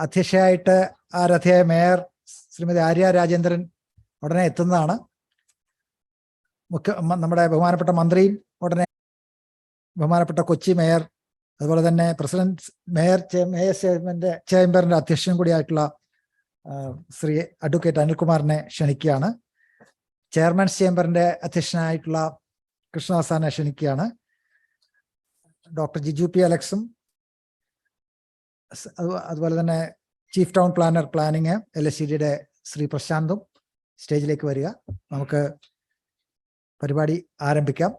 അധ്യക്ഷയായിട്ട് ആരാധ്യയായ mayor Shrimati Arya Rajendran ഉടനെ എത്തുന്നതാണ്. നമ്മുടെ ബഹുമാനപ്പെട്ട മന്ത്രിയും ഉടനെ, ബഹുമാനപ്പെട്ട കൊച്ചി മേയർ, അതുപോലെ തന്നെ പ്രസിഡന്റ് മേയർ ചേംബറിന്റെ അധ്യക്ഷൻ കൂടിയായിട്ടുള്ള ശ്രീ അഡ്വക്കേറ്റ് അനിൽകുമാറിനെ ക്ഷണിക്കുകയാണ്. ചെയർമാൻസ് ചേംബറിന്റെ അധ്യക്ഷനായിട്ടുള്ള കൃഷ്ണദാസാനെ ക്ഷണിക്കുകയാണ്. ഡോക്ടർ ജിജു പി അലക്സും അതുപോലെ തന്നെ ചീഫ് ടൗൺ പ്ലാനർ പ്ലാനിങ് LSCDയുടെ ശ്രീ പ്രശാന്തും സ്റ്റേജിലേക്ക് വരിക. നമുക്ക് പരിപാടി ആരംഭിക്കാം.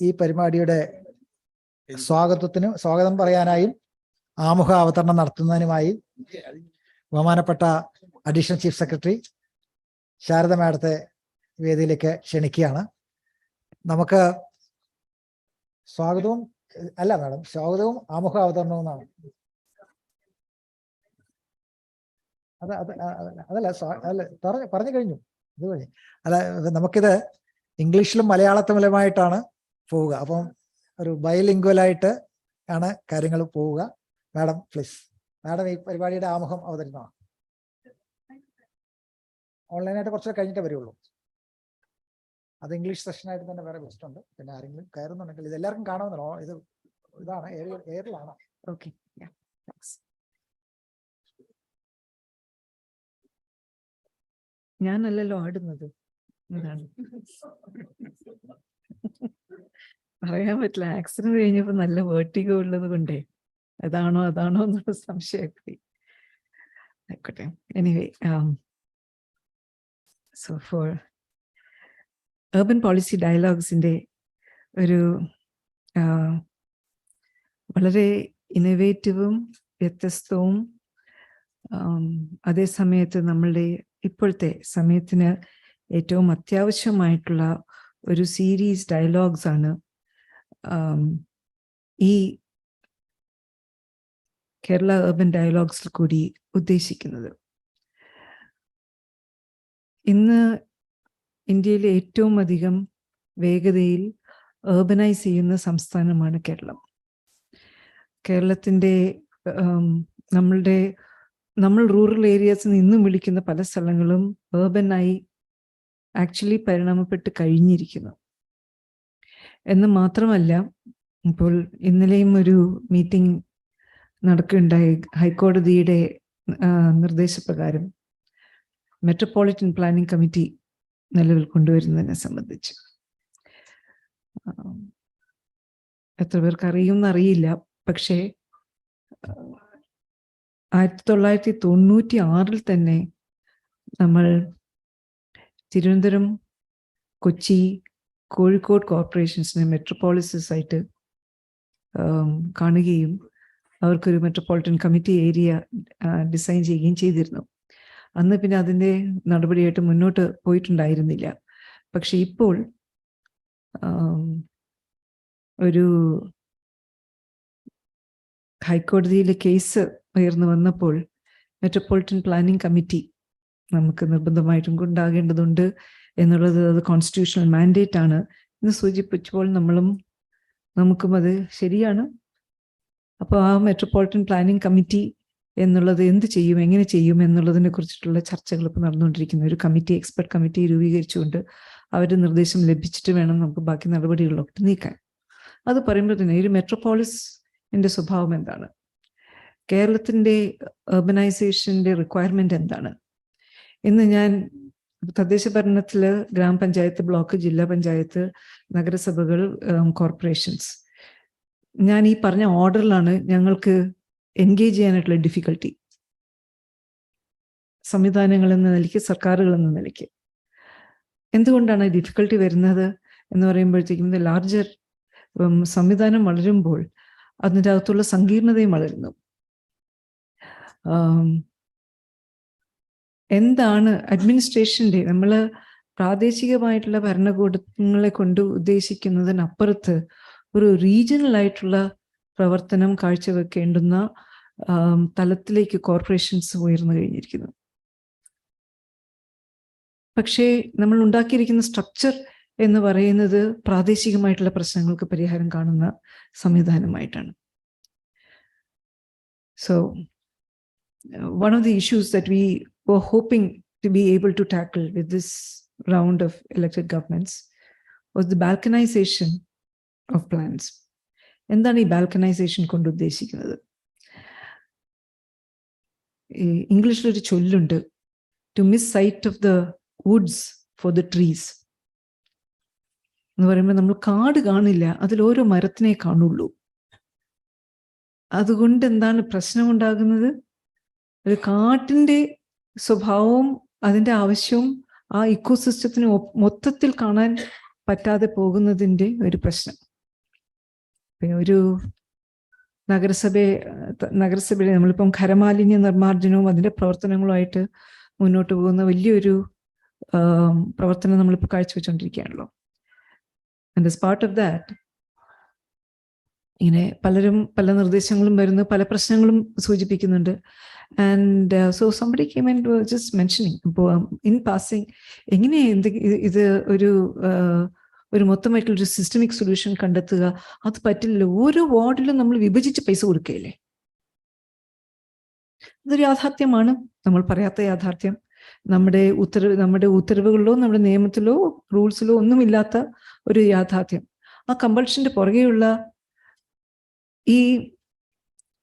ഈ പരിപാടിയുടെ സ്വാഗതം പറയാനായും ആമുഖ അവതരണം നടത്തുന്നതിനുമായി ബഹുമാനപ്പെട്ട അഡീഷണൽ ചീഫ് സെക്രട്ടറി ശാരദ മാഡത്തെ വേദിയിലേക്ക് ക്ഷണിക്കുകയാണ്. നമുക്ക് സ്വാഗതവും ആമുഖ അവതരണവും എന്നാണ്. പറഞ്ഞു കഴിഞ്ഞു. ഇതുവഴി നമുക്കിത് ഇംഗ്ലീഷിലും മലയാളത്തിലുമായിട്ടാണ് പോവുക. അപ്പം ഒരു ബൈലിംഗ്വലായിട്ട് ആണ് കാര്യങ്ങൾ പോവുക. Madam please. മാഡം ഈ പരിപാടിയുടെ ആമുഖം അവതരണമാണ്. ഓൺലൈനായിട്ട് കുറച്ച് കഴിഞ്ഞിട്ടേ വരുള്ളൂ. അത് ഇംഗ്ലീഷ് സെഷനായിട്ട് തന്നെ വേറെ ബെസ്റ്റ് ഉണ്ട്. പിന്നെ ആരെങ്കിലും കയറുന്നുണ്ടെങ്കിൽ ഇത് എല്ലാവർക്കും കാണാവുന്നല്ലോ. ഇതാണ് എയറിലാണ്. ഓക്കെ, ഞാനല്ലല്ലോ ആടുന്നത്. പറയാൻ പറ്റില്ല. ആക്സിഡന്റ് കഴിഞ്ഞപ്പോ നല്ല വേർട്ടിഗോ ഉള്ളത് കൊണ്ടേ അതാണോ എന്നുള്ള സംശയമൊക്കെ ആയിക്കോട്ടെ. Anyway, so for urban policy dialoguesന്റെ ഒരു വളരെ ഇന്നോവേറ്റീവും വ്യത്യസ്തവും അതേ സമയത്ത് നമ്മളുടെ ഇപ്പോഴത്തെ സമയത്തിന് ഏറ്റവും അത്യാവശ്യമായിട്ടുള്ള ഒരു സീരീസ് ഡയലോഗ്സ് ആണ് ഈ കേരള urban ഡയലോഗ്സിൽ കൂടി ഉദ്ദേശിക്കുന്നത്. ഇന്ന് ഇന്ത്യയിലെ ഏറ്റവും അധികം വേഗതയിൽ urbanise ചെയ്യുന്ന സംസ്ഥാനമാണ് കേരളം. കേരളത്തിൻ്റെ നമ്മൾ റൂറൽ ഏരിയാസിൽ നിന്നും വിളിക്കുന്ന പല സ്ഥലങ്ങളും urbanആയി ആക്ച്വലി പരിണാമപ്പെട്ട് കഴിഞ്ഞിരിക്കുന്നു. എന്ന് മാത്രമല്ല, ഇപ്പോൾ ഇന്നലെയും ഒരു മീറ്റിംഗ് നടക്കുകയുണ്ടായി. ഹൈക്കോടതിയുടെ നിർദ്ദേശപ്രകാരം മെട്രോപൊളിറ്റൻ പ്ലാനിംഗ് കമ്മിറ്റി നിലവിൽ കൊണ്ടുവരുന്നതിനെ സംബന്ധിച്ച് എത്ര പേർക്ക് അറിയുമെന്നറിയില്ല. പക്ഷേ 1996 തന്നെ നമ്മൾ തിരുവനന്തപുരം, കൊച്ചി, കോഴിക്കോട് കോർപ്പറേഷൻസിനെ മെട്രോപോളിസസ് ആയിട്ട് കാണുകയും അവർക്കൊരു മെട്രോപൊളിറ്റൻ കമ്മിറ്റി ഏരിയ ഡിസൈൻ ചെയ്യുകയും ചെയ്തിരുന്നു. അന്ന് പിന്നെ അതിൻ്റെ നടപടിയായിട്ട് മുന്നോട്ട് പോയിട്ടുണ്ടായിരുന്നില്ല. പക്ഷെ ഇപ്പോൾ ഒരു ഹൈക്കോടതിയിലെ കേസ് ഉയർന്നു വന്നപ്പോൾ മെട്രോപൊളിറ്റൻ പ്ലാനിംഗ് കമ്മിറ്റി നമുക്ക് നിർബന്ധമായിട്ടും ഉണ്ടാകേണ്ടതുണ്ട് എന്നുള്ളത് അത് കോൺസ്റ്റിറ്റ്യൂഷണൽ മാൻഡേറ്റ് ആണ് എന്ന് സൂചിപ്പിച്ചപ്പോൾ നമുക്കും അത് ശരിയാണ്. അപ്പോൾ ആ മെട്രോപൊളിറ്റൻ പ്ലാനിംഗ് കമ്മിറ്റി എന്നുള്ളത് എന്ത് ചെയ്യും, എങ്ങനെ ചെയ്യും എന്നുള്ളതിനെ കുറിച്ചിട്ടുള്ള ചർച്ചകൾ ഇപ്പോൾ നടന്നുകൊണ്ടിരിക്കുന്ന ഒരു കമ്മിറ്റി, എക്സ്പെർട്ട് കമ്മിറ്റി രൂപീകരിച്ചുകൊണ്ട് അവരുടെ നിർദ്ദേശം ലഭിച്ചിട്ട് വേണം നമുക്ക് ബാക്കി നടപടികളിലൊക്കെ നീക്കാൻ. അത് പറയുമ്പോൾ തന്നെ ഒരു മെട്രോപോളിസിന്റെ സ്വഭാവം എന്താണ്, കേരളത്തിൻ്റെ urbanization റിക്വയർമെന്റ് എന്താണ്? ഇന്ന് ഞാൻ തദ്ദേശ ഭരണത്തിൽ ഗ്രാമപഞ്ചായത്ത്, ബ്ലോക്ക്, ജില്ലാ പഞ്ചായത്ത്, നഗരസഭകൾ, കോർപ്പറേഷൻസ്, ഞാൻ ഈ പറഞ്ഞ ഓർഡറിലാണ് ഞങ്ങൾക്ക് എൻഗേജ് ചെയ്യാനായിട്ടുള്ള ഡിഫിക്കൽട്ടി. സംവിധാനങ്ങൾ എന്ന നിലയ്ക്ക്, സർക്കാരുകൾ എന്ന നിലയ്ക്ക് എന്തുകൊണ്ടാണ് ഡിഫിക്കൽട്ടി വരുന്നത് എന്ന് പറയുമ്പോഴത്തേക്കും ലാർജർ സംവിധാനം വളരുമ്പോൾ അതിൻ്റെ അകത്തുള്ള സങ്കീർണതയും വളരുന്നു. എന്താണ് അഡ്മിനിസ്ട്രേഷൻ്റെ, നമ്മൾ പ്രാദേശികമായിട്ടുള്ള ഭരണകൂടങ്ങളെ കൊണ്ട് ഉദ്ദേശിക്കുന്നതിനപ്പുറത്ത് ഒരു റീജിയണൽ ആയിട്ടുള്ള പ്രവർത്തനം കാഴ്ചവെക്കേണ്ടുന്ന തലത്തിലേക്ക് കോർപ്പറേഷൻസ് ഉയർന്നു കഴിഞ്ഞിരിക്കുന്നു. പക്ഷേ നമ്മൾ ഉണ്ടാക്കിയിരിക്കുന്ന സ്ട്രക്ചർ എന്ന് പറയുന്നത് പ്രാദേശികമായിട്ടുള്ള പ്രശ്നങ്ങൾക്ക് പരിഹാരം കാണുന്ന സംവിധാനമായിട്ടാണ്. So one of the issues that we were hoping to be able to tackle with this round of elected governments was the balkanization of plans. എന്താണ് ഈ ബാൽക്കനൈസേഷൻ കൊണ്ട് ഉദ്ദേശിക്കുന്നത്? ഇംഗ്ലീഷിലൊരു ചൊല്ലുണ്ട്, to miss sight of the woods for the trees എന്ന് പറയുമ്പോൾ നമ്മൾ കാട് കാണില്ല, അതിൽ ഓരോ മരത്തിനെ കാണുള്ളൂ. അതുകൊണ്ട് എന്താണ് പ്രശ്നം ഉണ്ടാകുന്നത്? ഒരു കാട്ടിൻ്റെ സ്വഭാവവും അതിൻ്റെ ആവശ്യവും ആ ഇക്കോസിസ്റ്റത്തിന് മൊത്തത്തിൽ കാണാൻ പറ്റാതെ പോകുന്നതിൻ്റെ ഒരു പ്രശ്നം. ഒരു നഗരസഭയിൽ നമ്മളിപ്പം ഖരമാലിന്യ നിർമ്മാർജ്ജനവും അതിൻ്റെ പ്രവർത്തനങ്ങളുമായിട്ട് മുന്നോട്ട് പോകുന്ന വലിയൊരു പ്രവർത്തനം നമ്മളിപ്പോൾ കാഴ്ചവെച്ചുകൊണ്ടിരിക്കുകയാണല്ലോ. And as part of that ഇങ്ങനെ പലരും പല നിർദ്ദേശങ്ങളും വരുന്നു, പല പ്രശ്നങ്ങളും സൂചിപ്പിക്കുന്നുണ്ട്. And so somebody came and just mentioning in passing എങ്ങനെ ഇത് ഒരു മൊത്തമായിട്ടുള്ളൊരു സിസ്റ്റമിക് സൊല്യൂഷൻ കണ്ടെത്തുക, അത് പറ്റില്ലല്ലോ. ഓരോ വാർഡിലും നമ്മൾ വിഭജിച്ച് പൈസ കൊടുക്കുകയല്ലേ. അതൊരു യാഥാർത്ഥ്യമാണ്, നമ്മൾ പറയാത്ത യാഥാർത്ഥ്യം. നമ്മുടെ ഉത്തരവുകളിലോ നമ്മുടെ നിയമത്തിലോ റൂൾസിലോ ഒന്നുമില്ലാത്ത ഒരു യാഥാർത്ഥ്യം. ആ കമ്പൾഷന്റെ പുറകെയുള്ള ഈ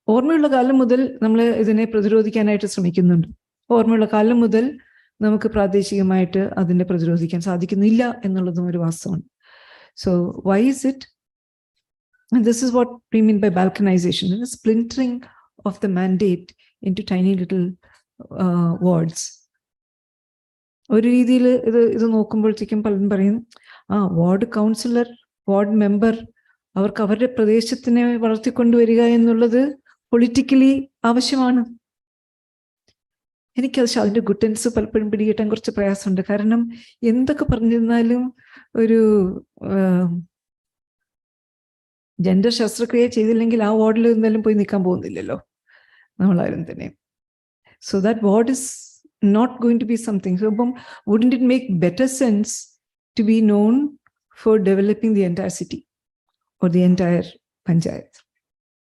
ഓർമ്മയുള്ള കാലം മുതൽ നമ്മൾ ഇതിനെ പ്രതിരോധിക്കാനായിട്ട് ശ്രമിക്കുന്നുണ്ട്. ഓർമ്മയുള്ള കാലം മുതൽ നമുക്ക് പ്രാദേശികമായിട്ട് അതിനെ പ്രതിരോധിക്കാൻ സാധിക്കുന്നില്ല എന്നുള്ളതും ഒരു വാസ്തവമാണ്. So why is it? And this is what we mean by balkanization, the splintering of the mandate into tiny little wards. ഒരു രീതിയിൽ ഇത് നോക്കുമ്പോഴത്തേക്കും പലരും പറയും, വാർഡ് കൗൺസിലർ, വാർഡ് മെമ്പർ, അവർക്ക് അവരുടെ പ്രദേശത്തിനെ വളർത്തിക്കൊണ്ടുവരിക എന്നുള്ളത് പൊളിറ്റിക്കലി ആവശ്യമാണ്. എനിക്കത് അതിൻ്റെ ഗുഡൻസ് പലപ്പോഴും പിടികിട്ടാൻ കുറച്ച് പ്രയാസമുണ്ട്. കാരണം എന്തൊക്കെ പറഞ്ഞിരുന്നാലും ഒരു ജെൻഡർ ശസ്ത്രക്രിയ ചെയ്തില്ലെങ്കിൽ ആ വാർഡിൽ എന്തായാലും പോയി നിൽക്കാൻ പോകുന്നില്ലല്ലോ നമ്മളാരും തന്നെ. So that ward is not going to be something. So അപ്പം wouldn't it make better sense to be known for developing the entire city or the entire panchayat?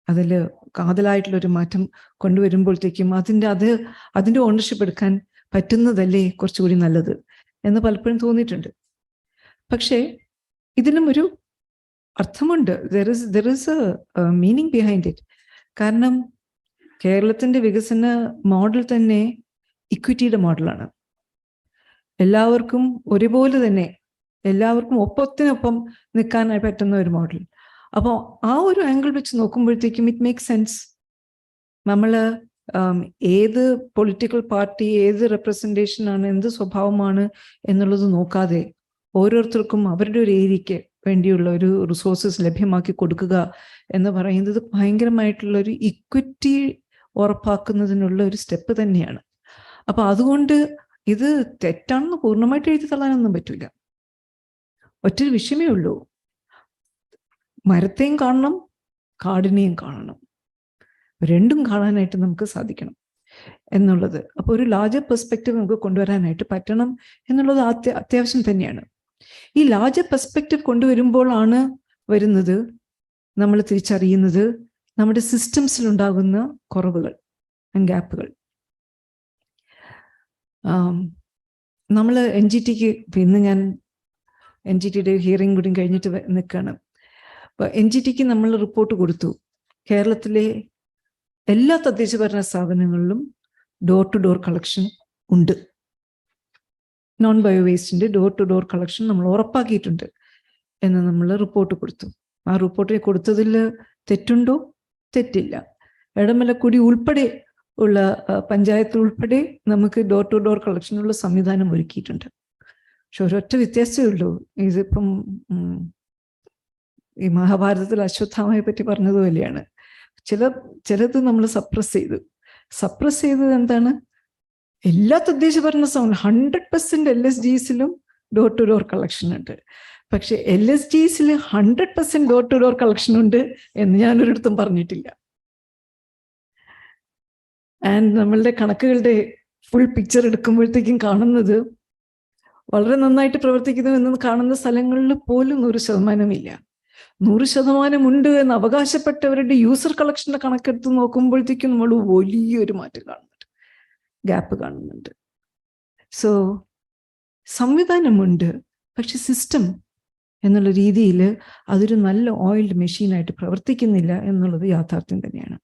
അതിൽ കാതലായിട്ടുള്ളൊരു മാറ്റം കൊണ്ടുവരുമ്പോഴത്തേക്കും അതിൻ്റെ ഓണർഷിപ്പ് എടുക്കാൻ പറ്റുന്നതല്ലേ കുറച്ചുകൂടി നല്ലത് എന്ന് പലപ്പോഴും തോന്നിയിട്ടുണ്ട്. പക്ഷേ ഇതിനും ഒരു അർത്ഥമുണ്ട്. There is A meaning behind it. കാരണം കേരളത്തിൻ്റെ വികസന മോഡൽ തന്നെ ഇക്വിറ്റിയുടെ മോഡലാണ്. എല്ലാവർക്കും ഒരുപോലെ തന്നെ, എല്ലാവർക്കും ഒപ്പത്തിനൊപ്പം നിൽക്കാനായി പറ്റുന്ന ഒരു മോഡൽ. അപ്പോൾ ആ ഒരു ആംഗിൾ വെച്ച് നോക്കുമ്പോഴത്തേക്കും ഇറ്റ് മേക്ക് സെൻസ്. നമ്മൾ ഏത് പൊളിറ്റിക്കൽ പാർട്ടി, ഏത് റെപ്രസെൻറ്റേഷൻ ആണ്, എന്ത് സ്വഭാവമാണ് എന്നുള്ളത് നോക്കാതെ ഓരോരുത്തർക്കും അവരുടെ ഒരു ഏരിയയ്ക്ക് വേണ്ടിയുള്ള ഒരു റിസോഴ്സസ് ലഭ്യമാക്കി കൊടുക്കുക എന്ന് പറയുന്നത് ഭയങ്കരമായിട്ടുള്ളൊരു ഇക്വിറ്റി ഉറപ്പാക്കുന്നതിനുള്ള ഒരു സ്റ്റെപ്പ് തന്നെയാണ്. അപ്പോൾ അതുകൊണ്ട് ഇത് തെറ്റാണെന്ന് പൂർണ്ണമായിട്ട് എഴുതി തള്ളാനൊന്നും പറ്റില്ല. ഒറ്റൊരു വിഷയമേ ഉള്ളൂ, മരത്തെയും കാണണം, കാടിനെയും കാണണം, രണ്ടും കാണാനായിട്ട് നമുക്ക് സാധിക്കണം എന്നുള്ളത്. അപ്പോൾ ഒരു ലാർജർ പെർസ്പെക്റ്റീവ് നമുക്ക് കൊണ്ടുവരാനായിട്ട് പറ്റണം എന്നുള്ളത് അത്യാവശ്യം തന്നെയാണ്. ഈ ലാർജർ പെർസ്പെക്റ്റീവ് കൊണ്ടുവരുമ്പോഴാണ് വരുന്നത് നമ്മൾ തിരിച്ചറിയുന്നത് നമ്മുടെ സിസ്റ്റംസിലുണ്ടാകുന്ന കുറവുകൾ, ഗ്യാപ്പുകൾ. നമ്മൾ NGTക്ക് ഇന്ന് ഞാൻ NGTയുടെ ഹിയറിംഗ് കൂടി കഴിഞ്ഞിട്ട് നിൽക്കുകയാണ്. അപ്പോൾ NGTക്ക് നമ്മൾ റിപ്പോർട്ട് കൊടുത്തു, കേരളത്തിലെ എല്ലാ തദ്ദേശഭരണ സ്ഥാപനങ്ങളിലും ഡോർ ടു ഡോർ കളക്ഷൻ ഉണ്ട്. നോൺ ബയോ വേസ്റ്റിൻ്റെ ഡോർ ടു ഡോർ കളക്ഷൻ നമ്മൾ ഉറപ്പാക്കിയിട്ടുണ്ട് എന്ന് നമ്മൾ റിപ്പോർട്ട് കൊടുത്തു. ആ റിപ്പോർട്ട് കൊടുത്തതിൽ തെറ്റുണ്ടോ? തെറ്റില്ല. ഇടമലക്കുടി ഉൾപ്പെടെ ഉള്ള പഞ്ചായത്ത് ഉൾപ്പെടെ നമുക്ക് ഡോർ ടു ഡോർ കളക്ഷനുള്ള സംവിധാനം ഒരുക്കിയിട്ടുണ്ട്. പക്ഷെ ഒരൊറ്റ വ്യത്യാസമേ ഉള്ളൂ. ഇതിപ്പം ഈ മഹാഭാരതത്തിൽ അശ്വത്ഥാമയെ പറ്റി പറഞ്ഞതുപോലെയാണ്. ചിലത് നമ്മൾ സപ്രസ് ചെയ്തത് എന്താണ്? എല്ലാ തദ്ദേശ ഭരണ സ്ഥാപനം 100% LSGസിലും ഡോർ ടു ഡോർ കളക്ഷൻ ഉണ്ട്. പക്ഷെ LSGസിൽ 100% ഡോർ ടു ഡോർ കളക്ഷൻ ഉണ്ട് എന്ന് ഞാനൊരിടത്തും പറഞ്ഞിട്ടില്ല. ആൻഡ് നമ്മളുടെ കണക്കുകളുടെ ഫുൾ പിക്ചർ എടുക്കുമ്പോഴത്തേക്കും കാണുന്നത് വളരെ നന്നായിട്ട് പ്രവർത്തിക്കുന്നു എന്ന് കാണുന്ന സ്ഥലങ്ങളിൽ പോലും 100% 100% ഉണ്ട് എന്ന് അവകാശപ്പെട്ടവരുടെ യൂസർ കളക്ഷന്റെ കണക്കെടുത്ത് നോക്കുമ്പോഴത്തേക്കും നമ്മൾ വലിയൊരു മാറ്റം കാണുന്നുണ്ട്, ഗ്യാപ്പ് കാണുന്നുണ്ട്. സോ സംവിധാനമുണ്ട്, പക്ഷെ സിസ്റ്റം എന്നുള്ള രീതിയിൽ അതൊരു നല്ല ഓയിൽഡ് മെഷീനായിട്ട് പ്രവർത്തിക്കുന്നില്ല എന്നുള്ളത് യാഥാർത്ഥ്യം തന്നെയാണ്.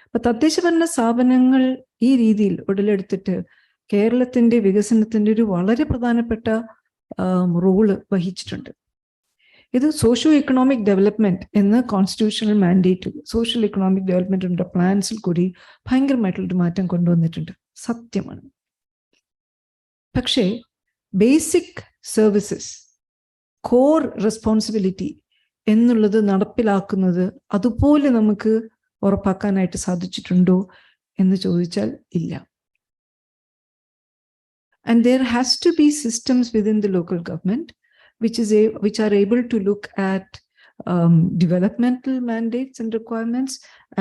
അപ്പൊ തദ്ദേശഭരണ സ്ഥാപനങ്ങൾ ഈ രീതിയിൽ ഉടലെടുത്തിട്ട് കേരളത്തിന്റെ വികസനത്തിന്റെ ഒരു വളരെ പ്രധാനപ്പെട്ട റോള് വഹിച്ചിട്ടുണ്ട്. ഇത് സോഷ്യോ എക്കണോമിക് ഡെവലപ്മെന്റ് എന്ന കോൺസ്റ്റിറ്റ്യൂഷണൽ മാൻഡേറ്റ്, സോഷ്യൽ എക്കണോമിക് ഡെവലപ്മെന്റിന്റെ പ്ലാൻസിൽ കൂടി ഭയങ്കരമായിട്ടുള്ളൊരു മാറ്റം കൊണ്ടുവന്നിട്ടുണ്ട്, സത്യമാണ്. പക്ഷേ ബേസിക് സർവീസസ്, കോർ റെസ്പോൺസിബിലിറ്റി എന്നുള്ളത് നടപ്പിലാക്കുന്നത് അതുപോലെ നമുക്ക് ഉറപ്പാക്കാനായിട്ട് സാധിച്ചിട്ടുണ്ടോ എന്ന് ചോദിച്ചാൽ ഇല്ല. And there has to be systems within the local government which are able to look at developmental mandates and requirements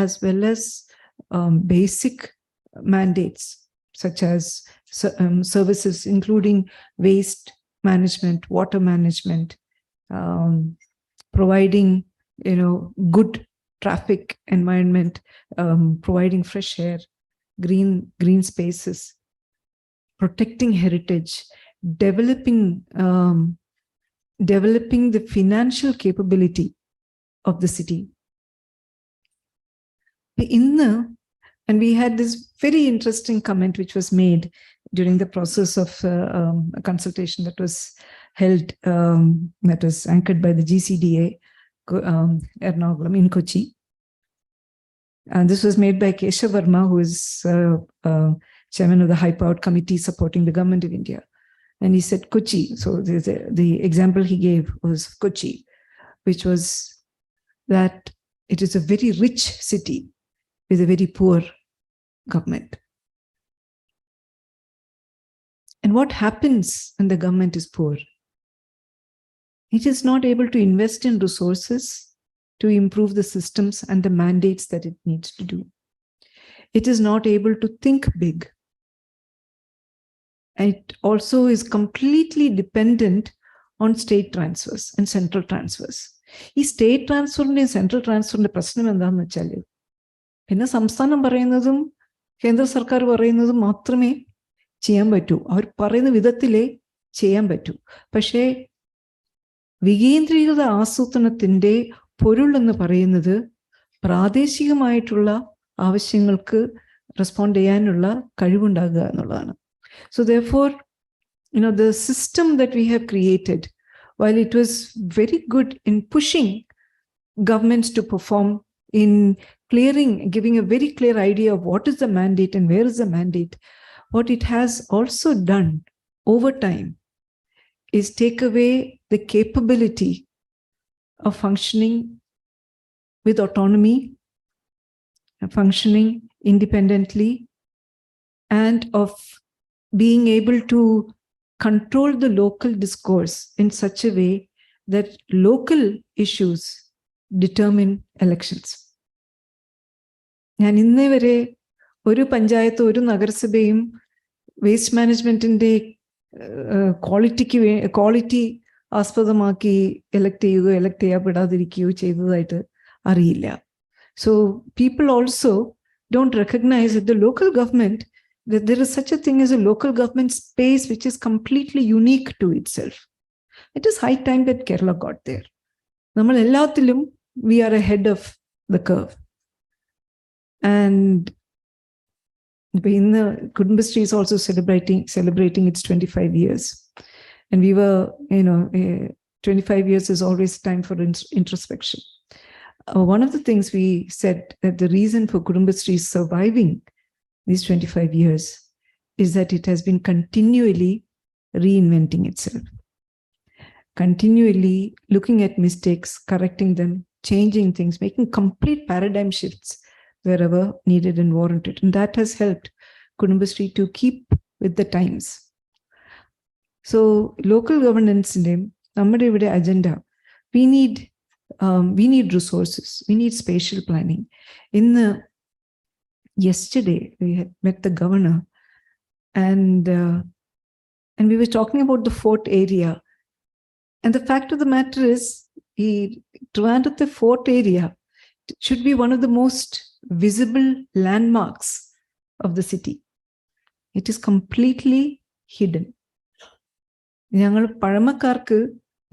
as well as basic mandates such as services including waste management, water management, providing good traffic environment, providing fresh air, green spaces, protecting heritage, developing the financial capability of the city. And we had this very interesting comment which was made during the process of a consultation that was held, that was anchored by the GCDA, Ernakulam in Kochi. And this was made by Keshav Verma, who is chairman of the high-powered committee supporting the government of India. And he said Kochi. So the example he gave was Kochi, which was that it is a very rich city with a very poor government. And what happens when the government is poor? It is not able to invest in resources to improve the systems and the mandates that it needs to do. It is not able to think big. It also is completely dependent on state transfers and central transfers. ഈ state ട്രാൻസ്ഫറിന്റെയും central ട്രാൻസ്ഫറിന്റെ പ്രശ്നം എന്താണെന്ന് വെച്ചാൽ പിന്നെ സംസ്ഥാനം പറയുന്നതും കേന്ദ്ര സർക്കാർ പറയുന്നതും മാത്രമേ ചെയ്യാൻ പറ്റൂ, അവർ പറയുന്ന വിധത്തിലേ ചെയ്യാൻ പറ്റൂ. പക്ഷേ വികേന്ദ്രീകൃത ആസൂത്രണത്തിന്റെ പൊരുൾ എന്ന് പറയുന്നത് പ്രാദേശികമായിട്ടുള്ള ആവശ്യങ്ങൾക്ക് റെസ്പോണ്ട് ചെയ്യാനുള്ള കഴിവുണ്ടാകുക എന്നുള്ളതാണ്. So therefore, the system that we have created, while it was very good in pushing governments to perform in giving a very clear idea of what is the mandate and where is the mandate, what it has also done over time is take away the capability of functioning with autonomy, functioning independently, and of being able to control the local discourse in such a way that local issues determine elections. ഞാൻ ഇന്നേ വരെ ഒരു പഞ്ചായത്ത് ഒരു നഗരസഭയും waste മാനേജ്മെന്റിന്റെ quality ആസ്പദമാക്കി elect ചെയ്യപ്പെടാതിരിക്കുകയോ ചെയ്തതായിട്ട് അറിയില്ല. So people also don't recognize that the local government, that there is such a thing as a local government space which is completely unique to itself. It is high time that Kerala got there. നമ്മൾ എല്ലാത്തിലും we are ahead of the curve. And Kudumbashree is also celebrating its 25 years. And we were, 25 years is always time for introspection. One of the things we said that the reason for Kudumbashree surviving these 25 years is that it has been continually reinventing itself, continually looking at mistakes, correcting them, changing things, making complete paradigm shifts wherever needed and warranted. And that has helped Kudumbashree to keep with the times. So local governance in നമ്മുടെ ഇവിടെ agenda, we need resources, we need spatial planning. Yesterday we had met the governor, and And we were talking about the fort area. And the fact of the matter is, Trivandrum fort area should be one of the most visible landmarks of the city. It is completely hidden. ഞങ്ങൾ പഴമക്കാർക്ക്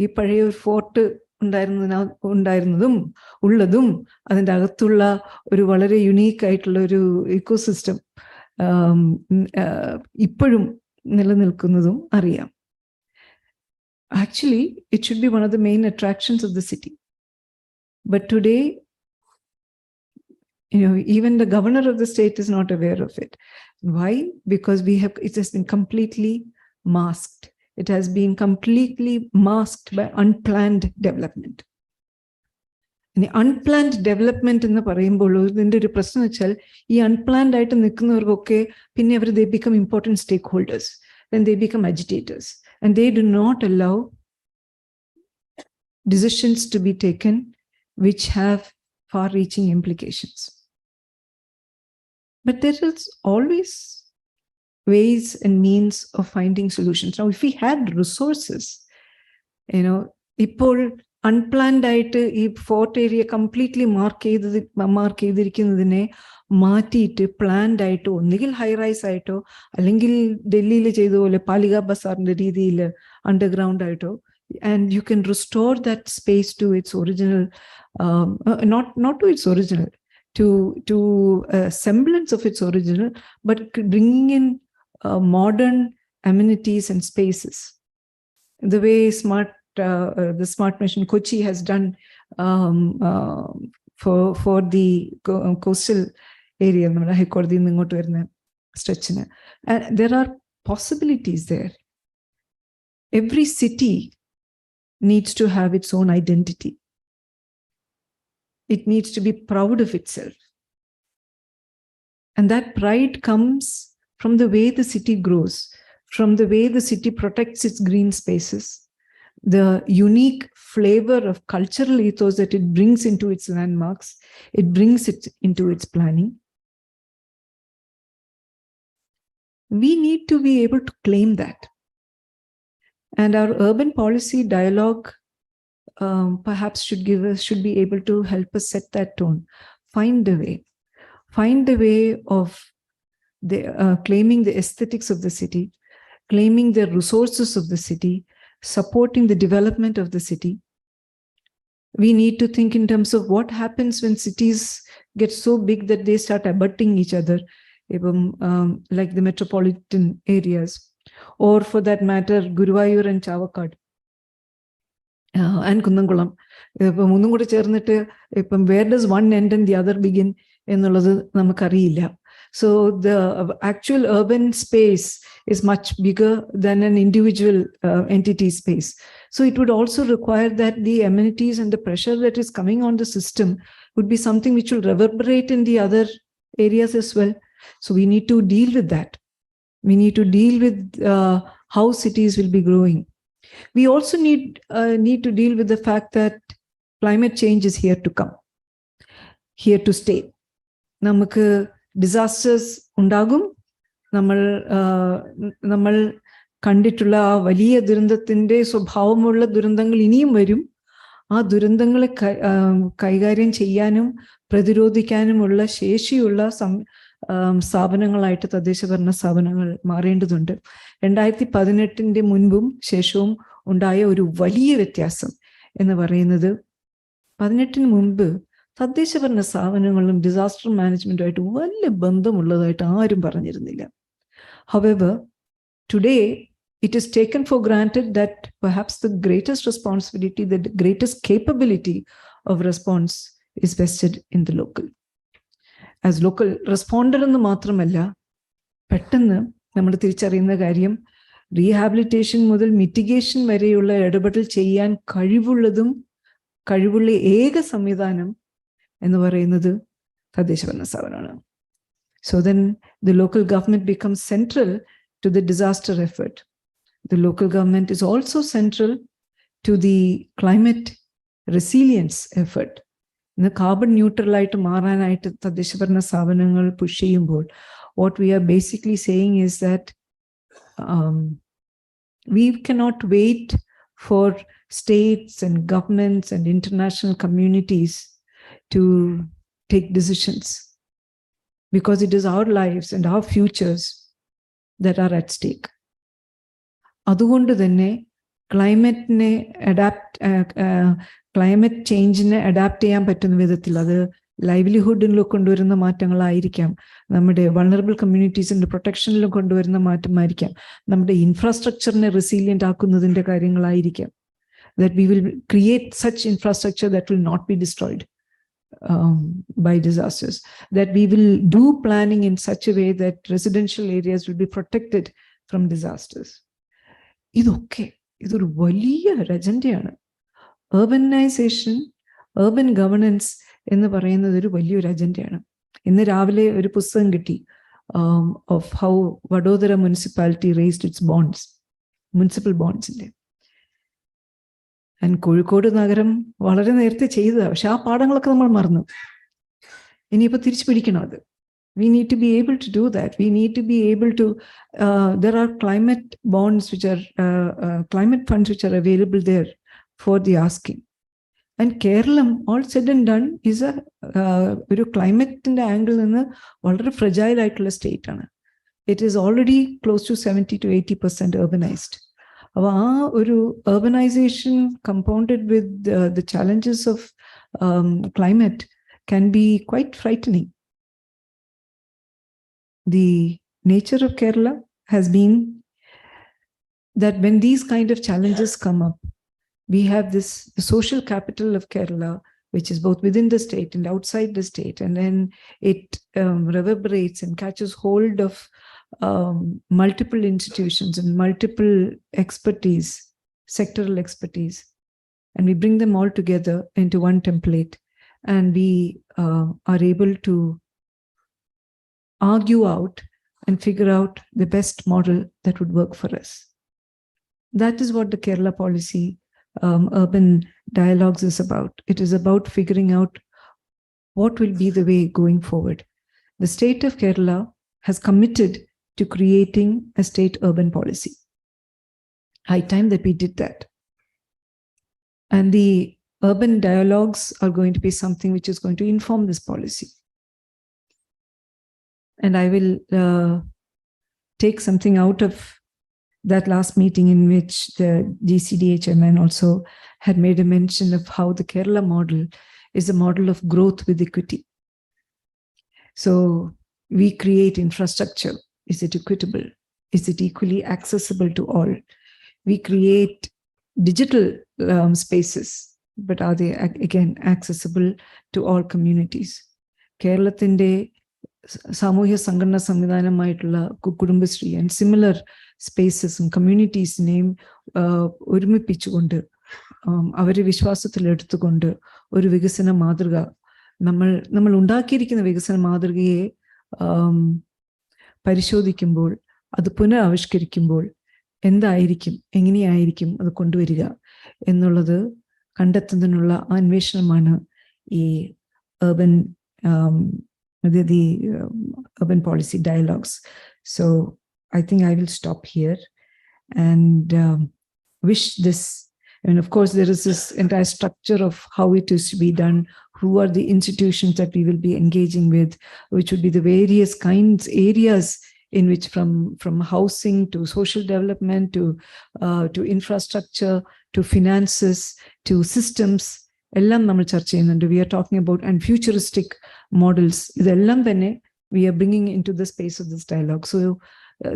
ഈ പഴയ ഒരു fort ഉണ്ടായിരുന്നതും ഉള്ളതും അതിൻ്റെ അകത്തുള്ള ഒരു വളരെ unique ആയിട്ടുള്ള ഒരു ഇക്കോസിസ്റ്റം ഇപ്പോഴും നിലനിൽക്കുന്നതും അറിയാം. Actually, it should be one of the main attractions of the city. But today, even the governor of the state is not aware of it. Why? Because it has been completely masked. It has been completely masked by unplanned development. And unplanned development in the പറയുമ്പോൾ ഇതിൻ്റെ ഒരു പ്രശ്നം വെച്ചാൽ ഈ unplanned ആയിട്ട് നിൽക്കുന്നവർക്കൊക്കെ പിന്നെ they become important stakeholders. Then they become agitators. And they do not allow decisions to be taken which have far-reaching implications. But there is always ways and means of finding solutions. Now, if we had resources, ഇപ്പോൾ unplanned ആയിട്ട് ഈ fort area completely mark ചെയ്തിരിക്കുന്നതിനെ മാറ്റിയിട്ട് planned ആയിട്ടോ ഒന്നുകിൽ high-rise ആയിട്ടോ അല്ലെങ്കിൽ ഡൽഹിയിൽ ചെയ്ത പോലെ പാലിക ബസാറിന്റെ രീതിയിൽ അണ്ടർഗ്രൗണ്ട് ആയിട്ടോ, and you can restore that space to its original, not to its original, to a semblance of its original, but bringing in modern amenities and spaces. The way the Smart Mission Kochi has done for the coastal area, stretching. And there are possibilities there. Every city needs to have its own identity. It needs to be proud of itself. And that pride comes from the way the city grows, from the way the city protects its green spaces, the unique flavor of cultural ethos that it brings into its landmarks, it brings it into its planning. We need to be able to claim that. And our urban policy dialogue perhaps should be able to help us set that tone. Find a way of claiming the aesthetics of the city, claiming the resources of the city, supporting the development of the city. We need to think in terms of what happens when cities get so big that they start abutting each other, like the metropolitan areas. Or for that matter, Guruvayur and Chavakkad and Kundankulam. മൂന്നും കൂടെ ചേർന്നിട്ട് where does one end and the other begin എന്നുള്ളത് നമുക്കറിയില്ല. So the actual urban space is much bigger than an individual entity space. So it would also require that the amenities and the pressure that is coming on the system would be something which will reverberate in the other areas as well. So we need to deal with that. We need to deal with how cities will be growing. We also need to deal with the fact that climate change is here to come, here to stay. നമുക്ക് disasters ഉണ്ടാകും. നമ്മൾ കണ്ടിട്ടുള്ള ആ വലിയ ദുരന്തത്തിൻ്റെ സ്വഭാവമുള്ള ദുരന്തങ്ങൾ ഇനിയും വരും. ആ ദുരന്തങ്ങളെ കൈകാര്യം ചെയ്യാനും പ്രതിരോധിക്കാനുമുള്ള ശേഷിയുള്ള സ്ഥാപനങ്ങളായിട്ട് തദ്ദേശഭരണ സ്ഥാപനങ്ങൾ മാറേണ്ടതുണ്ട്. 2018 മുൻപും ശേഷവും ഉണ്ടായ ഒരു വലിയ വ്യത്യാസം എന്ന് പറയുന്നത് 18 മുൻപ് തദ്ദേശഭരണ സ്ഥാപനങ്ങളും ഡിസാസ്റ്റർ മാനേജ്മെന്റുമായിട്ട് വലിയ ബന്ധമുള്ളതായിട്ട് ആരും പറഞ്ഞിരുന്നില്ല. However, today it is taken for granted that perhaps the greatest responsibility, the greatest capability of response is vested in the local. As local responder എന്ന് മാത്രമല്ല, പെട്ടെന്ന് നമ്മൾ തിരിച്ചറിയുന്ന കാര്യം, റീഹാബിലിറ്റേഷൻ മുതൽ മിറ്റിഗേഷൻ വരെയുള്ള ഇടപെടൽ ചെയ്യാൻ കഴിവുള്ള ഏക സംവിധാനം എന്ന് പറയുന്നത് തദ്ദേശഭരണ സ്ഥാപനമാണ്. So then the local government becomes central to the disaster effort. The local government is also central to the climate resilience effort. ഇന്ന് കാർബൺ ന്യൂട്രൽ ആയിട്ട് മാറാനായിട്ട് തദ്ദേശഭരണ സ്ഥാപനങ്ങൾ പുഷ് ചെയ്യുമ്പോൾ what we are basically saying is that We cannot wait for states and governments and international communities to take decisions, because it is our lives and our futures that are at stake. അതുകൊണ്ട് തന്നെ climate ചേഞ്ചിനെ adapt ചെയ്യാൻ പറ്റുന്ന വിധത്തിൽ, അത് ലൈവ്ലിഹുഡിൽ കൊണ്ടുവരുന്ന മാറ്റങ്ങളായിരിക്കാം, നമ്മുടെ vulnerable കമ്മ്യൂണിറ്റീസിന്റെ പ്രൊട്ടക്ഷനിലും കൊണ്ടുവരുന്ന മാറ്റമായിരിക്കാം, നമ്മുടെ ഇൻഫ്രാസ്ട്രക്ചറിനെ resilient ആക്കുന്നതിന്റെ കാര്യങ്ങളായിരിക്കാം. That we will create such infrastructure that will not be destroyed by disasters, that we will do planning in such a way that residential areas will be protected from disasters. ഇതൊരു വലിയ അജണ്ടയാണ്. Urbanization, urban governance എന്ന് പറയുന്നത് ഒരു വലിയൊരു അജണ്ടയാണ്. ഇന്ന് രാവിലെ ഒരു പുസ്തകം കിട്ടി of how Vadodara municipality raised its bonds, municipal bonds. And Kozhikode നഗരം വളരെ നേരത്തെ ചെയ്തതാണ്, പക്ഷെ ആ പാഠങ്ങളൊക്കെ നമ്മൾ മറന്നു. ഇനിയിപ്പോൾ തിരിച്ചു പിടിക്കണം അത്. We need to be able to do that. We need to be able to, there are climate bonds which are, climate funds which are available there for the asking. And Kerala, all said and done, is ഒരു ക്ലൈമറ്റിന്റെ ആംഗിളിൽ നിന്ന് വളരെ fragile ആയിട്ടുള്ള state ആണ്. It is already close to 70 to 80% urbanized. അപ്പോൾ ആ ഒരു urbanization compounded with the challenges of climate can be quite frightening. The nature of Kerala has been that when these kind of challenges come up, we have the social capital of Kerala, which is both within the state and outside the state, and then it reverberates and catches hold of multiple institutions and multiple expertise, sectoral expertise, and we bring them all together into one template, and we are able to argue out and figure out the best model that would work for us. That is what the Kerala policy urban dialogues is about. It is about figuring out what will be the way going forward. The state of Kerala has committed to creating a state urban policy. High time that we did that. And the urban dialogues are going to be something which is going to inform this policy. And I will take something out of that last meeting in which the GCDA chairman also had made a mention of how the Kerala model is a model of growth with equity. So we create infrastructure. Is it equitable? Is it equally accessible to all? We create digital spaces, but are they again accessible to all communities? Keralathinte സാമൂഹ്യ സംഘടന സംവിധാനമായിട്ടുള്ള Kudumbashree and similar സ്പേസസും കമ്മ്യൂണിറ്റീസിനെയും ഒരുമിപ്പിച്ചുകൊണ്ട് അവരെ വിശ്വാസത്തിലെടുത്തുകൊണ്ട് ഒരു വികസന മാതൃക, നമ്മൾ ഉണ്ടാക്കിയിരിക്കുന്ന വികസന മാതൃകയെ പരിശോധിക്കുമ്പോൾ, അത് പുനരാവിഷ്കരിക്കുമ്പോൾ എന്തായിരിക്കും, എങ്ങനെയായിരിക്കും അത് കൊണ്ടുവരിക എന്നുള്ളത് കണ്ടെത്തുന്നതിനുള്ള അന്വേഷണമാണ് ഈ the urban policy dialogues. So I think I will stop here and wish this. And of course, there is this entire structure of how it is to be done, who are the institutions that we will be engaging with, which would be the various kinds, areas in which from housing to social development to infrastructure to finances to systems, എല്ലാം നമ്മൾ ചർച്ച ചെയ്യുന്നുണ്ട്. We are talking about and futuristic models. ഇതെല്ലാം തന്നെ we are bringing into the space of this dialogue. So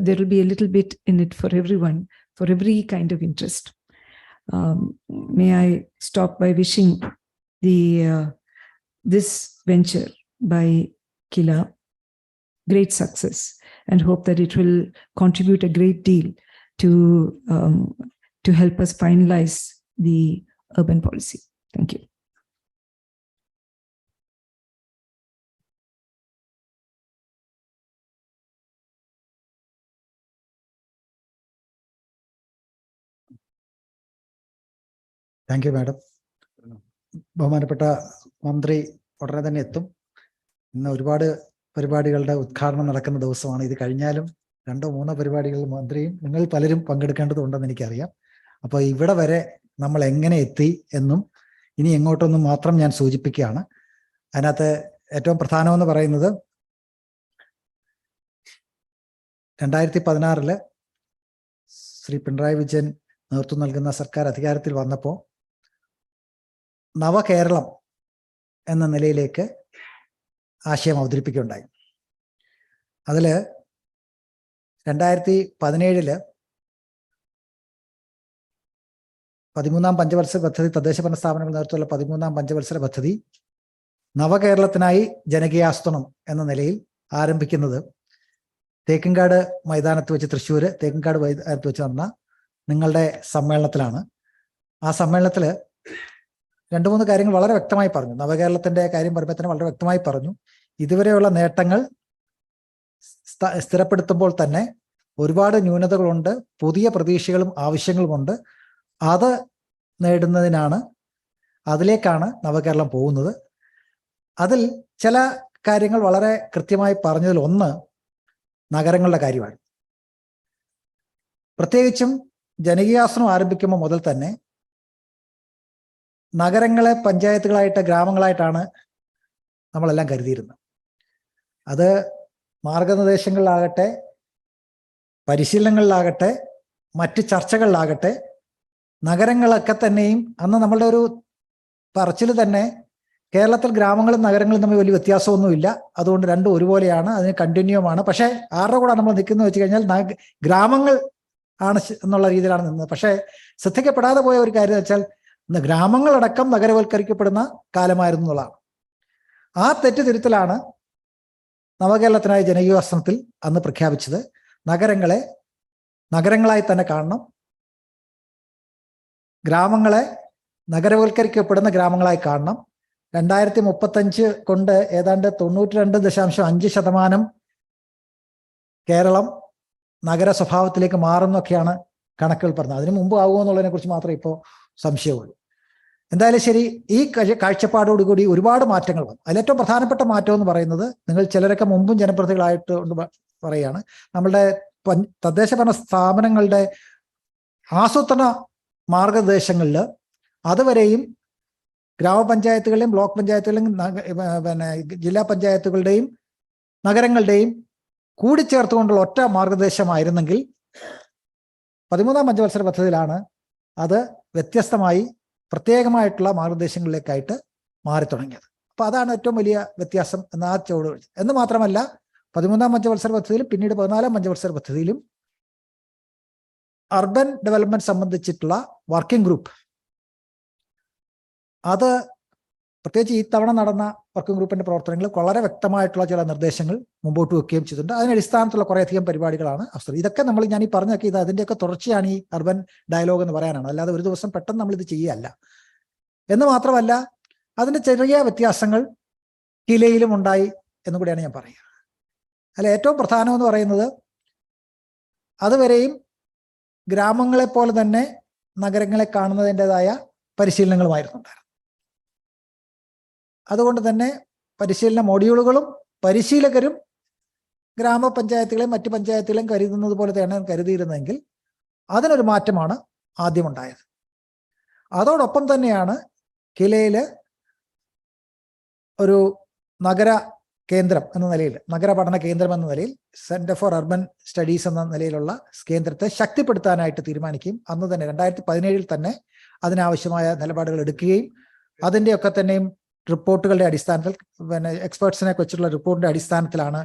there will be a little bit in it for everyone, for every kind of interest. May I stop by wishing this venture by KILA great success, and hope that it will contribute a great deal to help us finalize the urban policy. Thank you. Thank you madam. ബഹുമാനപ്പെട്ട മന്ത്രി ഉടനെ തന്നെ എത്തും. ഇന്ന് ഒരുപാട് പരിപാടികളുടെ ഉദ്ഘാടനം നടക്കുന്ന ദിവസമാണ്. ഇത് കഴിഞ്ഞാലും 2 3 പരിപാടികളിൽ മന്ത്രിയും നിങ്ങൾ പലരും പങ്കെടുക്കേണ്ടതുണ്ടെന്ന് എനിക്കറിയാം. അപ്പോൾ ഇവിടെ വരെ നമ്മൾ എങ്ങനെ എത്തി എന്നും ഇനി എങ്ങോട്ടൊന്നും മാത്രം ഞാൻ സൂചിപ്പിക്കുകയാണ്. അതിനകത്ത് ഏറ്റവും പ്രധാനമെന്ന് പറയുന്നത് 2016 ശ്രീ പിണറായി വിജയൻ നേതൃത്വം നൽകുന്ന സർക്കാർ അധികാരത്തിൽ വന്നപ്പോൾ നവകേരളം എന്ന നിലയിലേക്ക് ആശയം അവതരിപ്പിക്കുകയുണ്ടായി. അതിൽ 2017 13ാം പഞ്ചവത്സര പദ്ധതി, തദ്ദേശ ഭരണ സ്ഥാപനങ്ങൾ നേതൃത്വമുള്ള 13ാം പഞ്ചവത്സര പദ്ധതി നവകേരളത്തിനായി ജനകീയാസൂത്രണം എന്ന നിലയിൽ ആരംഭിക്കുന്നത് തേക്കിൻകാട് മൈതാനത്ത് വെച്ച്, തൃശ്ശൂർ തേക്കിൻകാട് മൈതാനത്ത് വെച്ച് നടന്ന നിങ്ങളുടെ സമ്മേളനത്തിലാണ്. ആ സമ്മേളനത്തിൽ 2-3 കാര്യങ്ങൾ വളരെ വ്യക്തമായി പറഞ്ഞു. നവകേരളത്തിന്റെ കാര്യം പറയുമ്പോൾ തന്നെ വളരെ വ്യക്തമായി പറഞ്ഞു. ഇതുവരെയുള്ള നേട്ടങ്ങൾ സ്ഥിരപ്പെടുത്തുമ്പോൾ തന്നെ ഒരുപാട് ന്യൂനതകളുണ്ട്, പുതിയ പ്രതീക്ഷകളും ആവശ്യങ്ങളുമുണ്ട്. അത് നേടുന്നതിനാണ്, അതിലേക്കാണ് നവകേരളം പോകുന്നത്. അതിൽ ചില കാര്യങ്ങൾ വളരെ കൃത്യമായി പറഞ്ഞതിൽ ഒന്ന് നഗരങ്ങളുടെ കാര്യമാണ്. പ്രത്യേകിച്ചും ജനകീയാസൂത്രണം ആരംഭിക്കുമ്പോൾ മുതൽ തന്നെ നഗരങ്ങളെ പഞ്ചായത്തുകളായിട്ട്, ഗ്രാമങ്ങളായിട്ടാണ് നമ്മളെല്ലാം കരുതിയിരുന്നത്. അത് മാർഗനിർദ്ദേശങ്ങളിലാകട്ടെ, പരിശീലനങ്ങളിലാകട്ടെ, മറ്റ് ചർച്ചകളിലാകട്ടെ, നഗരങ്ങളൊക്കെ തന്നെയും അന്ന് നമ്മളുടെ ഒരു പറച്ചിൽ തന്നെ കേരളത്തിൽ ഗ്രാമങ്ങളും നഗരങ്ങളും തമ്മിൽ വലിയ വ്യത്യാസമൊന്നുമില്ല, അതുകൊണ്ട് രണ്ടും ഒരുപോലെയാണ്, അതിന് കണ്ടിന്യൂമാണ്. പക്ഷേ ആരുടെ കൂടെ നമ്മൾ നിൽക്കുന്നത് വെച്ച് കഴിഞ്ഞാൽ ഗ്രാമങ്ങൾ ആണ് എന്നുള്ള രീതിയിലാണ് നിന്നത്. പക്ഷേ ശ്രദ്ധിക്കപ്പെടാതെ പോയ ഒരു കാര്യം എന്ന് വെച്ചാൽ ഇന്ന് ഗ്രാമങ്ങളടക്കം നഗരവൽക്കരിക്കപ്പെടുന്ന കാലമായിരുന്നു എന്നുള്ളതാണ്. ആ തെറ്റുതിരുത്തലാണ് നവകേരളത്തിനായ ജനകീയാസൂത്രണത്തിൽ അന്ന് പ്രഖ്യാപിച്ചത്. നഗരങ്ങളെ നഗരങ്ങളായി തന്നെ കാണണം, ഗ്രാമങ്ങളെ നഗരവൽക്കരിക്കപ്പെടുന്ന ഗ്രാമങ്ങളായി കാണണം. 2035 കൊണ്ട് ഏതാണ്ട് 92.5% കേരളം നഗര സ്വഭാവത്തിലേക്ക് മാറുന്നൊക്കെയാണ് കണക്കുകൾ പറഞ്ഞത്. അതിന് മുമ്പ് ആകുമോ എന്നുള്ളതിനെ കുറിച്ച് മാത്രമേ ഇപ്പോൾ സംശയമുള്ളൂ. എന്തായാലും ശരി, ഈ കാഴ്ചപ്പാടോടുകൂടി ഒരുപാട് മാറ്റങ്ങൾ വന്നു. അതിലേറ്റവും പ്രധാനപ്പെട്ട മാറ്റം എന്ന് പറയുന്നത്, നിങ്ങൾ ചിലരൊക്കെ മുമ്പും ജനപ്രതിനിധികളായിട്ട് പറയുകയാണ്, നമ്മളുടെ തദ്ദേശ ഭരണ സ്ഥാപനങ്ങളുടെ ആസൂത്രണ മാർഗനിർദ്ദേശങ്ങളിൽ അതുവരെയും ഗ്രാമപഞ്ചായത്തുകളുടെയും ബ്ലോക്ക് പഞ്ചായത്തുകളുടെയും ജില്ലാ പഞ്ചായത്തുകളുടെയും നഗരങ്ങളുടെയും കൂടിച്ചേർത്തുകൊണ്ടുള്ള ഒറ്റ മാർഗനിർദ്ദേശമായിരുന്നെങ്കിൽ 13ാം പഞ്ചവത്സര പദ്ധതിയിലാണ് അത് വ്യത്യസ്തമായി പ്രത്യേകമായിട്ടുള്ള മാർഗനിർദ്ദേശങ്ങളിലേക്കായിട്ട് മാറി തുടങ്ങിയത്. അപ്പോൾ അതാണ് ഏറ്റവും വലിയ വ്യത്യാസം എന്ന ആ ചുവട്. എന്ന് മാത്രമല്ല, 13ാം പഞ്ചവത്സര പദ്ധതിയിലും പിന്നീട് 14ാം പഞ്ചവത്സര പദ്ധതിയിലും അർബൻ ഡെവലപ്മെന്റ് സംബന്ധിച്ചിട്ടുള്ള വർക്കിംഗ് ഗ്രൂപ്പ്, അത് പ്രത്യേകിച്ച് ഈ തവണ നടന്ന വർക്കിംഗ് ഗ്രൂപ്പിന്റെ പ്രവർത്തനങ്ങൾ വളരെ വ്യക്തമായിട്ടുള്ള ചില നിർദ്ദേശങ്ങൾ മുമ്പോട്ട് വെക്കുകയും ചെയ്തിട്ടുണ്ട്. അതിനടിസ്ഥാനത്തുള്ള കുറേയധികം പരിപാടികളാണ് അവസരം. ഇതൊക്കെ ഞാൻ ഈ പറഞ്ഞൊക്കെ ഇത് അതിൻ്റെയൊക്കെ തുടർച്ചയാണ് ഈ അർബൻ ഡയലോഗ് എന്ന് പറയാനാണ്. അല്ലാതെ ഒരു ദിവസം പെട്ടെന്ന് നമ്മളിത് ചെയ്യുകയല്ല. എന്ന് മാത്രമല്ല, അതിൻ്റെ ചെറിയ വ്യത്യാസങ്ങൾ കിലയിലും ഉണ്ടായി എന്നുകൂടിയാണ് ഞാൻ പറയുക. അല്ല, ഏറ്റവും പ്രധാനമെന്ന് പറയുന്നത്, അതുവരെയും ഗ്രാമങ്ങളെപ്പോലെ തന്നെ നഗരങ്ങളെ കാണുന്നതിൻ്റെതായ പരിശീലനങ്ങളുമായിരുന്നു ഉണ്ടായിരുന്നത്. അതുകൊണ്ട് തന്നെ പരിശീലന മൊഡ്യൂളുകളും പരിശീലകരും ഗ്രാമപഞ്ചായത്തുകളെയും മറ്റ് പഞ്ചായത്തുകളെയും കരുതുന്നത് പോലെ തന്നെയാണ് കരുതിയിരുന്നെങ്കിൽ അതിനൊരു മാറ്റമാണ് ആദ്യമുണ്ടായത്. അതോടൊപ്പം തന്നെയാണ് കിലയിൽ ഒരു നഗര കേന്ദ്രം എന്ന നിലയിൽ, നഗര പഠന കേന്ദ്രം എന്ന നിലയിൽ സെന്റർ ഫോർ അർബൻ സ്റ്റഡീസ് എന്ന നിലയിലുള്ള കേന്ദ്രത്തെ ശക്തിപ്പെടുത്താനായിട്ട് തീരുമാനിക്കുകയും അന്ന് തന്നെ 2017 തന്നെ അതിനാവശ്യമായ നിലപാടുകൾ എടുക്കുകയും അതിൻ്റെയൊക്കെ തന്നെയും റിപ്പോർട്ടുകളുടെ അടിസ്ഥാനത്തിൽ, എക്സ്പേർട്സിനെ വെച്ചിട്ടുള്ള റിപ്പോർട്ടിന്റെ അടിസ്ഥാനത്തിലാണ്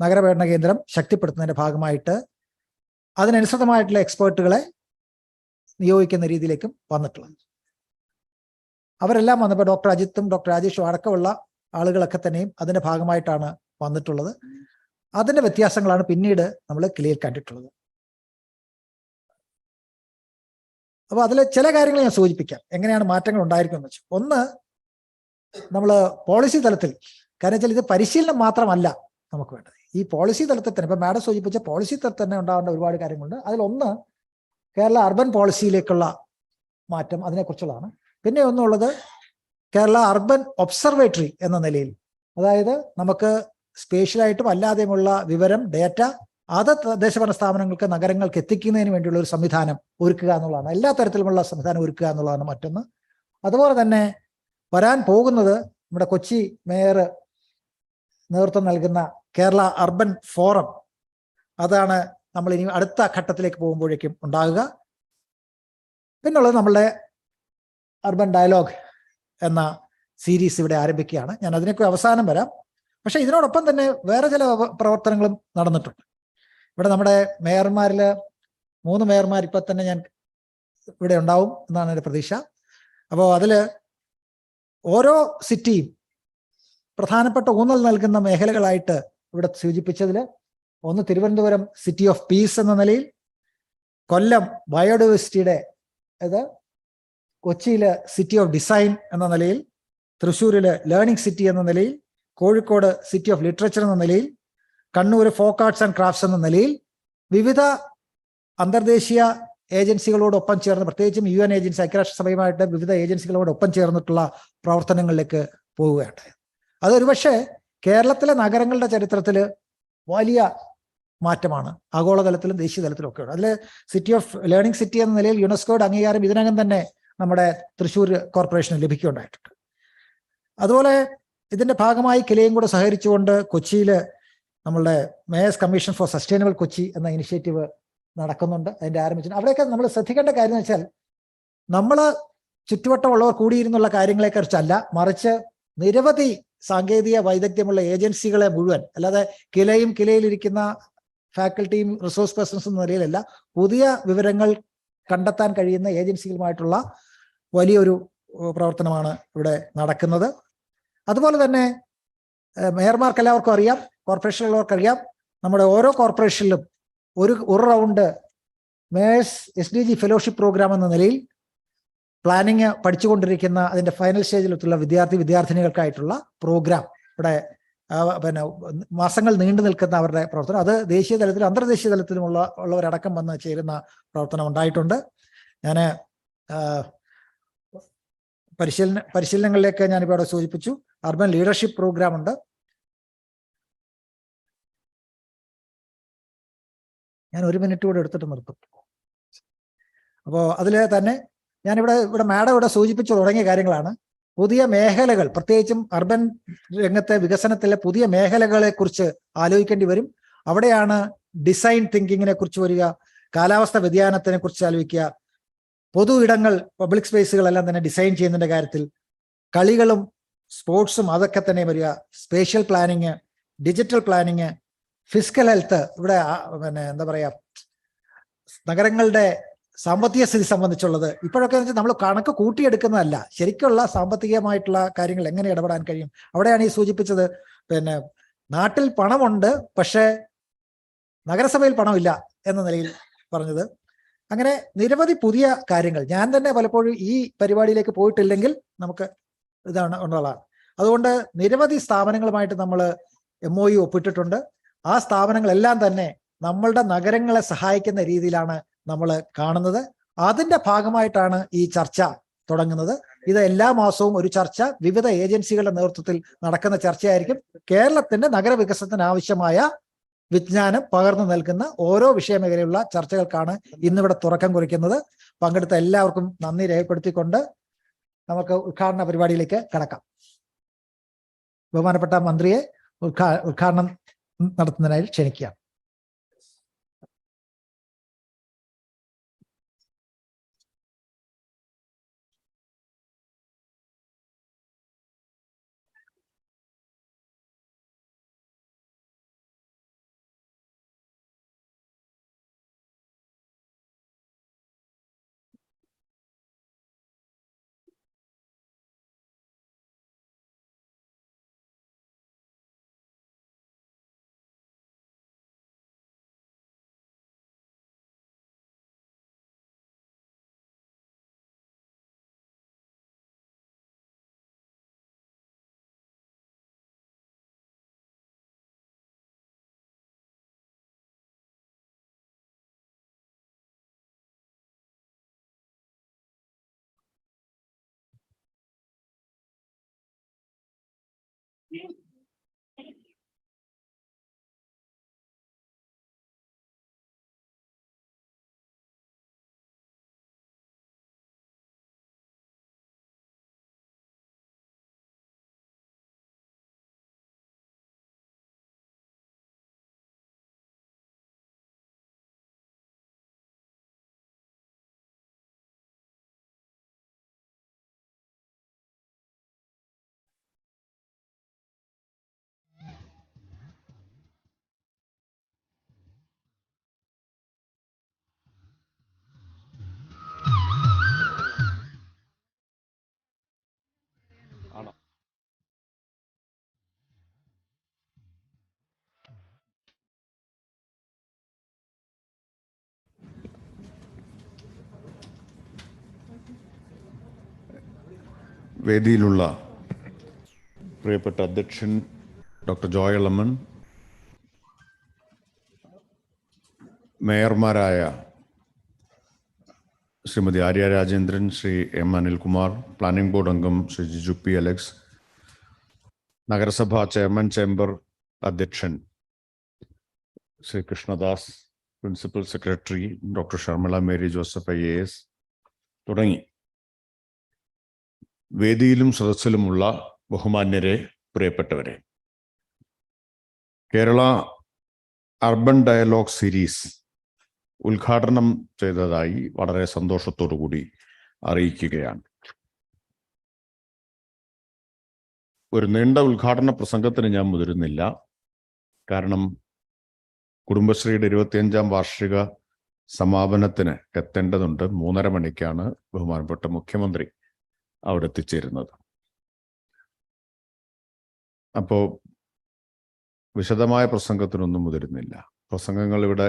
നഗരപഠന കേന്ദ്രം ശക്തിപ്പെടുത്തുന്നതിന്റെ ഭാഗമായിട്ട് അതിനനുസൃതമായിട്ടുള്ള എക്സ്പേർട്ടുകളെ നിയോഗിക്കുന്ന രീതിയിലേക്കും വന്നിട്ടുള്ളത്. അവരെല്ലാം വന്നപ്പോൾ ഡോക്ടർ അജിത്തും ഡോക്ടർ രാജേഷും അടക്കമുള്ള ആളുകളൊക്കെ തന്നെയും അതിന്റെ ഭാഗമായിട്ടാണ് വന്നിട്ടുള്ളത്. അതിന്റെ വ്യത്യാസങ്ങളാണ് പിന്നീട് നമ്മൾ കിലയിൽ കണ്ടിട്ടുള്ളത്. അപ്പോൾ അതിലെ ചില കാര്യങ്ങൾ ഞാൻ സൂചിപ്പിക്കാം, എങ്ങനെയാണ് മാറ്റങ്ങൾ ഉണ്ടായിരിക്കുമെന്ന് വെച്ചാൽ. ഒന്ന്, നമ്മൾ പോളിസി തലത്തിൽ, കാരണം വെച്ചാൽ ഇത് പരിശീലനം മാത്രമല്ല നമുക്ക് വേണ്ടത്. ഈ പോളിസി തലത്തിൽ തന്നെ, ഇപ്പൊ മാഡം സൂചിപ്പിച്ച പോളിസി തലത്തിൽ തന്നെ ഉണ്ടാവേണ്ട ഒരുപാട് കാര്യങ്ങളുണ്ട്. അതിലൊന്ന് കേരള അർബൻ പോളിസിയിലേക്കുള്ള മാറ്റം, അതിനെക്കുറിച്ചുള്ളതാണ്. പിന്നെ ഒന്നുള്ളത് കേരള അർബൻ ഒബ്സർവേറ്ററി എന്ന നിലയിൽ, അതായത് നമുക്ക് സ്പേഷ്യലായിട്ടും അല്ലാതെയുമുള്ള വിവരം, ഡേറ്റ അത് തദ്ദേശഭരണ സ്ഥാപനങ്ങൾക്ക് നഗരങ്ങൾക്ക് എത്തിക്കുന്നതിന് വേണ്ടിയുള്ള ഒരു സംവിധാനം ഒരുക്കുക എന്നുള്ളതാണ്. എല്ലാ തരത്തിലുമുള്ള സംവിധാനം ഒരുക്കുക എന്നുള്ളതാണ് മറ്റൊന്ന്. അതുപോലെ തന്നെ വരാൻ പോകുന്നത് നമ്മുടെ കൊച്ചി മേയർ നേതൃത്വം നൽകുന്ന കേരള അർബൻ ഫോറം, അതാണ് നമ്മൾ ഇനി അടുത്ത ഘട്ടത്തിലേക്ക് പോകുമ്പോഴേക്കും ഉണ്ടാകുക. പിന്നുള്ളത് നമ്മളുടെ അർബൻ ഡയലോഗ് എന്ന സീരീസ് ഇവിടെ ആരംഭിക്കുകയാണ്. ഞാൻ അതിനൊക്കെ അവസാനം വരാം. പക്ഷേ ഇതിനോടൊപ്പം തന്നെ വേറെ ചില പ്രവർത്തനങ്ങളും നടന്നിട്ടുണ്ട്. ഇവിടെ നമ്മുടെ മേയർമാരിൽ 3 മേയർമാർ ഇപ്പം തന്നെ ഞാൻ ഇവിടെ ഉണ്ടാവും എന്നാണ് എൻ്റെ പ്രതീക്ഷ. അപ്പോൾ അതിൽ ഓരോ സിറ്റിയും പ്രധാനപ്പെട്ട ഊന്നൽ നൽകുന്ന മേഖലകളായിട്ട് ഇവിടെ സൂചിപ്പിച്ചതിൽ ഒന്ന് തിരുവനന്തപുരം സിറ്റി ഓഫ് പീസ് എന്ന നിലയിൽ, കൊല്ലം ബയോഡൈവേഴ്സിറ്റിയുടെ കൊച്ചിയിൽ സിറ്റി ഓഫ് ഡിസൈൻ എന്ന നിലയിൽ, തൃശ്ശൂരിൽ ലേണിംഗ് സിറ്റി എന്ന നിലയിൽ, കോഴിക്കോട് സിറ്റി ഓഫ് ലിറ്ററേച്ചർ എന്ന നിലയിൽ, Kannur folk arts and crafts എന്ന നിലയിൽ വിവിധ അന്തർദേശീയ ഏജൻസികളോടൊപ്പം ചേർന്ന്, പ്രത്യേകിച്ചും UN ഏജൻസി, ഐക്യരാഷ്ട്രസഭയുമായിട്ട് വിവിധ ഏജൻസികളോടൊപ്പം ചേർന്നിട്ടുള്ള പ്രവർത്തനങ്ങളിലേക്ക് പോവുകയാണ്. അതൊരുപക്ഷെ കേരളത്തിലെ നഗരങ്ങളുടെ ചരിത്രത്തിൽ വലിയ മാറ്റമാണ്, ആഗോളതലത്തിലും ദേശീയ തലത്തിലും ഒക്കെ. അതിൽ സിറ്റി ഓഫ് ലേണിംഗ് സിറ്റി എന്ന നിലയിൽ യുനെസ്കോയുടെ അംഗീകാരം ഇതിനകം തന്നെ നമ്മുടെ തൃശ്ശൂർ കോർപ്പറേഷന് ലഭിക്കുകയുണ്ടായിട്ടുണ്ട്. അതുപോലെ ഇതിന്റെ ഭാഗമായി കിലയും കൂടെ സഹകരിച്ചുകൊണ്ട് കൊച്ചിയിൽ നമ്മളുടെ mayors commission for sustainable Kochi എന്ന ഇനിഷ്യേറ്റീവ് നടക്കുന്നുണ്ട്. അതിന്റെ ആരംഭിച്ചു. അവിടെയൊക്കെ നമ്മൾ ശ്രദ്ധിക്കേണ്ട കാര്യം എന്ന് വെച്ചാൽ, നമ്മൾ ചുറ്റുവട്ടമുള്ളവർ കൂടിയിരുന്നുള്ള കാര്യങ്ങളെക്കുറിച്ചല്ല, മറിച്ച് നിരവധി സാങ്കേതിക വൈദഗ്ധ്യമുള്ള ഏജൻസികളെ മുഴുവൻ, അല്ലാതെ കിലയിലിരിക്കുന്ന ഫാക്കൽറ്റിയും റിസോഴ്സ് പേഴ്സൺസ് എന്ന നിലയിലല്ല, പുതിയ വിവരങ്ങൾ കണ്ടെത്താൻ കഴിയുന്ന ഏജൻസികളുമായിട്ടുള്ള വലിയൊരു പ്രവർത്തനമാണ് ഇവിടെ നടക്കുന്നത്. അതുപോലെ തന്നെ മേയർമാർക്ക് എല്ലാവർക്കും അറിയാം, കോർപ്പറേഷനുള്ളവർക്കറിയാം, നമ്മുടെ ഓരോ കോർപ്പറേഷനിലും ഒരു round mayors SDG fellowship programme എന്ന നിലയിൽ പ്ലാനിങ് പഠിച്ചുകൊണ്ടിരിക്കുന്ന അതിൻ്റെ ഫൈനൽ സ്റ്റേജിലെത്തുള്ള വിദ്യാർത്ഥിനികൾക്കായിട്ടുള്ള പ്രോഗ്രാം ഇവിടെ മാസങ്ങൾ നീണ്ടു നിൽക്കുന്ന അവരുടെ പ്രവർത്തനം, അത് ദേശീയ തലത്തിലും അന്തർദേശീയ തലത്തിലുമുള്ളവരടക്കം വന്ന് ചേരുന്ന പ്രവർത്തനം ഉണ്ടായിട്ടുണ്ട്. ഞാൻ പരിശീലനങ്ങളിലേക്ക് ഞാനിപ്പോൾ അവിടെ സൂചിപ്പിച്ചു. അർബൻ ലീഡർഷിപ്പ് പ്രോഗ്രാം ഉണ്ട്. ഞാൻ 1 മിനിറ്റ് കൂടെ എടുത്തിട്ട് നിർത്തും. അപ്പോൾ അതിൽ തന്നെ ഇവിടെ മാഡം ഇവിടെ സൂചിപ്പിച്ചു തുടങ്ങിയ കാര്യങ്ങളാണ്. പുതിയ മേഖലകൾ, പ്രത്യേകിച്ചും അർബൻ രംഗത്തെ വികസനത്തിലെ പുതിയ മേഖലകളെ കുറിച്ച് ആലോചിക്കേണ്ടി വരും. അവിടെയാണ് ഡിസൈൻ തിങ്കിങ്ങിനെ കുറിച്ച് വരിക, കാലാവസ്ഥ വ്യതിയാനത്തിനെ കുറിച്ച് ആലോചിക്കുക, പൊതു ഇടങ്ങൾ, പബ്ലിക് സ്പേസുകളെല്ലാം തന്നെ ഡിസൈൻ ചെയ്യുന്നതിൻ്റെ കാര്യത്തിൽ, കളികളും സ്പോർട്സും അതൊക്കെ തന്നെ വരിക, spatial planning, digital planning, physical health. ഇവിടെ എന്താ പറയുക, നഗരങ്ങളുടെ സാമ്പത്തിക സ്ഥിതി സംബന്ധിച്ചുള്ളത് ഇപ്പോഴൊക്കെ നമ്മൾ കണക്ക് കൂട്ടിയെടുക്കുന്നതല്ല, ശരിക്കുള്ള സാമ്പത്തികമായിട്ടുള്ള കാര്യങ്ങൾ എങ്ങനെ ഇടപെടാൻ കഴിയും. അവിടെയാണ് ഈ സൂചിപ്പിച്ചത്, നാട്ടിൽ പണമുണ്ട് പക്ഷേ നഗരസഭയിൽ പണമില്ല എന്ന നിലയിൽ പറഞ്ഞത്. അങ്ങനെ നിരവധി പുതിയ കാര്യങ്ങൾ. ഞാൻ തന്നെ പലപ്പോഴും ഈ പരിപാടിയിലേക്ക് പോയിട്ടില്ലെങ്കിൽ നമുക്ക് ഇതാണ് ഉള്ളതാണ്. അതുകൊണ്ട് നിരവധി സ്ഥാപനങ്ങളുമായിട്ട് നമ്മൾ MOU ഒപ്പിട്ടിട്ടുണ്ട്. ആ സ്ഥാപനങ്ങളെല്ലാം തന്നെ നമ്മളുടെ നഗരങ്ങളെ സഹായിക്കുന്ന രീതിയിലാണ് നമ്മൾ കാണുന്നത്. അതിന്റെ ഭാഗമായിട്ടാണ് ഈ ചർച്ച തുടങ്ങുന്നത്. ഇത് എല്ലാ മാസവും ഒരു ചർച്ച വിവിധ ഏജൻസികളുടെ നേതൃത്വത്തിൽ നടക്കുന്ന ചർച്ചയായിരിക്കും. കേരളത്തിന്റെ നഗരവികസനത്തിന് ആവശ്യമായ വിജ്ഞാനം പകർന്നു നൽകുന്ന ഓരോ വിഷയമേഖലയുള്ള ചർച്ചകൾക്കാണ് ഇന്നിവിടെ തുടക്കം കുറിക്കുന്നത്. പങ്കെടുത്ത എല്ലാവർക്കും നന്ദി രേഖപ്പെടുത്തിക്കൊണ്ട് നമുക്ക് ഉദ്ഘാടന പരിപാടിയിലേക്ക് കടക്കാം. ബഹുമാനപ്പെട്ട മന്ത്രിയെ ഉദ്ഘാടനം നടത്തുന്നതിനായി ക്ഷണിക്കുക. വേദിയിലുള്ള പ്രിയപ്പെട്ട അധ്യക്ഷൻ ഡോക്ടർ ജോയ് എളമൻ, മേയർമാരായ Shrimati Arya Rajendran, Shri M Anilkumar, planning board അംഗം ശ്രീ ജിജു പി അലക്സ്, നഗരസഭാ ചെയർമാൻ ചേംബർ അധ്യക്ഷൻ Shri Krishnadas, principal secretary doctor Sharmila Mary Joseph IAS തുടങ്ങി വേദിയിലും സദസ്സിലുമുള്ള ബഹുമാന്യരെ, പ്രിയപ്പെട്ടവരെ, കേരള അർബൻ ഡയലോഗ് സീരീസ് ഉദ്ഘാടനം ചെയ്തതായി വളരെ സന്തോഷത്തോടു കൂടി അറിയിക്കുകയാണ്. ഒരു നീണ്ട ഉദ്ഘാടന പ്രസംഗത്തിന് ഞാൻ മുതിരുന്നില്ല. കാരണം കുടുംബശ്രീയുടെ 25ാം വാർഷിക സമാപനത്തിന് എത്തേണ്ടതുണ്ട്. 3:30 മണിക്കാണ് ബഹുമാനപ്പെട്ട മുഖ്യമന്ത്രി അവിടെ എത്തിച്ചേരുന്നത്. അപ്പോൾ വിശദമായ പ്രസംഗത്തിനൊന്നും മുതിരുന്നില്ല. പ്രസംഗങ്ങൾ ഇവിടെ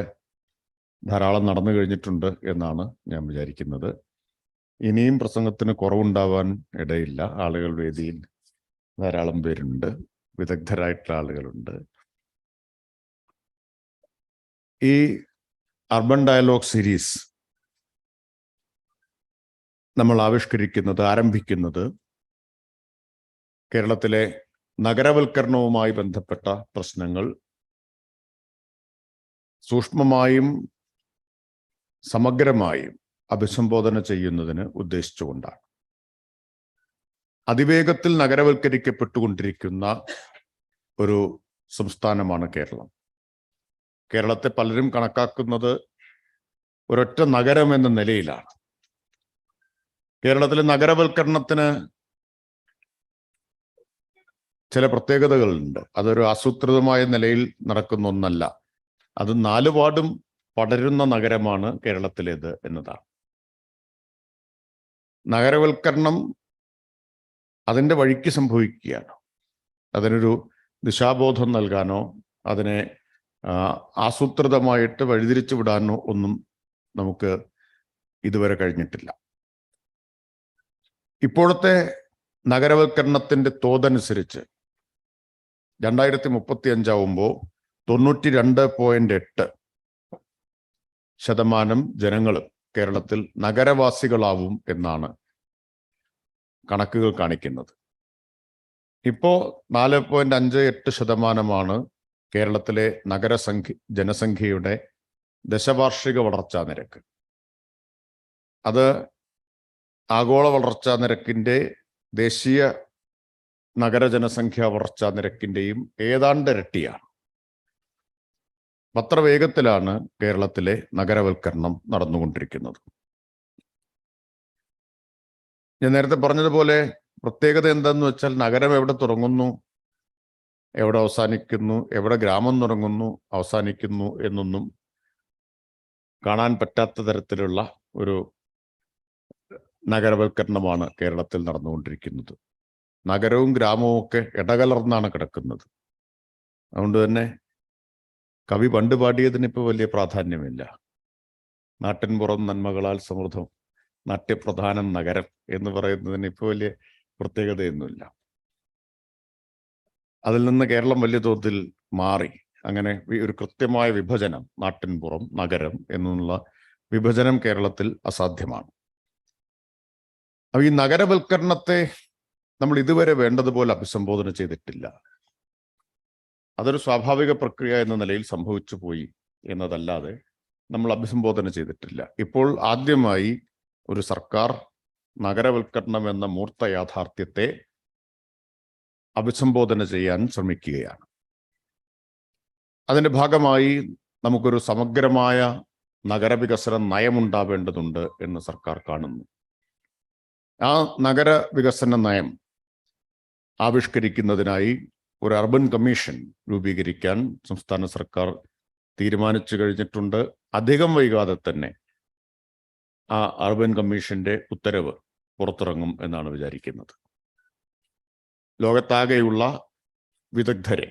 ധാരാളം നടന്നു കഴിഞ്ഞിട്ടുണ്ട് എന്നാണ് ഞാൻ വിചാരിക്കുന്നത്. ഇനിയും പ്രസംഗത്തിന് കുറവുണ്ടാവാൻ ഇടയില്ല. ആളുകൾ വേദിയിൽ ധാരാളം പേരുണ്ട്, വിദഗ്ധരായിട്ടുള്ള ആളുകളുണ്ട്. ഈ അർബൻ ഡയലോഗ് സീരീസ് നമ്മൾ ആരംഭിക്കുന്നത് കേരളത്തിലെ നഗരവൽക്കരണവുമായി ബന്ധപ്പെട്ട പ്രശ്നങ്ങൾ സൂക്ഷ്മമായും സമഗ്രമായും അഭിസംബോധന ചെയ്യുന്നതിന് ഉദ്ദേശിച്ചുകൊണ്ടാണ്. അതിവേഗത്തിൽ നഗരവൽക്കരിക്കപ്പെട്ടുകൊണ്ടിരിക്കുന്ന ഒരു സംസ്ഥാനമാണ് കേരളം. കേരളത്തെ പലരും കണക്കാക്കുന്നത് ഒരൊറ്റ നഗരം എന്ന നിലയിലാണ്. കേരളത്തിലെ നഗരവൽക്കരണത്തിന് ചില പ്രത്യേകതകളുണ്ട്. അതൊരു ആസൂത്രിതമായ നിലയിൽ നടക്കുന്ന ഒന്നല്ല. അത് 4 വാർഡും പടരുന്ന നഗരമാണ് കേരളത്തിലേത് എന്നതാണ്. നഗരവൽക്കരണം അതിൻ്റെ വഴിക്ക് സംഭവിക്കുകയാണ്. അതിനൊരു ദിശാബോധം നൽകാനോ അതിനെ ആസൂത്രിതമായിട്ട് വഴിതിരിച്ചു വിടാനോ ഒന്നും നമുക്ക് ഇതുവരെ കഴിഞ്ഞിട്ടില്ല. ഇപ്പോഴത്തെ നഗരവൽക്കരണത്തിൻ്റെ തോതനുസരിച്ച് 2035 ആവുമ്പോൾ 92.8% ജനങ്ങൾ കേരളത്തിൽ നഗരവാസികളാവും എന്നാണ് കണക്കുകൾ കാണിക്കുന്നത്. ഇപ്പോൾ 4.58% കേരളത്തിലെ ജനസംഖ്യയുടെ ദശവാർഷിക വളർച്ചാ നിരക്ക്. അത് ആഗോള വളർച്ചാ നിരക്കിൻ്റെ, ദേശീയ നഗരജനസംഖ്യാ വളർച്ചാ നിരക്കിൻ്റെയും ഏതാണ്ട് ഇരട്ടിയാണ്. അത്ര വേഗത്തിലാണ് കേരളത്തിലെ നഗരവൽക്കരണം നടന്നുകൊണ്ടിരിക്കുന്നത്. ഞാൻ നേരത്തെ പറഞ്ഞതുപോലെ പ്രത്യേകത എന്താന്ന് വെച്ചാൽ, നഗരം എവിടെ തുടങ്ങുന്നു, എവിടെ അവസാനിക്കുന്നു, എവിടെ ഗ്രാമം തുടങ്ങുന്നു അവസാനിക്കുന്നു എന്നൊന്നും കാണാൻ പറ്റാത്ത തരത്തിലുള്ള ഒരു നഗരവൽക്കരണമാണ് കേരളത്തിൽ നടന്നുകൊണ്ടിരിക്കുന്നത്. നഗരവും ഗ്രാമവും ഒക്കെ ഇടകലർന്നാണ് കിടക്കുന്നത്. അതുകൊണ്ട് തന്നെ കവി പണ്ട് പാടിയതിന് ഇപ്പോൾ വലിയ പ്രാധാന്യമില്ല. നാട്ടിൻപുറം നന്മകളാൽ സമൃദ്ധം, നാട്യപ്രധാനം നഗരം എന്ന് പറയുന്നതിന് ഇപ്പോൾ വലിയ പ്രത്യേകതയൊന്നുമില്ല. അതിൽ നിന്ന് കേരളം വലിയ തോതിൽ മാറി. അങ്ങനെ ഒരു കൃത്യമായ വിഭജനം, നാട്ടിൻപുറം നഗരം എന്നുള്ള വിഭജനം കേരളത്തിൽ അസാധ്യമാണ്. അപ്പോൾ ഈ നഗരവൽക്കരണത്തെ നമ്മൾ ഇതുവരെ വേണ്ടതുപോലെ അഭിസംബോധന ചെയ്തിട്ടില്ല. അതൊരു സ്വാഭാവിക പ്രക്രിയ എന്ന നിലയിൽ സംഭവിച്ചു പോയി എന്നതല്ലാതെ നമ്മൾ അഭിസംബോധന ചെയ്തിട്ടില്ല. ഇപ്പോൾ ആദ്യമായി ഒരു സർക്കാർ നഗരവൽക്കരണം എന്ന മൂർത്ത യാഥാർത്ഥ്യത്തെ അഭിസംബോധന ചെയ്യാൻ ശ്രമിക്കുകയാണ്. അതിൻ്റെ ഭാഗമായി നമുക്കൊരു സമഗ്രമായ നഗരവികസന നയമുണ്ടാവേണ്ടതുണ്ട് എന്ന് സർക്കാർ കാണുന്നു. ആ നഗരവികസന നയം ആവിഷ്കരിക്കുന്നതിനായി ഒരു അർബൻ കമ്മീഷൻ രൂപീകരിക്കാൻ സംസ്ഥാന സർക്കാർ തീരുമാനിച്ചു കഴിഞ്ഞിട്ടുണ്ട്. അധികം വൈകാതെ തന്നെ ആ അർബൻ കമ്മീഷന്റെ ഉത്തരവ് പുറത്തിറങ്ങും എന്നാണ് വിചാരിക്കുന്നത്. ലോകത്താകെയുള്ള വിദഗ്ധരെ,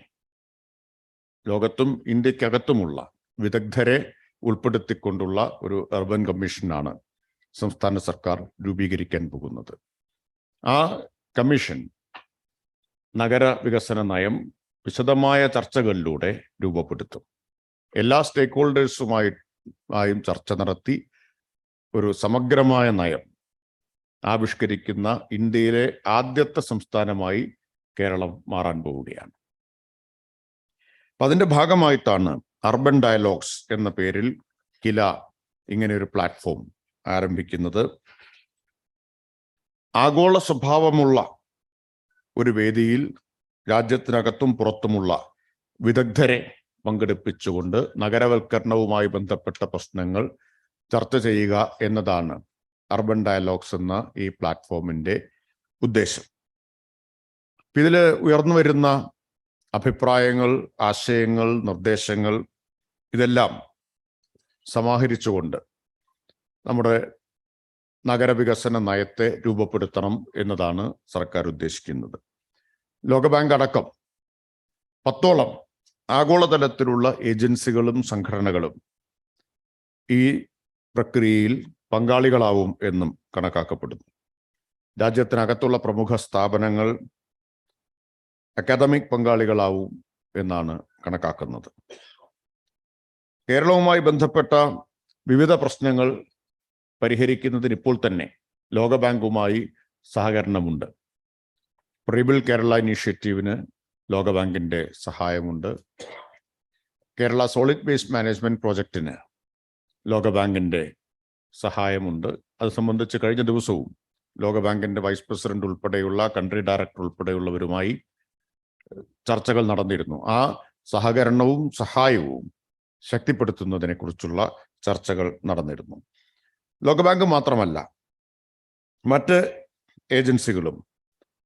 ലോകത്തും ഇന്ത്യക്കകത്തുമുള്ള വിദഗ്ധരെ ഉൾപ്പെടുത്തിക്കൊണ്ടുള്ള ഒരു അർബൻ കമ്മീഷനാണ് സംസ്ഥാന സർക്കാർ രൂപീകരിക്കാൻ പോകുന്നത്. ആ കമ്മീഷൻ നഗര വികസന നയം വിശദമായ ചർച്ചകളിലൂടെ രൂപപ്പെടുത്തും. എല്ലാ സ്റ്റേക്ക് ഹോൾഡേഴ്സുമായും ചർച്ച നടത്തി ഒരു സമഗ്രമായ നയം ആവിഷ്കരിക്കുന്ന ഇന്ത്യയിലെ ആദ്യത്തെ സംസ്ഥാനമായി കേരളം മാറാൻ പോവുകയാണ്. അപ്പം അതിൻ്റെ ഭാഗമായിട്ടാണ് അർബൻ ഡയലോഗ്സ് എന്ന പേരിൽ കില ഇങ്ങനെ ഒരു പ്ലാറ്റ്ഫോം ആരംഭിക്കുന്നത്. ആഗോള സ്വഭാവമുള്ള ഒരു വേദിയിൽ രാജ്യത്തിനകത്തും പുറത്തുമുള്ള വിദഗ്ധരെ പങ്കെടുപ്പിച്ചുകൊണ്ട് നഗരവൽക്കരണവുമായി ബന്ധപ്പെട്ട പ്രശ്നങ്ങൾ ചർച്ച ചെയ്യുക എന്നതാണ് അർബൻ ഡയലോഗ്സ് എന്ന ഈ പ്ലാറ്റ്ഫോമിൻ്റെ ഉദ്ദേശം. ഇതിൽ ഉയർന്നു വരുന്ന അഭിപ്രായങ്ങൾ, ആശയങ്ങൾ, നിർദ്ദേശങ്ങൾ ഇതെല്ലാം സമാഹരിച്ചുകൊണ്ട് നമ്മുടെ നഗരവികസന നയത്തെ രൂപപ്പെടുത്തണം എന്നതാണ് സർക്കാർ ഉദ്ദേശിക്കുന്നത്. ലോകബാങ്ക് അടക്കം 10ഓളം ആഗോളതലത്തിലുള്ള ഏജൻസികളും സംഘടനകളും ഈ പ്രക്രിയയിൽ പങ്കാളികളാവും എന്നും കണക്കാക്കപ്പെടുന്നു. രാജ്യത്തിനകത്തുള്ള പ്രമുഖ സ്ഥാപനങ്ങൾ അക്കാദമിക് പങ്കാളികളാവും എന്നാണ് കണക്കാക്കുന്നത്. കേരളവുമായി ബന്ധപ്പെട്ട വിവിധ പ്രശ്നങ്ങൾ പരിഹരിക്കുന്നതിന് ഇപ്പോൾ തന്നെ ലോകബാങ്കുമായി സഹകരണമുണ്ട്. റീബിൽഡ് കേരള ഇനീഷ്യേറ്റീവിന് ലോകബാങ്കിൻ്റെ സഹായമുണ്ട്. കേരള സോളിഡ് വേസ്റ്റ് മാനേജ്മെന്റ് പ്രോജക്റ്റിന് ലോകബാങ്കിൻ്റെ സഹായമുണ്ട്. അത് സംബന്ധിച്ച് കഴിഞ്ഞ ദിവസവും ലോകബാങ്കിൻ്റെ വൈസ് പ്രസിഡന്റ് ഉൾപ്പെടെയുള്ള കൺട്രി ഡയറക്ടർ ഉൾപ്പെടെയുള്ളവരുമായി ചർച്ചകൾ നടന്നിരുന്നു. ആ സഹകരണവും സഹായവും ശക്തിപ്പെടുത്തുന്നതിനെക്കുറിച്ചുള്ള ചർച്ചകൾ നടന്നിരുന്നു. ലോകബാങ്ക് മാത്രമല്ല, മറ്റ് ഏജൻസികളും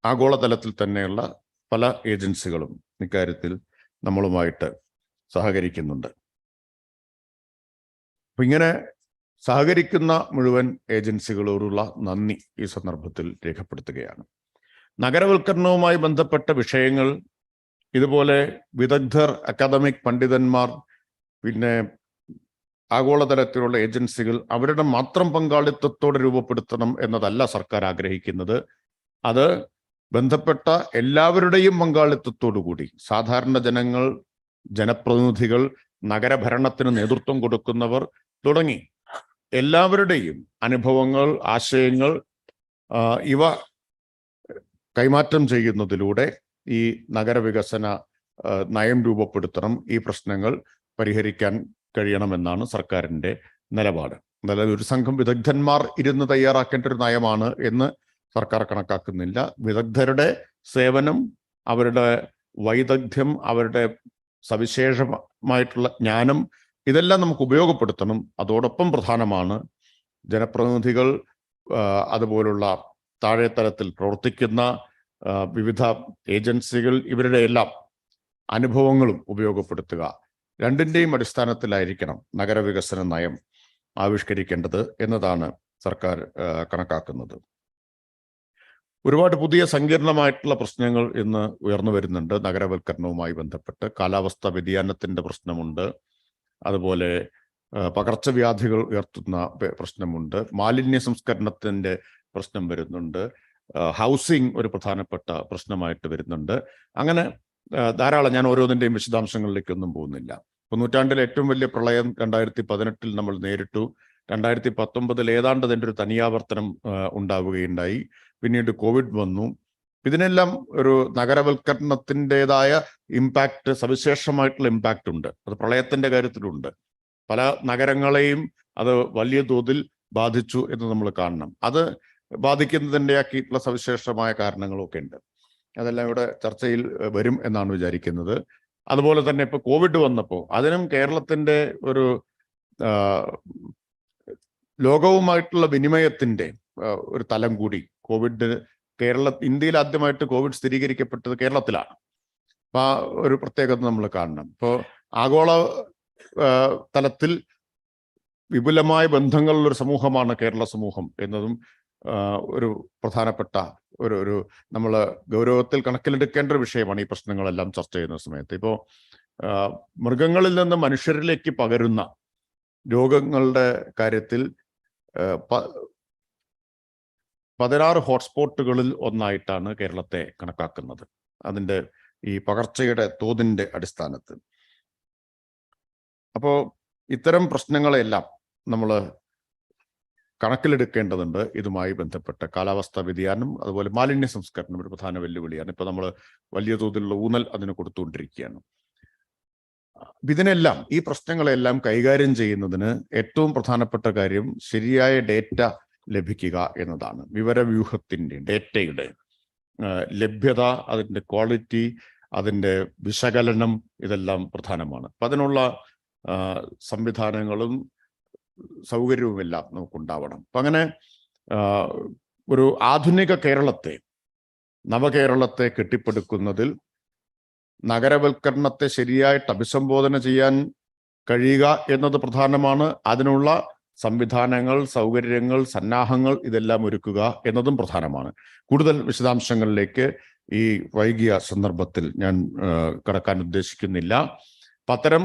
ആഗോളതലത്തിൽ തന്നെയുള്ള പല ഏജൻസികളും ഇക്കാര്യത്തിൽ നമ്മളുമായിട്ട് സഹകരിക്കുന്നുണ്ട്. അപ്പം ഇങ്ങനെ സഹകരിക്കുന്ന മുഴുവൻ ഏജൻസികളോടുള്ള നന്ദി ഈ സന്ദർഭത്തിൽ രേഖപ്പെടുത്തുകയാണ്. നഗരവൽക്കരണവുമായി ബന്ധപ്പെട്ട വിഷയങ്ങൾ ഇതുപോലെ വിദഗ്ധർ, അക്കാദമിക് പണ്ഡിതന്മാർ, പിന്നെ ആഗോളതലത്തിലുള്ള ഏജൻസികൾ അവരുടെ മാത്രം പങ്കാളിത്തത്തോടെ രൂപപ്പെടുത്തണം എന്നതല്ല സർക്കാർ ആഗ്രഹിക്കുന്നത്. അത് ബന്ധപ്പെട്ട എല്ലാവരുടെയും പങ്കാളിത്തത്തോടുകൂടി സാധാരണ ജനങ്ങൾ, ജനപ്രതിനിധികൾ, നഗരഭരണത്തിന് നേതൃത്വം കൊടുക്കുന്നവർ തുടങ്ങി എല്ലാവരുടെയും അനുഭവങ്ങൾ, ആശയങ്ങൾ ഇവ കൈമാറ്റം ചെയ്യുന്നതിലൂടെ ഈ നഗരവികസന നയം രൂപപ്പെടുത്തണം, ഈ പ്രശ്നങ്ങൾ പരിഹരിക്കാൻ കഴിയണമെന്നാണ് സർക്കാരിൻ്റെ നിലപാട്. എന്നാലും ഒരു സംഘം വിദഗ്ധന്മാർ ഇരുന്ന് തയ്യാറാക്കേണ്ട ഒരു നയമാണ് എന്ന് സർക്കാർ കണക്കാക്കുന്നില്ല. വിദഗ്ധരുടെ സേവനം, അവരുടെ വൈദഗ്ധ്യം, അവരുടെ സവിശേഷമായിട്ടുള്ള ജ്ഞാനം ഇതെല്ലാം നമുക്ക് ഉപയോഗപ്പെടുത്തണം. അതോടൊപ്പം പ്രധാനമാണ് ജനപ്രതിനിധികൾ, അതുപോലുള്ള താഴെത്തലത്തിൽ പ്രവർത്തിക്കുന്ന വിവിധ ഏജൻസികൾ, ഇവരുടെ എല്ലാം അനുഭവങ്ങളും ഉപയോഗപ്പെടുത്തുക. രണ്ടിൻ്റെയും അടിസ്ഥാനത്തിലായിരിക്കണം നഗരവികസന നയം ആവിഷ്കരിക്കേണ്ടത് എന്നതാണ് സർക്കാർ കണക്കാക്കുന്നത്. ഒരുപാട് പുതിയ സങ്കീർണമായിട്ടുള്ള പ്രശ്നങ്ങൾ ഇന്ന് ഉയർന്നു വരുന്നുണ്ട് നഗരവൽക്കരണവുമായി ബന്ധപ്പെട്ട്. കാലാവസ്ഥാ വ്യതിയാനത്തിൻ്റെ പ്രശ്നമുണ്ട്, അതുപോലെ പകർച്ചവ്യാധികൾ ഉയർത്തുന്ന പ്രശ്നമുണ്ട്, മാലിന്യ സംസ്കരണത്തിൻ്റെ പ്രശ്നം വരുന്നുണ്ട്, ഹൗസിംഗ് ഒരു പ്രധാനപ്പെട്ട പ്രശ്നമായിട്ട് വരുന്നുണ്ട്. അങ്ങനെ ധാരാളം, ഞാൻ ഓരോന്നിൻ്റെയും വിശദാംശങ്ങളിലേക്കൊന്നും പോകുന്നില്ല. നൂറ്റാണ്ടിലെ ഏറ്റവും വലിയ പ്രളയം 2018 നമ്മൾ നേരിട്ടു. 2019 ഏതാണ്ട് അതിൻ്റെ ഒരു തനിയാവർത്തനം ഉണ്ടാവുകയുണ്ടായി. പിന്നീട് കോവിഡ് വന്നു. ഇതിനെല്ലാം ഒരു നഗരവൽക്കരണത്തിൻ്റെതായ ഇമ്പാക്റ്റ്, സവിശേഷമായിട്ടുള്ള ഇമ്പാക്റ്റ് ഉണ്ട്. അത് പ്രളയത്തിൻ്റെ കാര്യത്തിലുണ്ട്. പല നഗരങ്ങളെയും അത് വലിയ തോതിൽ ബാധിച്ചു എന്ന് നമ്മൾ കാണണം. അത് ബാധിക്കുന്നതിൻ്റെയാക്കിയിട്ടുള്ള സവിശേഷമായ കാരണങ്ങളൊക്കെ ഉണ്ട്. അതെല്ലാം ഇവിടെ ചർച്ചയിൽ വരും എന്നാണ് വിചാരിക്കുന്നത്. അതുപോലെ തന്നെ ഇപ്പോൾ കോവിഡ് വന്നപ്പോൾ അതിനും കേരളത്തിൻ്റെ ഒരു ലോകവുമായിട്ടുള്ള വിനിമയത്തിൻ്റെ ഒരു തലം കൂടി കോവിഡ്, ഇന്ത്യയിൽ ആദ്യമായിട്ട് കോവിഡ് സ്ഥിരീകരിക്കപ്പെട്ടത് കേരളത്തിലാണ്. അപ്പോൾ ആ ഒരു പ്രത്യേകത നമ്മൾ കാണണം. ഇപ്പോൾ ആഗോള തലത്തിൽ വിപുലമായ ബന്ധങ്ങളുള്ളൊരു സമൂഹമാണ് കേരള സമൂഹം എന്നതും ഒരു പ്രധാനപ്പെട്ട ഒരു നമ്മൾ ഗൗരവത്തിൽ കണക്കിലെടുക്കേണ്ട ഒരു വിഷയമാണ് ഈ പ്രശ്നങ്ങളെല്ലാം ചർച്ച ചെയ്യുന്ന സമയത്ത്. ഇപ്പോൾ മൃഗങ്ങളിൽ നിന്ന് മനുഷ്യരിലേക്ക് പകരുന്ന രോഗങ്ങളുടെ കാര്യത്തിൽ 16 ഹോട്ട്സ്പോട്ടുകളിൽ ഒന്നായിട്ടാണ് കേരളത്തെ കണക്കാക്കുന്നത്, അതിൻ്റെ ഈ പകർച്ചയുടെ തോതിൻ്റെ അടിസ്ഥാനത്തിൽ. അപ്പോൾ ഇത്തരം പ്രശ്നങ്ങളെല്ലാം നമ്മൾ കണക്കിലെടുക്കേണ്ടതുണ്ട്. ഇതുമായി ബന്ധപ്പെട്ട കാലാവസ്ഥാ വ്യതിയാനം, അതുപോലെ മാലിന്യ സംസ്കരണം ഒരു പ്രധാന വെല്ലുവിളിയാണ്. ഇപ്പോൾ നമ്മൾ വലിയ തോതിലുള്ള ഊന്നൽ അതിന് കൊടുത്തുകൊണ്ടിരിക്കുകയാണ്. ഇതിനെല്ലാം, ഈ പ്രശ്നങ്ങളെല്ലാം കൈകാര്യം ചെയ്യുന്നതിന് ഏറ്റവും പ്രധാനപ്പെട്ട കാര്യം ശരിയായ ഡേറ്റ ലഭിക്കുക എന്നതാണ്. വിവരവ്യൂഹത്തിൻ്റെ, ഡേറ്റയുടെ ലഭ്യത, അതിൻ്റെ ക്വാളിറ്റി, അതിൻ്റെ വിശകലനം, ഇതെല്ലാം പ്രധാനമാണ്. അപ്പം അതിനുള്ള സംവിധാനങ്ങളും സൗകര്യവുമെല്ലാം നമുക്കുണ്ടാവണം. അപ്പം അങ്ങനെ ഒരു ആധുനിക കേരളത്തെ, നവകേരളത്തെ കെട്ടിപ്പടുക്കുന്നതിൽ നഗരവൽക്കരണത്തെ ശരിയായിട്ട് അഭിസംബോധന ചെയ്യാൻ കഴിയുക എന്നത് പ്രധാനമാണ്. അതിനുള്ള സംവിധാനങ്ങൾ, സൗകര്യങ്ങൾ, സന്നാഹങ്ങൾ ഇതെല്ലാം ഒരുക്കുക എന്നതും പ്രധാനമാണ്. കൂടുതൽ വിശദാംശങ്ങളിലേക്ക് ഈ വൈകിയ സന്ദർഭത്തിൽ ഞാൻ കടക്കാൻ ഉദ്ദേശിക്കുന്നില്ല. അത്തരം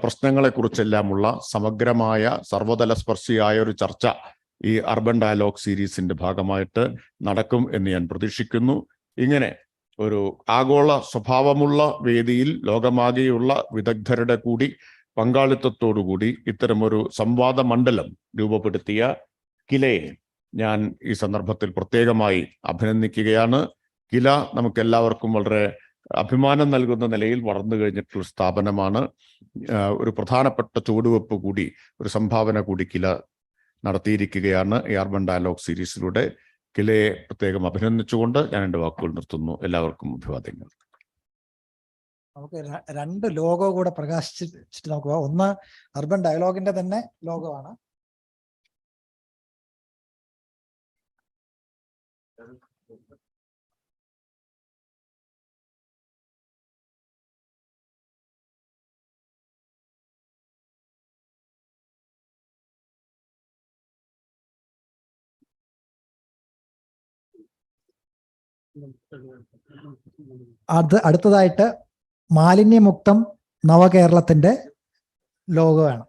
പ്രശ്നങ്ങളെക്കുറിച്ചെല്ലാമുള്ള സമഗ്രമായ, സർവതല സ്പർശിയായ ഒരു ചർച്ച ഈ അർബൻ ഡയലോഗ് സീരീസിന്റെ ഭാഗമായിട്ട് നടക്കും എന്ന് ഞാൻ പ്രതീക്ഷിക്കുന്നു. ഇങ്ങനെ ഒരു ആഗോള സ്വഭാവമുള്ള വേദിയിൽ ലോകമാകെയുള്ള വിദഗ്ധരുടെ കൂടി പങ്കാളിത്തത്തോടുകൂടി ഇത്തരമൊരു സംവാദ മണ്ഡലം രൂപപ്പെടുത്തിയ കിലയെ ഞാൻ ഈ സന്ദർഭത്തിൽ പ്രത്യേകമായി അഭിനന്ദിക്കുകയാണ്. കില നമുക്കെല്ലാവർക്കും വളരെ അഭിമാനം നൽകുന്ന നിലയിൽ വളർന്നു കഴിഞ്ഞിട്ടുള്ള സ്ഥാപനമാണ്. ഒരു പ്രധാനപ്പെട്ട ചുവടുവെപ്പ് കൂടി, ഒരു സംഭാവന കൂടി കില നടത്തിയിരിക്കുകയാണ് ഈ അർബൻ ഡയലോഗ് സീരീസിലൂടെ. കിലയെ പ്രത്യേകം അഭിനന്ദിച്ചുകൊണ്ട് ഞാൻ എൻ്റെ വാക്കുകൾ നിർത്തുന്നു. എല്ലാവർക്കും അഭിവാദ്യങ്ങൾ. നമുക്ക് രണ്ട് ലോഗോ കൂടെ പ്രകാശിച്ചിട്ട് നമുക്ക് പോവാം. ഒന്ന് അർബൻ ഡയലോഗിന്റെ തന്നെ ലോഗോ ആണ്. അടുത്തതായിട്ട് മാലിന്യമുക്തം നവകേരളത്തിന്റെ ലോഗോ ആണ്.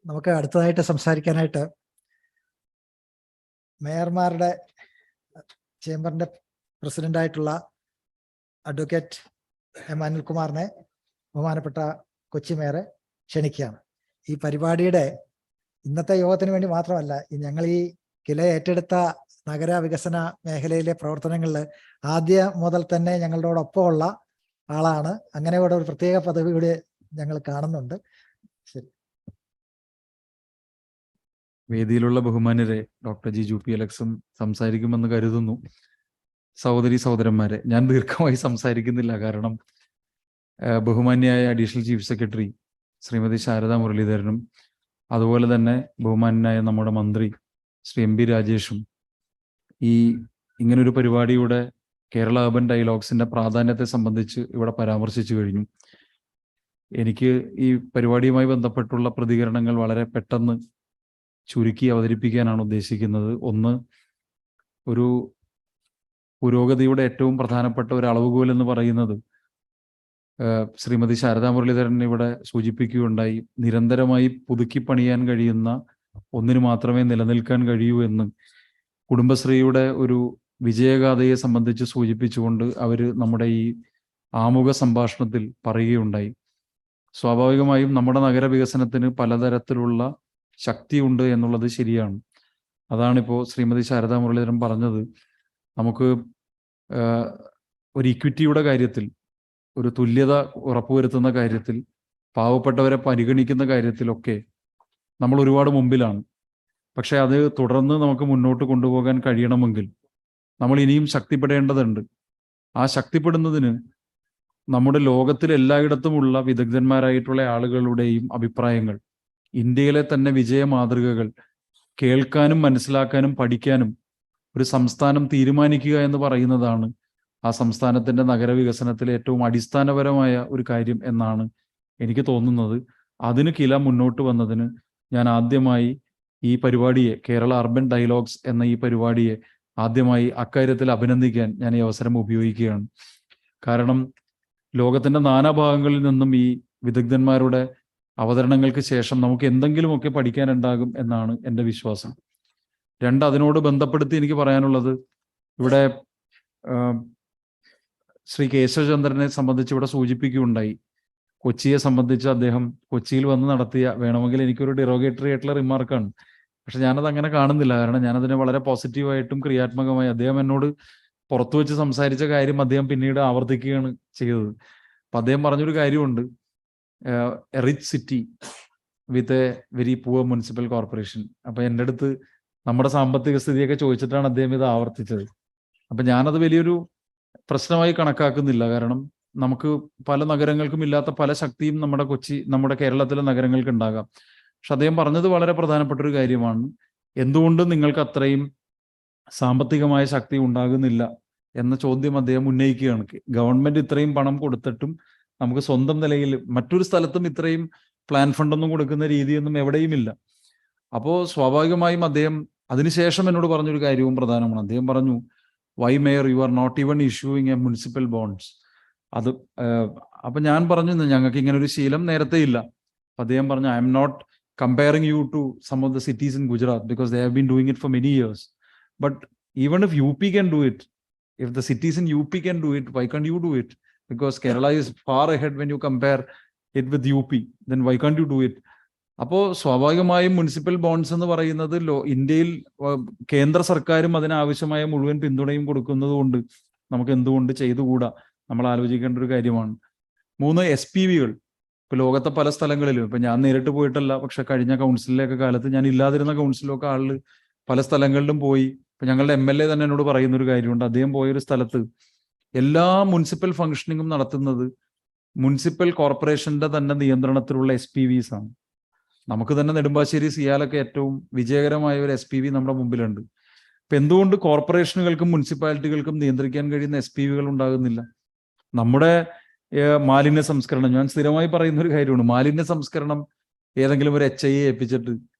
നമുക്ക് അടുത്തതായിട്ട് സംസാരിക്കാനായിട്ട് മേയർമാരുടെ ചേംബറിന്റെ പ്രസിഡന്റായിട്ടുള്ള അഡ്വക്കേറ്റ് എം അനിൽകുമാറിനെ, ബഹുമാനപ്പെട്ട കൊച്ചി മേയറെ ക്ഷണിക്കുകയാണ്. ഈ പരിപാടിയുടെ ഇന്നത്തെ യോഗത്തിന് വേണ്ടി മാത്രമല്ല, ഞങ്ങൾ ഈ കില ഏറ്റെടുത്ത നഗര വികസന മേഖലയിലെ പ്രവർത്തനങ്ങളിൽ ആദ്യം മുതൽ തന്നെ ഞങ്ങളോടൊപ്പമുള്ള ആളാണ്. അങ്ങനെ ഇവിടെ ഒരു പ്രത്യേക പദവി കൂടി ഞങ്ങൾ കാണുന്നുണ്ട്. ശരി. വേദിയിലുള്ള ബഹുമാന്യരെ, ഡോക്ടർ ജിജു പി അലക്സും സംസാരിക്കുമെന്ന് കരുതുന്നു. സഹോദരി സഹോദരന്മാരെ, ഞാൻ ദീർഘമായി സംസാരിക്കുന്നില്ല. കാരണം ബഹുമാന്യായ additional chief secretary Shrimati Sharada മുരളീധരനും അതുപോലെ തന്നെ ബഹുമാന്യനായ നമ്മുടെ മന്ത്രി ശ്രീ എം പി രാജേഷും ഈ ഇങ്ങനൊരു പരിപാടിയുടെ കേരള അർബൻ ഡയലോഗ്സിന്റെ പ്രാധാന്യത്തെ സംബന്ധിച്ച് ഇവിടെ പരാമർശിച്ചു കഴിഞ്ഞു. എനിക്ക് ഈ പരിപാടിയുമായി ബന്ധപ്പെട്ടുള്ള പ്രതികരണങ്ങൾ വളരെ പെട്ടെന്ന് ചുരുക്കി അവതരിപ്പിക്കാനാണ് ഉദ്ദേശിക്കുന്നത്. ഒന്ന്, ഒരു പുരോഗതിയുടെ ഏറ്റവും പ്രധാനപ്പെട്ട ഒരു അളവുകോൽ എന്ന് പറയുന്നത് ശ്രീമതി ശാരദാ മുരളീധരൻ ഇവിടെ സൂചിപ്പിക്കുകയുണ്ടായി, നിരന്തരമായി പുതുക്കി പണിയാൻ കഴിയുന്ന ഒന്നിന് മാത്രമേ നിലനിൽക്കാൻ കഴിയൂ എന്ന് കുടുംബശ്രീയുടെ ഒരു വിജയഗാഥയെ സംബന്ധിച്ച് സൂചിപ്പിച്ചുകൊണ്ട് അവർ നമ്മുടെ ഈ ആമുഖ സംഭാഷണത്തിൽ പറയുകയുണ്ടായി. സ്വാഭാവികമായും നമ്മുടെ നഗരവികസനത്തിന് പലതരത്തിലുള്ള ശക്തിയുണ്ട് എന്നുള്ളത് ശരിയാണ്. അതാണിപ്പോൾ ശ്രീമതി ശാരദാ മുരളീധരൻ പറഞ്ഞത്. നമുക്ക് ഒരു ഇക്വിറ്റിയുടെ കാര്യത്തിൽ, ഒരു തുല്യത ഉറപ്പുവരുത്തുന്ന കാര്യത്തിൽ, പാവപ്പെട്ടവരെ പരിഗണിക്കുന്ന കാര്യത്തിലൊക്കെ നമ്മൾ ഒരുപാട് മുമ്പിലാണ്. പക്ഷെ അത് തുടർന്ന് നമുക്ക് മുന്നോട്ട് കൊണ്ടുപോകാൻ കഴിയണമെങ്കിൽ നമ്മൾ ഇനിയും ശക്തിപ്പെടേണ്ടതുണ്ട്. ആ ശക്തിപ്പെടുന്നതിന് നമ്മുടെ ലോകത്തിൽ എല്ലായിടത്തുമുള്ള വിദഗ്ധന്മാരായിട്ടുള്ള ആളുകളുടെയും അഭിപ്രായങ്ങൾ, ഇന്ത്യയിലെ തന്നെ വിജയ മാതൃകകൾ കേൾക്കാനും മനസ്സിലാക്കാനും പഠിക്കാനും ഒരു സംസ്ഥാനം തീരുമാനിക്കുക എന്ന് പറയുന്നതാണ് ആ സംസ്ഥാനത്തിൻ്റെ നഗരവികസനത്തിലെ ഏറ്റവും അടിസ്ഥാനപരമായ ഒരു കാര്യം എന്നാണ് എനിക്ക് തോന്നുന്നത്. അതിന് കില മുന്നോട്ട് വന്നതിന് ഞാൻ ആദ്യമായി ഈ പരിപാടിയെ, കേരള അർബൻ ഡയലോഗ്സ് എന്ന ഈ പരിപാടിയെ ആദ്യമായി അക്കാര്യത്തിൽ അഭിനന്ദിക്കാൻ ഞാൻ ഈ അവസരം ഉപയോഗിക്കുകയാണ്. കാരണം ലോകത്തിൻ്റെ നാനാഭാഗങ്ങളിൽ നിന്നും ഈ വിദഗ്ധന്മാരുടെ അവതരണങ്ങൾക്ക് ശേഷം നമുക്ക് എന്തെങ്കിലുമൊക്കെ പഠിക്കാനുണ്ടാകും എന്നാണ് എൻ്റെ വിശ്വാസം. രണ്ട്, അതിനോട് ബന്ധപ്പെടുത്തി എനിക്ക് പറയാനുള്ളത്, ഇവിടെ ശ്രീ കേശവചന്ദ്രനെ സംബന്ധിച്ച് ഇവിടെ സൂചിപ്പിക്കുകയുണ്ടായി. കൊച്ചിയെ സംബന്ധിച്ച് അദ്ദേഹം കൊച്ചിയിൽ വന്ന് നടത്തിയ, വേണമെങ്കിൽ എനിക്കൊരു ഡെറോഗേറ്ററി ആയിട്ടുള്ള റിമാർക്കാണ്, പക്ഷെ ഞാനത് അങ്ങനെ കാണുന്നില്ല. കാരണം ഞാനതിനെ വളരെ പോസിറ്റീവായിട്ടും ക്രിയാത്മകമായി, അദ്ദേഹം എന്നോട് പുറത്തു വെച്ച് സംസാരിച്ച കാര്യം അദ്ദേഹം പിന്നീട് ആവർത്തിക്കുകയാണ് ചെയ്തത്. അപ്പം അദ്ദേഹം പറഞ്ഞൊരു കാര്യമുണ്ട്, A rich city with a very poor municipal corporation. അപ്പം എൻ്റെ അടുത്ത് നമ്മുടെ സാമ്പത്തിക സ്ഥിതിയൊക്കെ ചോദിച്ചിട്ടാണ് അദ്ദേഹം ഇത് ആവർത്തിച്ചത്. അപ്പം ഞാനത് വലിയൊരു പ്രശ്നമായി കണക്കാക്കുന്നില്ല. കാരണം നമുക്ക് പല നഗരങ്ങൾക്കും ഇല്ലാത്ത പല ശക്തിയും നമ്മുടെ കേരളത്തിലെ നഗരങ്ങൾക്ക് ഉണ്ടാകാം. പക്ഷെ അദ്ദേഹം പറഞ്ഞത് വളരെ പ്രധാനപ്പെട്ട ഒരു കാര്യമാണ്. എന്തുകൊണ്ട് നിങ്ങൾക്ക് അത്രയും സാമ്പത്തികമായ ശക്തി ഉണ്ടാകുന്നില്ല എന്ന ചോദ്യം അദ്ദേഹം ഉന്നയിക്കുകയാണ്. ഗവൺമെന്റ് ഇത്രയും പണം കൊടുത്തിട്ടും നമുക്ക് സ്വന്തം നിലയിൽ മറ്റൊരു സ്ഥലത്തും ഇത്രയും പ്ലാൻ ഫണ്ടൊന്നും കൊടുക്കുന്ന രീതിയൊന്നും എവിടെയുമില്ല. അപ്പോൾ സ്വാഭാവികമായും അദ്ദേഹം അതിനുശേഷം എന്നോട് പറഞ്ഞൊരു കാര്യവും പ്രധാനമാണ്. അദ്ദേഹം പറഞ്ഞു, why mayor you are not even issuing a municipal bonds. അത് അപ്പൊ ഞാൻ പറഞ്ഞു, ഞങ്ങൾക്ക് ഇങ്ങനെ ഒരു ശീലം നേരത്തെ ഇല്ല. അദ്ദേഹം പറഞ്ഞു, I'm not comparing you to some of the cities in Gujarat because they have been doing it for many years. But even if UP can do it, if the cities in UP can do it, why can't you do it? Because Kerala is far ahead when you compare it with UP. Then why can't you do it? അപ്പോൾ സ്വാഭാവികമായും municipal bonds എന്ന് പറയുന്നത് ഇന്ത്യയിൽ കേന്ദ്ര സർക്കാരും അതിനാവശ്യമായ മുഴുവൻ പിന്തുണയും കൊടുക്കുന്നത് കൊണ്ട് നമുക്ക് എന്തുകൊണ്ട് ചെയ്തുകൂടാ, നമ്മൾ ആലോചിക്കേണ്ട ഒരു കാര്യമാണ്. 3, SPVകൾ. ഇപ്പൊ ലോകത്തെ പല സ്ഥലങ്ങളിലും, ഇപ്പൊ ഞാൻ നേരിട്ട് പോയിട്ടല്ല, പക്ഷെ കഴിഞ്ഞ കൗൺസിലിലൊക്കെ കാലത്ത്, ഞാൻ ഇല്ലാതിരുന്ന കൗൺസിലൊക്കെ ആള് പല സ്ഥലങ്ങളിലും പോയി. ഇപ്പൊ ഞങ്ങളുടെ MLA തന്നെ എന്നോട് പറയുന്ന ഒരു കാര്യമുണ്ട്. അദ്ദേഹം പോയൊരു സ്ഥലത്ത് എല്ലാ മുനിസിപ്പൽ ഫംഗ്ഷനിങ്ങും നടത്തുന്നത് മുനിസിപ്പൽ കോർപ്പറേഷന്റെ തന്നെ നിയന്ത്രണത്തിലുള്ള SPVs ആണ്. നമുക്ക് തന്നെ നെടുമ്പാശ്ശേരി സിയാലൊക്കെ ഏറ്റവും വിജയകരമായ ഒരു SPV നമ്മുടെ മുമ്പിലുണ്ട്. ഇപ്പൊ എന്തുകൊണ്ട് കോർപ്പറേഷനുകൾക്കും മുനിസിപ്പാലിറ്റികൾക്കും നിയന്ത്രിക്കാൻ കഴിയുന്ന SPVകൾ ഉണ്ടാകുന്നില്ല? നമ്മുടെ മാലിന്യ സംസ്കരണം, ഞാൻ സ്ഥിരമായി പറയുന്ന ഒരു കാര്യമാണ്, മാലിന്യ സംസ്കരണം ഏതെങ്കിലും ഒരു HI ഏൽപ്പിച്ചിട്ട്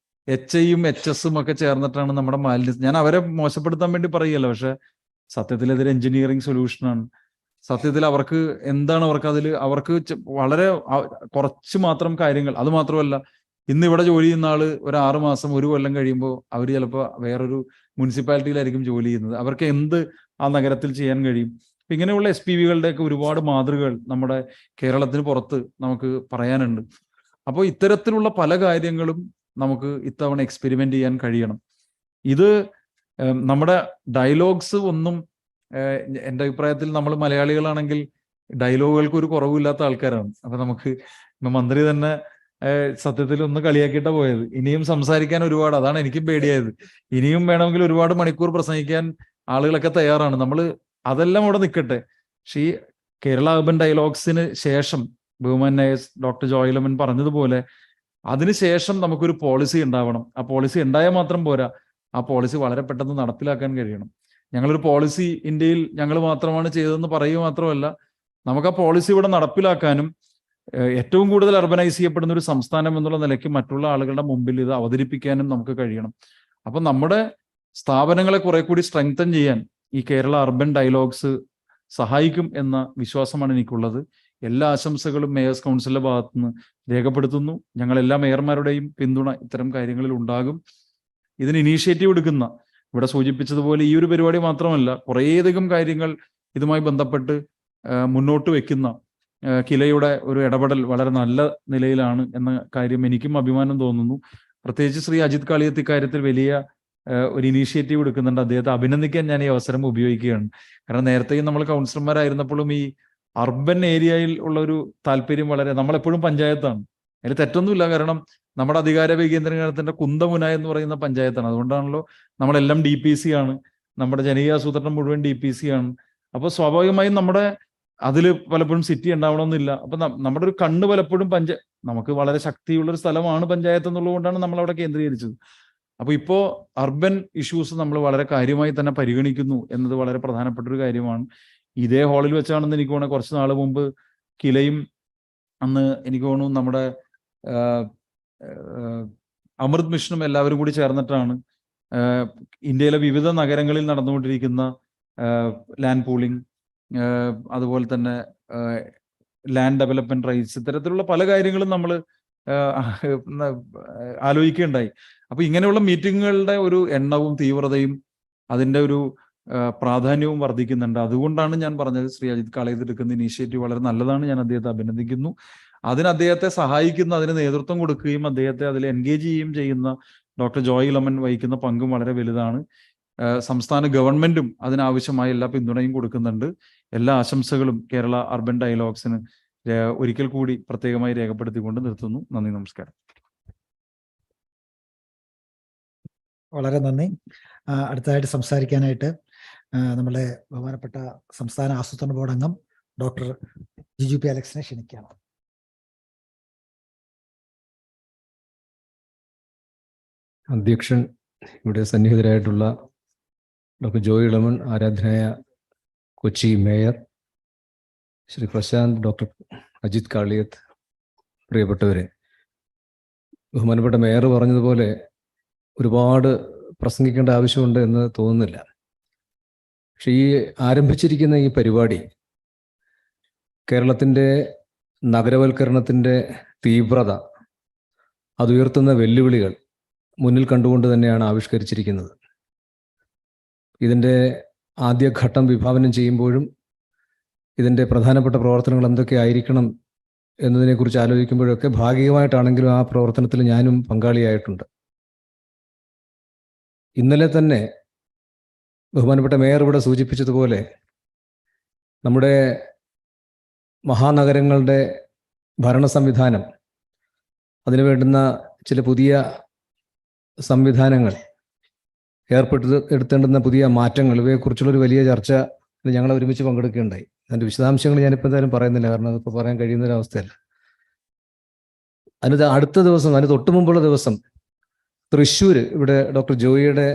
HIയും HS ഒക്കെ ചേർന്നിട്ടാണ് നമ്മുടെ മാലിന്യം. ഞാൻ അവരെ മോശപ്പെടുത്താൻ വേണ്ടി പറയല്ല, പക്ഷെ സത്യത്തിൽ ഇതൊരു എഞ്ചിനീയറിംഗ് സൊല്യൂഷനാണ്. സത്യത്തിൽ അവർക്ക് എന്താണ്, അവർക്ക് വളരെ കുറച്ച് മാത്രം കാര്യങ്ങൾ. അത് മാത്രമല്ല, ഇന്ന് ഇവിടെ ജോലി ചെയ്യുന്ന ആള് ഒരു 6 മാസം 1 കൊല്ലം കഴിയുമ്പോൾ അവർ ചിലപ്പോൾ വേറൊരു മുനിസിപ്പാലിറ്റിയിലായിരിക്കും ജോലി ചെയ്യുന്നത്. അവർക്ക് എന്ത് ആ നഗരത്തിൽ ചെയ്യാൻ കഴിയും? ഇങ്ങനെയുള്ള SPVകളുടെയൊക്കെ ഒരുപാട് മാതൃകകൾ നമ്മുടെ കേരളത്തിന് പുറത്ത് നമുക്ക് പറയാനുണ്ട്. അപ്പോൾ ഇത്തരത്തിലുള്ള പല കാര്യങ്ങളും നമുക്ക് ഇത്തവണ എക്സ്പെരിമെന്റ് ചെയ്യാൻ കഴിയണം. ഇത് നമ്മുടെ ഡയലോഗ്സ് ഒന്നും, എൻ്റെ അഭിപ്രായത്തിൽ നമ്മൾ മലയാളികളാണെങ്കിൽ ഡയലോഗുകൾക്ക് ഒരു കുറവില്ലാത്ത ആൾക്കാരാണ്. അപ്പൊ നമുക്ക് മന്ത്രി തന്നെ സത്യത്തിൽ ഒന്ന് കളിയാക്കിയിട്ടാ പോയത്. ഇനിയും സംസാരിക്കാൻ ഒരുപാട്, അതാണ് എനിക്കും പേടിയായത്. ഇനിയും വേണമെങ്കിൽ ഒരുപാട് മണിക്കൂർ പ്രസംഗിക്കാൻ ആളുകളൊക്കെ തയ്യാറാണ്. നമ്മൾ അതെല്ലാം അവിടെ നിൽക്കട്ടെ. പക്ഷേ ഈ കേരള അർബൻ ഡയലോഗ്സിന് ശേഷം ബഹുമാന്യായ ഡോക്ടർ ജോയിലമൻ പറഞ്ഞതുപോലെ അതിനുശേഷം നമുക്കൊരു പോളിസി ഉണ്ടാവണം. ആ പോളിസി ഉണ്ടായാൽ മാത്രം പോരാ, ആ പോളിസി വളരെ പെട്ടെന്ന് നടപ്പിലാക്കാൻ കഴിയണം. ഞങ്ങളൊരു പോളിസി ഇന്ത്യയിൽ ഞങ്ങൾ മാത്രമാണ് ചെയ്തതെന്ന് പറയുക മാത്രമല്ല, നമുക്ക് ആ പോളിസി ഇവിടെ നടപ്പിലാക്കാനും ഏറ്റവും കൂടുതൽ അർബനൈസ് ചെയ്യപ്പെടുന്ന ഒരു സംസ്ഥാനം എന്നുള്ള നിലയ്ക്ക് മറ്റുള്ള ആളുകളുടെ മുമ്പിൽ ഇത് അവതരിപ്പിക്കാനും നമുക്ക് കഴിയണം. അപ്പൊ നമ്മുടെ സ്ഥാപനങ്ങളെ കുറെ കൂടി സ്ട്രെങ്തൻ ചെയ്യാൻ ഈ കേരള അർബൻ ഡയലോഗ്സ് സഹായിക്കും എന്ന വിശ്വാസമാണ് എനിക്കുള്ളത്. എല്ലാ ആശംസകളും മേയേഴ്സ് കൗൺസിലിന്റെ ഭാഗത്തുനിന്ന് രേഖപ്പെടുത്തുന്നു. ഞങ്ങൾ എല്ലാ മേയർമാരുടെയും പിന്തുണ ഇത്തരം കാര്യങ്ങളിൽ ഉണ്ടാകും. ഇതിന് ഇനീഷ്യേറ്റീവ് എടുക്കുന്ന, ഇവിടെ സൂചിപ്പിച്ചതുപോലെ ഈ ഒരു പരിപാടി മാത്രമല്ല, കുറേയധികം കാര്യങ്ങൾ ഇതുമായി ബന്ധപ്പെട്ട് മുന്നോട്ട് വെക്കുന്ന കിലയുടെ ഒരു ഇടപെടൽ വളരെ നല്ല നിലയിലാണ് എന്ന കാര്യം എനിക്കും അഭിമാനം തോന്നുന്നു. പ്രത്യേകിച്ച് ശ്രീ അജിത് കാളിയത്ത് ഇക്കാര്യത്തിൽ വലിയ ഒരു ഇനീഷ്യേറ്റീവ് എടുക്കുന്നുണ്ട്. അദ്ദേഹത്തെ അഭിനന്ദിക്കാൻ ഞാൻ ഈ അവസരം ഉപയോഗിക്കുകയാണ്. കാരണം നേരത്തെയും നമ്മൾ കൗൺസിലർമാരായിരുന്നപ്പോഴും ഈ അർബൻ ഏരിയയിൽ ഉള്ള ഒരു താല്പര്യം നമ്മളെപ്പോഴും പഞ്ചായത്താണ്. അതിൽ തെറ്റൊന്നുമില്ല. കാരണം നമ്മുടെ അധികാര വികേന്ദ്രീകരണത്തിന്റെ കുന്തമുന എന്ന് പറയുന്ന പഞ്ചായത്താണ്. അതുകൊണ്ടാണല്ലോ നമ്മളെല്ലാം DPC ആണ്, നമ്മുടെ ജനകീയാസൂത്രണം മുഴുവൻ DPC ആണ്. അപ്പോൾ സ്വാഭാവികമായും നമ്മുടെ അതിൽ പലപ്പോഴും സിറ്റി ഉണ്ടാവണമെന്നില്ല. അപ്പൊ നമ്മുടെ ഒരു കണ്ണ് പലപ്പോഴും നമുക്ക് വളരെ ശക്തിയുള്ള ഒരു സ്ഥലമാണ് പഞ്ചായത്ത് എന്നുള്ളതുകൊണ്ടാണ് നമ്മൾ അവിടെ കേന്ദ്രീകരിച്ചത്. അപ്പൊ ഇപ്പോ അർബൻ ഇഷ്യൂസ് നമ്മൾ വളരെ കാര്യമായി തന്നെ പരിഗണിക്കുന്നു എന്നത് വളരെ പ്രധാനപ്പെട്ട ഒരു കാര്യമാണ്. ഇതേ ഹാളിൽ വെച്ചാണെന്ന് എനിക്ക് തോന്നുന്നു കുറച്ച് നാൾ മുമ്പ് കിലയും അന്ന് എനിക്ക് തോന്നുന്നു നമ്മുടെ അമൃത് മിഷനും എല്ലാവരും കൂടി ചേർന്നിട്ടാണ് ഇന്ത്യയിലെ വിവിധ നഗരങ്ങളിൽ നടന്നുകൊണ്ടിരിക്കുന്ന ലാൻഡ് പൂളിംഗ്, അതുപോലെ തന്നെ ലാൻഡ് ഡെവലപ്മെന്റ് റൈറ്റ്സ്, ഇത്തരത്തിലുള്ള പല കാര്യങ്ങളും നമ്മൾ ആലോചിക്കുകയുണ്ടായി. അപ്പൊ ഇങ്ങനെയുള്ള മീറ്റിങ്ങുകളുടെ ഒരു എണ്ണവും തീവ്രതയും അതിൻ്റെ ഒരു പ്രാധാന്യവും വർദ്ധിക്കുന്നുണ്ട്. അതുകൊണ്ടാണ് ഞാൻ പറഞ്ഞത് ശ്രീ അജിത് കാളിയത്ത് എടുക്കുന്ന ഇനീഷ്യേറ്റീവ് വളരെ നല്ലതാണ്. ഞാൻ അദ്ദേഹത്തെ അഭിനന്ദിക്കുന്നു. അതിന് അദ്ദേഹത്തെ സഹായിക്കുന്ന, അതിന് നേതൃത്വം കൊടുക്കുകയും അദ്ദേഹത്തെ അതിൽ എൻഗേജ് ചെയ്യുകയും ചെയ്യുന്ന ഡോക്ടർ ജോയ് ഇളമൻ വഹിക്കുന്ന പങ്കും വളരെ വലുതാണ്. സംസ്ഥാന ഗവൺമെന്റും അതിനാവശ്യമായ എല്ലാ പിന്തുണയും കൊടുക്കുന്നുണ്ട്. എല്ലാ ആശംസകളും കേരള അർബൻ ഡയലോഗ്സിന് ഒരിക്കൽ കൂടി പ്രത്യേകമായി രേഖപ്പെടുത്തിക്കൊണ്ട് നിർത്തുന്നു. നന്ദി, നമസ്കാരം. വളരെ നന്ദി. അടുത്തതായിട്ട് സംസാരിക്കാനായിട്ട് നമ്മുടെ ബഹുമാനപ്പെട്ട സംസ്ഥാന ആസൂത്രണ ബോർഡ് അംഗം ഡോക്ടർ GP അലക്സിനെ ക്ഷണിക്കുകയാണ്. അധ്യക്ഷൻ, ഇവിടെ സന്നിഹിതരായിട്ടുള്ള ഡോക്ടർ ജോയ് ഇളമൺ, ആരാധനായ കൊച്ചി മേയർ ശ്രീ പ്രശാന്ത്, ഡോക്ടർ അജിത് കാളിയത്ത്, പ്രിയപ്പെട്ടവരെ, ബഹുമാനപ്പെട്ട മേയർ പറഞ്ഞതുപോലെ ഒരുപാട് പ്രസംഗിക്കേണ്ട ആവശ്യമുണ്ട് എന്ന് തോന്നുന്നില്ല. പക്ഷെ ഈ ആരംഭിച്ചിരിക്കുന്ന ഈ പരിപാടി കേരളത്തിൻ്റെ നഗരവൽക്കരണത്തിൻ്റെ തീവ്രത, അതുയർത്തുന്ന വെല്ലുവിളികൾ മുന്നിൽ കണ്ടുകൊണ്ട് തന്നെയാണ് ആവിഷ്കരിച്ചിരിക്കുന്നത്. ഇതിൻ്റെ ആദ്യഘട്ടം വിഭാവനം ചെയ്യുമ്പോഴും ഇതിൻ്റെ പ്രധാനപ്പെട്ട പ്രവർത്തനങ്ങൾ എന്തൊക്കെ ആയിരിക്കണം എന്നതിനെക്കുറിച്ച് ആലോചിക്കുമ്പോഴൊക്കെ ഭാഗികമായിട്ടാണെങ്കിലും ആ പ്രവർത്തനത്തിൽ ഞാനും പങ്കാളിയായിട്ടുണ്ട്. ഇന്നലെ തന്നെ ബഹുമാനപ്പെട്ട മേയർ ഇവിടെ സൂചിപ്പിച്ചതുപോലെ നമ്മുടെ മഹാനഗരങ്ങളുടെ ഭരണ സംവിധാനം, അതിനു വേണ്ടുന്ന ചില പുതിയ സംവിധാനങ്ങൾ, എടുത്തേണ്ടുന്ന പുതിയ മാറ്റങ്ങൾ, ഇവയെക്കുറിച്ചുള്ളൊരു വലിയ ചർച്ച ഞങ്ങൾ ഒരുമിച്ച് പങ്കെടുക്കുകയുണ്ടായി. അതിൻ്റെ വിശദാംശങ്ങൾ ഞാനിപ്പോൾ എന്തായാലും പറയുന്നില്ല, കാരണം അതിപ്പോൾ പറയാൻ കഴിയുന്നൊരവസ്ഥയല്ല. അതിന് അടുത്ത ദിവസം, അതിന് തൊട്ട് മുമ്പുള്ള ദിവസം തൃശ്ശൂർ, ഇവിടെ ഡോക്ടർ ജോയിയുടെ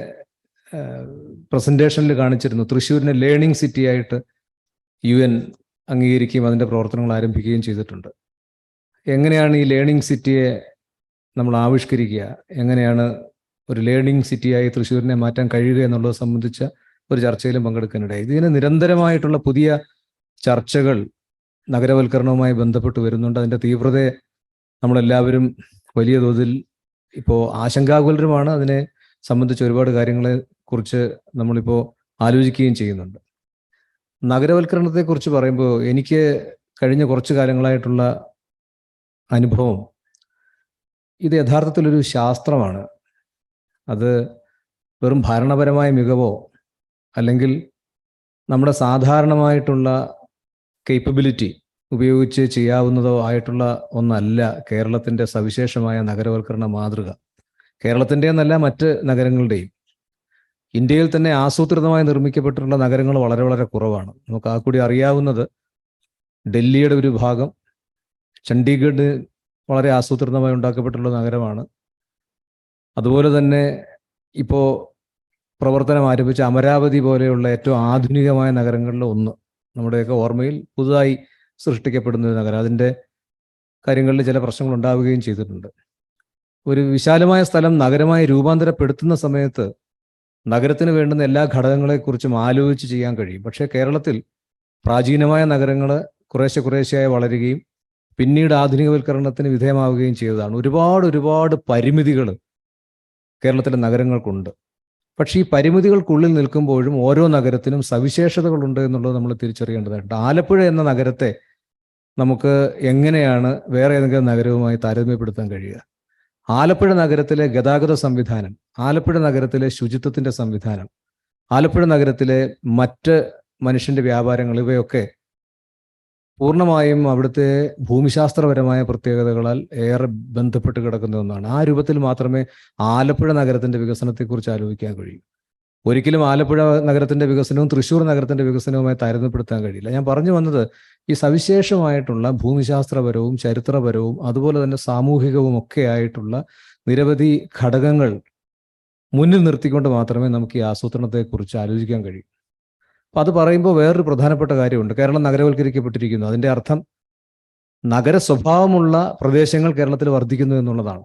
പ്രസന്റേഷനിൽ കാണിച്ചിരുന്നു, തൃശ്ശൂരിനെ ലേണിംഗ് സിറ്റി ആയിട്ട് UN അംഗീകരിക്കുകയും അതിൻ്റെ പ്രവർത്തനങ്ങൾ ആരംഭിക്കുകയും ചെയ്തിട്ടുണ്ട്. എങ്ങനെയാണ് ഈ ലേണിംഗ് സിറ്റിയെ നമ്മൾ ആവിഷ്കരിക്കുക, എങ്ങനെയാണ് ഒരു ലേണിംഗ് സിറ്റിയായി തൃശ്ശൂരിനെ മാറ്റാൻ കഴിയുക എന്നുള്ളത് സംബന്ധിച്ച ഒരു ചർച്ചയിലും പങ്കെടുക്കാനിടയായി. ഇതിന് നിരന്തരമായിട്ടുള്ള പുതിയ ചർച്ചകൾ നഗരവൽക്കരണവുമായി ബന്ധപ്പെട്ട് വരുന്നുണ്ട്. അതിൻ്റെ തീവ്രതയെ നമ്മളെല്ലാവരും വലിയ തോതിൽ ഇപ്പോൾ ആശങ്കാകുലരുമാണ്. അതിനെ സംബന്ധിച്ച് ഒരുപാട് കാര്യങ്ങളെ കുറിച്ച് നമ്മളിപ്പോൾ ആലോചിക്കുകയും ചെയ്യുന്നുണ്ട്. നഗരവൽക്കരണത്തെക്കുറിച്ച് പറയുമ്പോൾ എനിക്ക് കഴിഞ്ഞ കുറച്ച് കാലങ്ങളായിട്ടുള്ള അനുഭവം, ഇത് യഥാർത്ഥത്തിലൊരു ശാസ്ത്രമാണ്. അത് വെറും ഭരണപരമായ മികവോ അല്ലെങ്കിൽ നമ്മുടെ സാധാരണമായിട്ടുള്ള കേപ്പബിലിറ്റി ഉപയോഗിച്ച് ചെയ്യാവുന്നതോ ആയിട്ടുള്ള ഒന്നല്ല കേരളത്തിൻ്റെ സവിശേഷമായ നഗരവൽക്കരണ മാതൃക. കേരളത്തിൻ്റെ എന്നല്ല, മറ്റ് നഗരങ്ങളുടെയും. ഇന്ത്യയിൽ തന്നെ ആസൂത്രിതമായി നിർമ്മിക്കപ്പെട്ടിട്ടുള്ള നഗരങ്ങൾ വളരെ വളരെ കുറവാണ്. നമുക്ക് ആ കൂടി അറിയാവുന്നത് ഡൽഹിയുടെ ഒരു ഭാഗം, ചണ്ഡീഗഡ് വളരെ ആസൂത്രിതമായി ഉണ്ടാക്കപ്പെട്ടിട്ടുള്ള നഗരമാണ്. അതുപോലെ തന്നെ ഇപ്പോൾ പ്രവർത്തനം ആരംഭിച്ച അമരാവതി പോലെയുള്ള ഏറ്റവും ആധുനികമായ നഗരങ്ങളിൽ ഒന്ന് നമ്മുടെയൊക്കെ ഓർമ്മയിൽ പുതുതായി സൃഷ്ടിക്കപ്പെടുന്ന ഒരു നഗരം. അതിൻ്റെ കാര്യങ്ങളിൽ ചില പ്രശ്നങ്ങൾ ഉണ്ടാവുകയും ചെയ്തിട്ടുണ്ട്. ഒരു വിശാലമായ സ്ഥലം നഗരമായി രൂപാന്തരപ്പെടുത്തുന്ന സമയത്ത് നഗരത്തിന് വേണ്ടുന്ന എല്ലാ ഘടകങ്ങളെക്കുറിച്ചും ആലോചിച്ച് ചെയ്യാൻ കഴിയും. പക്ഷേ കേരളത്തിൽ പ്രാചീനമായ നഗരങ്ങൾ കുറേശ്ശെയായി വളരുകയും പിന്നീട് ആധുനികവൽക്കരണത്തിന് വിധേയമാവുകയും ചെയ്തതാണ്. ഒരുപാട് പരിമിതികൾ കേരളത്തിലെ നഗരങ്ങൾക്കുണ്ട്. പക്ഷേ ഈ പരിമിതികൾക്കുള്ളിൽ നിൽക്കുമ്പോഴും ഓരോ നഗരത്തിനും സവിശേഷതകളുണ്ട് എന്നുള്ളത് നമ്മൾ തിരിച്ചറിയേണ്ടതായിട്ടുണ്ട്. ആലപ്പുഴ എന്ന നഗരത്തെ നമുക്ക് എങ്ങനെയാണ് വേറെ ഏതെങ്കിലും നഗരവുമായി താരതമ്യപ്പെടുത്താൻ കഴിയുക? ആലപ്പുഴ നഗരത്തിലെ ഗതാഗത സംവിധാനം, ആലപ്പുഴ നഗരത്തിലെ ശുചിത്വത്തിൻ്റെ സംവിധാനം, ആലപ്പുഴ നഗരത്തിലെ മറ്റ് മനുഷ്യൻ്റെ വ്യാപാരങ്ങൾ, ഇവയൊക്കെ പൂർണ്ണമായും അവിടുത്തെ ഭൂമിശാസ്ത്രപരമായ പ്രത്യേകതകളാൽ ഏറെ ബന്ധപ്പെട്ട് കിടക്കുന്ന ഒന്നാണ്. ആ രൂപത്തിൽ മാത്രമേ ആലപ്പുഴ നഗരത്തിൻ്റെ വികസനത്തെക്കുറിച്ച് ആലോചിക്കാൻ കഴിയൂ. ഒരിക്കലും ആലപ്പുഴ നഗരത്തിൻ്റെ വികസനവും തൃശ്ശൂർ നഗരത്തിൻ്റെ വികസനവുമായി താരതമ്യപ്പെടുത്താൻ കഴിയില്ല. ഞാൻ പറഞ്ഞു വന്നത് ഈ സവിശേഷമായിട്ടുള്ള ഭൂമിശാസ്ത്രപരവും ചരിത്രപരവും അതുപോലെ തന്നെ സാമൂഹികവും ഒക്കെ ആയിട്ടുള്ള നിരവധി ഘടകങ്ങൾ മുന്നിൽ നിർത്തിക്കൊണ്ട് മാത്രമേ നമുക്ക് ഈ ആസൂത്രണത്തെക്കുറിച്ച് ആലോചിക്കാൻ കഴിയൂ. അപ്പം അത് പറയുമ്പോൾ വേറൊരു പ്രധാനപ്പെട്ട കാര്യമുണ്ട്. കേരളം നഗരവൽക്കരിക്കപ്പെട്ടിരിക്കുന്നു. അതിൻ്റെ അർത്ഥം നഗര സ്വഭാവമുള്ള പ്രദേശങ്ങൾ കേരളത്തിൽ വർദ്ധിക്കുന്നു എന്നുള്ളതാണ്.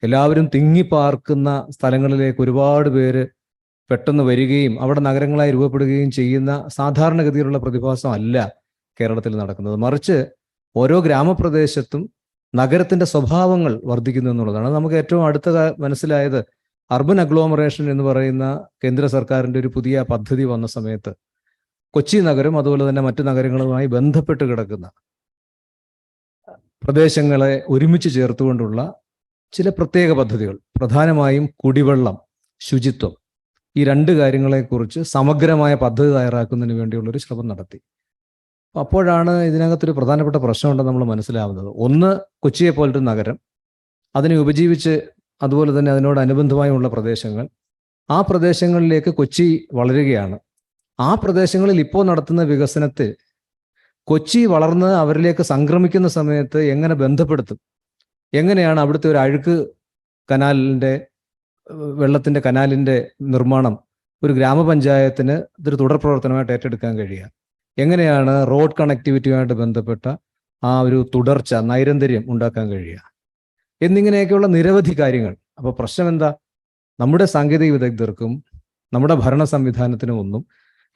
എല്ലാവരും തിങ്ങിപ്പാർക്കുന്ന സ്ഥലങ്ങളിലേക്ക് ഒരുപാട് പേര് പെട്ടെന്ന് വരികയും അവിടെ നഗരങ്ങളായി രൂപപ്പെടുകയും ചെയ്യുന്ന സാധാരണഗതിയിലുള്ള പ്രതിഭാസമല്ല കേരളത്തിൽ നടക്കുന്നത്. മറിച്ച് ഓരോ ഗ്രാമപ്രദേശത്തും നഗരത്തിൻ്റെ സ്വഭാവങ്ങൾ വർദ്ധിക്കുന്നു എന്നുള്ളതാണ്. നമുക്ക് ഏറ്റവും അടുത്ത മനസ്സിലായത് അർബൻ അഗ്ലോമറേഷൻ എന്ന് പറയുന്ന കേന്ദ്ര സർക്കാരിൻ്റെ ഒരു പുതിയ പദ്ധതി വന്ന സമയത്ത് കൊച്ചി നഗരം അതുപോലെ തന്നെ മറ്റു നഗരങ്ങളുമായി ബന്ധപ്പെട്ട് കിടക്കുന്ന പ്രദേശങ്ങളെ ഒരുമിച്ച് ചേർത്തുകൊണ്ടുള്ള ചില പ്രത്യേക പദ്ധതികൾ, പ്രധാനമായും കുടിവെള്ളം, ശുചിത്വം, ഈ രണ്ട് കാര്യങ്ങളെക്കുറിച്ച് സമഗ്രമായ പദ്ധതി തയ്യാറാക്കുന്നതിന് വേണ്ടിയുള്ളൊരു ശ്രമം നടത്തി. അപ്പോഴാണ് ഇതിനകത്തൊരു പ്രധാനപ്പെട്ട പ്രശ്നമുണ്ടെന്ന് നമ്മൾ മനസ്സിലാവുന്നത്. ഒന്ന്, കൊച്ചിയെ പോലൊരു നഗരം, അതിനെ ഉപജീവിച്ച് അതുപോലെ തന്നെ അതിനോടനുബന്ധമായുള്ള പ്രദേശങ്ങൾ, ആ പ്രദേശങ്ങളിലേക്ക് കൊച്ചി വളരുകയാണ്. ആ പ്രദേശങ്ങളിൽ ഇപ്പോൾ നടത്തുന്ന വികസനത്തിൽ കൊച്ചി വളർന്ന് അവരിലേക്ക് സംക്രമിക്കുന്ന സമയത്ത് എങ്ങനെ ബന്ധപ്പെടുത്തും? എങ്ങനെയാണ് അവിടുത്തെ ഒരു അഴുക്ക് കനാലിൻ്റെ കനാലിൻ്റെ നിർമ്മാണം ഒരു ഗ്രാമപഞ്ചായത്തിന് ഇതൊരു തുടർ പ്രവർത്തനമായിട്ട് ഏറ്റെടുക്കാൻ കഴിയുക? എങ്ങനെയാണ് റോഡ് കണക്ടിവിറ്റിയുമായിട്ട് ബന്ധപ്പെട്ട ആ ഒരു തുടർച്ച, നൈരന്തര്യം ഉണ്ടാക്കാൻ കഴിയുക? എന്നിങ്ങനെയൊക്കെയുള്ള നിരവധി കാര്യങ്ങൾ. അപ്പോൾ പ്രശ്നം എന്താ? നമ്മുടെ സാങ്കേതിക വിദഗ്ധർക്കും നമ്മുടെ ഭരണ സംവിധാനത്തിനും ഒന്നും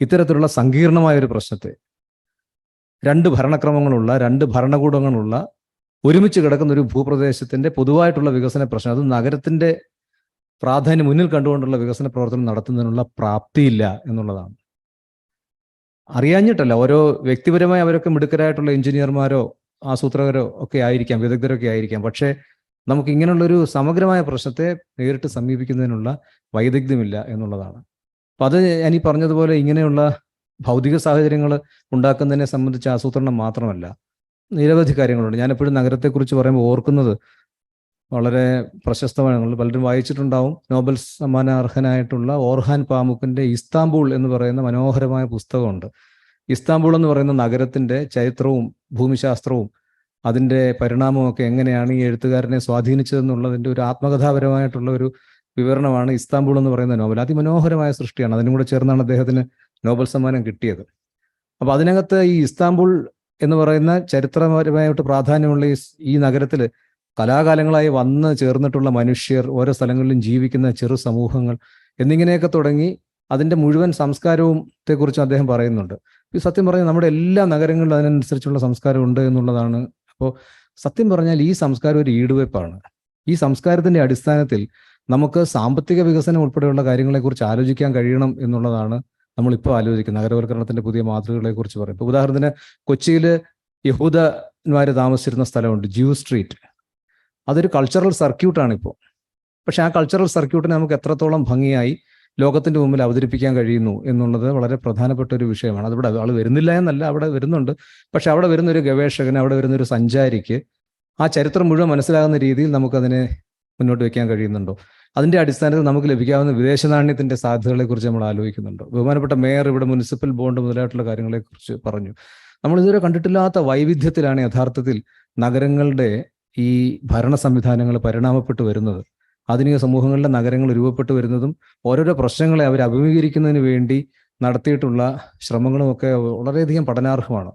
ഇത്തരത്തിലുള്ള സങ്കീർണമായ ഒരു പ്രശ്നത്തെ, രണ്ട് ഭരണക്രമങ്ങളുള്ള, രണ്ട് ഭരണകൂടങ്ങളുള്ള, ഒരുമിച്ച് കിടക്കുന്ന ഒരു ഭൂപ്രദേശത്തിൻ്റെ പൊതുവായിട്ടുള്ള വികസന പ്രശ്നം, അത് നഗരത്തിൻ്റെ പ്രാധാന്യം മുന്നിൽ കണ്ടുകൊണ്ടുള്ള വികസന പ്രവർത്തനം നടത്തുന്നതിനുള്ള പ്രാപ്തിയില്ല എന്നുള്ളതാണ്. അറിയാഞ്ഞിട്ടല്ല, ഓരോ വ്യക്തിപരമായി അവരൊക്കെ മിടുക്കരായിട്ടുള്ള എഞ്ചിനീയർമാരോ ആസൂത്രകരോ ഒക്കെ ആയിരിക്കാം, വിദഗ്ധരൊക്കെ ആയിരിക്കാം. പക്ഷേ നമുക്ക് ഇങ്ങനെയുള്ളൊരു സമഗ്രമായ പ്രശ്നത്തെ നേരിട്ട് സമീപിക്കുന്നതിനുള്ള വൈദഗ്ധ്യമില്ല എന്നുള്ളതാണ്. അപ്പം അത് ഞാൻ ഈ പറഞ്ഞതുപോലെ ഇങ്ങനെയുള്ള ഭൗതിക സാഹചര്യങ്ങൾ ഉണ്ടാക്കുന്നതിനെ സംബന്ധിച്ച് ആസൂത്രണം മാത്രമല്ല, നിരവധി കാര്യങ്ങളുണ്ട്. ഞാനെപ്പോഴും നഗരത്തെക്കുറിച്ച് പറയുമ്പോൾ ഓർക്കുന്നത് വളരെ പ്രശസ്തമാണ്, നിങ്ങൾ പലരും വായിച്ചിട്ടുണ്ടാവും. നോബൽ സമ്മാന അർഹനായിട്ടുള്ള ഓർഹാൻ പാമുക്കിൻ്റെ ഇസ്താംബൂൾ എന്ന് പറയുന്ന മനോഹരമായ പുസ്തകമുണ്ട്. ഇസ്താംബൂൾ എന്ന് പറയുന്ന നഗരത്തിൻ്റെ ചരിത്രവും ഭൂമിശാസ്ത്രവും അതിൻ്റെ പരിണാമമൊക്കെ എങ്ങനെയാണ് ഈ എഴുത്തുകാരനെ സ്വാധീനിച്ചതെന്നുള്ളതിൻ്റെ ഒരു ആത്മകഥാപരമായിട്ടുള്ള ഒരു വിവരണമാണ് ഇസ്താംബൂൾ എന്ന് പറയുന്ന നോവൽ. അതിമനോഹരമായ സൃഷ്ടിയാണ്. അതിനും കൂടെ ചേർന്നാണ് അദ്ദേഹത്തിന് നോബൽ സമ്മാനം കിട്ടിയത്. അപ്പോൾ അതിനകത്ത് ഈ ഇസ്താംബൂൾ എന്ന് പറയുന്ന ചരിത്രപരമായിട്ട് പ്രാധാന്യമുള്ള ഈ നഗരത്തിൽ കലാകാലങ്ങളായി വന്ന് ചേർന്നിട്ടുള്ള മനുഷ്യർ, ഓരോ സ്ഥലങ്ങളിലും ജീവിക്കുന്ന ചെറു സമൂഹങ്ങൾ എന്നിങ്ങനെയൊക്കെ തുടങ്ങി അതിൻ്റെ മുഴുവൻ സംസ്കാരത്തെക്കുറിച്ചും അദ്ദേഹം പറയുന്നുണ്ട്. ഈ സത്യം പറഞ്ഞാൽ നമ്മുടെ എല്ലാ നഗരങ്ങളിലും അതിനനുസരിച്ചുള്ള സംസ്കാരം ഉണ്ട് എന്നുള്ളതാണ്. അപ്പോൾ സത്യം പറഞ്ഞാൽ ഈ സംസ്കാരം ഒരു ഈടുവയ്പ്പാണ്. ഈ സംസ്കാരത്തിൻ്റെ അടിസ്ഥാനത്തിൽ നമുക്ക് സാമ്പത്തിക വികസനം ഉൾപ്പെടെയുള്ള കാര്യങ്ങളെക്കുറിച്ച് ആലോചിക്കാൻ കഴിയണം എന്നുള്ളതാണ് നമ്മളിപ്പോൾ ആലോചിക്കുന്നത്. നഗരവൽക്കരണത്തിൻ്റെ പുതിയ മാതൃകകളെക്കുറിച്ച് പറയും. ഇപ്പോൾ ഉദാഹരണത്തിന് കൊച്ചിയിൽ യഹൂദന്മാർ താമസിച്ചിരുന്ന സ്ഥലമുണ്ട്, ജ്യൂ സ്ട്രീറ്റ്. അതൊരു കൾച്ചറൽ സർക്യൂട്ടാണ് ഇപ്പോൾ. പക്ഷെ ആ കൾച്ചറൽ സർക്യൂട്ടിനെ നമുക്ക് എത്രത്തോളം ഭംഗിയായി ലോകത്തിൻ്റെ മുമ്പിൽ അവതരിപ്പിക്കാൻ കഴിയുന്നു എന്നുള്ളത് വളരെ പ്രധാനപ്പെട്ട ഒരു വിഷയമാണ്. അതിവിടെ ആൾ വരുന്നില്ല എന്നല്ല, അവിടെ വരുന്നുണ്ട്. പക്ഷെ അവിടെ വരുന്നൊരു ഗവേഷകന്, അവിടെ വരുന്നൊരു സഞ്ചാരിക്ക് ആ ചരിത്രം മുഴുവൻ മനസ്സിലാകുന്ന രീതിയിൽ നമുക്കതിനെ മുന്നോട്ട് വയ്ക്കാൻ കഴിയുന്നുണ്ടോ? അതിൻ്റെ അടിസ്ഥാനത്തിൽ നമുക്ക് ലഭിക്കാവുന്ന വിദേശ നാണ്യത്തിൻ്റെ സാധ്യതകളെക്കുറിച്ച് നമ്മൾ ആലോചിക്കുന്നുണ്ടോ? ബഹുമാനപ്പെട്ട മേയർ ഇവിടെ മുനിസിപ്പൽ ബോണ്ട് മുതലായിട്ടുള്ള കാര്യങ്ങളെക്കുറിച്ച് പറഞ്ഞു. നമ്മൾ ഇതുവരെ കണ്ടിട്ടില്ലാത്ത വൈവിധ്യത്തിലാണ് യഥാർത്ഥത്തിൽ നഗരങ്ങളുടെ ഈ ഭരണ സംവിധാനങ്ങൾ പരിണാമപ്പെട്ടു വരുന്നത്. ആധുനിക സമൂഹങ്ങളിലെ നഗരങ്ങൾ രൂപപ്പെട്ടു വരുന്നതും ഓരോരോ പ്രശ്നങ്ങളെ അവർ അഭിമുഖീകരിക്കുന്നതിന് വേണ്ടി നടത്തിയിട്ടുള്ള ശ്രമങ്ങളുമൊക്കെ വളരെയധികം പഠനാർഹമാണ്.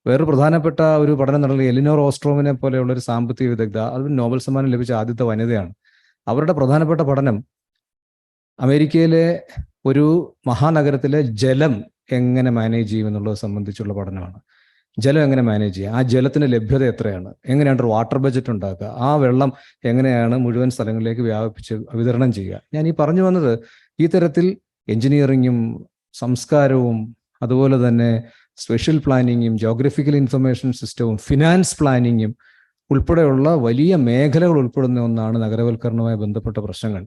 വേറൊരു പ്രധാനപ്പെട്ട ഒരു പഠനം നടന്നത് എലിനോർ ഓസ്ട്രോമിനെ പോലെയുള്ള ഒരു സാമ്പത്തിക വിദഗ്ധ, അത് നോബൽ സമ്മാനം ലഭിച്ച ആദ്യത്തെ വനിതയാണ്. അവരുടെ പ്രധാനപ്പെട്ട പഠനം അമേരിക്കയിലെ ഒരു മഹാനഗരത്തിലെ ജലം എങ്ങനെ മാനേജ് ചെയ്യും എന്നുള്ളത് സംബന്ധിച്ചുള്ള പഠനമാണ്. ജലം എങ്ങനെ മാനേജ് ചെയ്യുക, ആ ജലത്തിൻ്റെ ലഭ്യത എത്രയാണ്, എങ്ങനെയാണ് ഒരു വാട്ടർ ബഡ്ജറ്റ് ഉണ്ടാക്കുക, ആ വെള്ളം എങ്ങനെയാണ് മുഴുവൻ സ്ഥലങ്ങളിലേക്ക് വ്യാപിപ്പിച്ച് വിതരണം ചെയ്യുക. ഞാൻ ഈ പറഞ്ഞു വന്നത് ഈ തരത്തിൽ എഞ്ചിനീയറിങ്ങും സംസ്കാരവും അതുപോലെ തന്നെ സ്പെഷ്യൽ പ്ലാനിങ്ങും ജോഗ്രഫിക്കൽ ഇൻഫർമേഷൻ സിസ്റ്റവും ഫിനാൻസ് പ്ലാനിങ്ങും ഉൾപ്പെടെയുള്ള വലിയ മേഖലകൾ ഉൾപ്പെടുന്ന ഒന്നാണ് നഗരവൽക്കരണവുമായി ബന്ധപ്പെട്ട പ്രശ്നങ്ങൾ.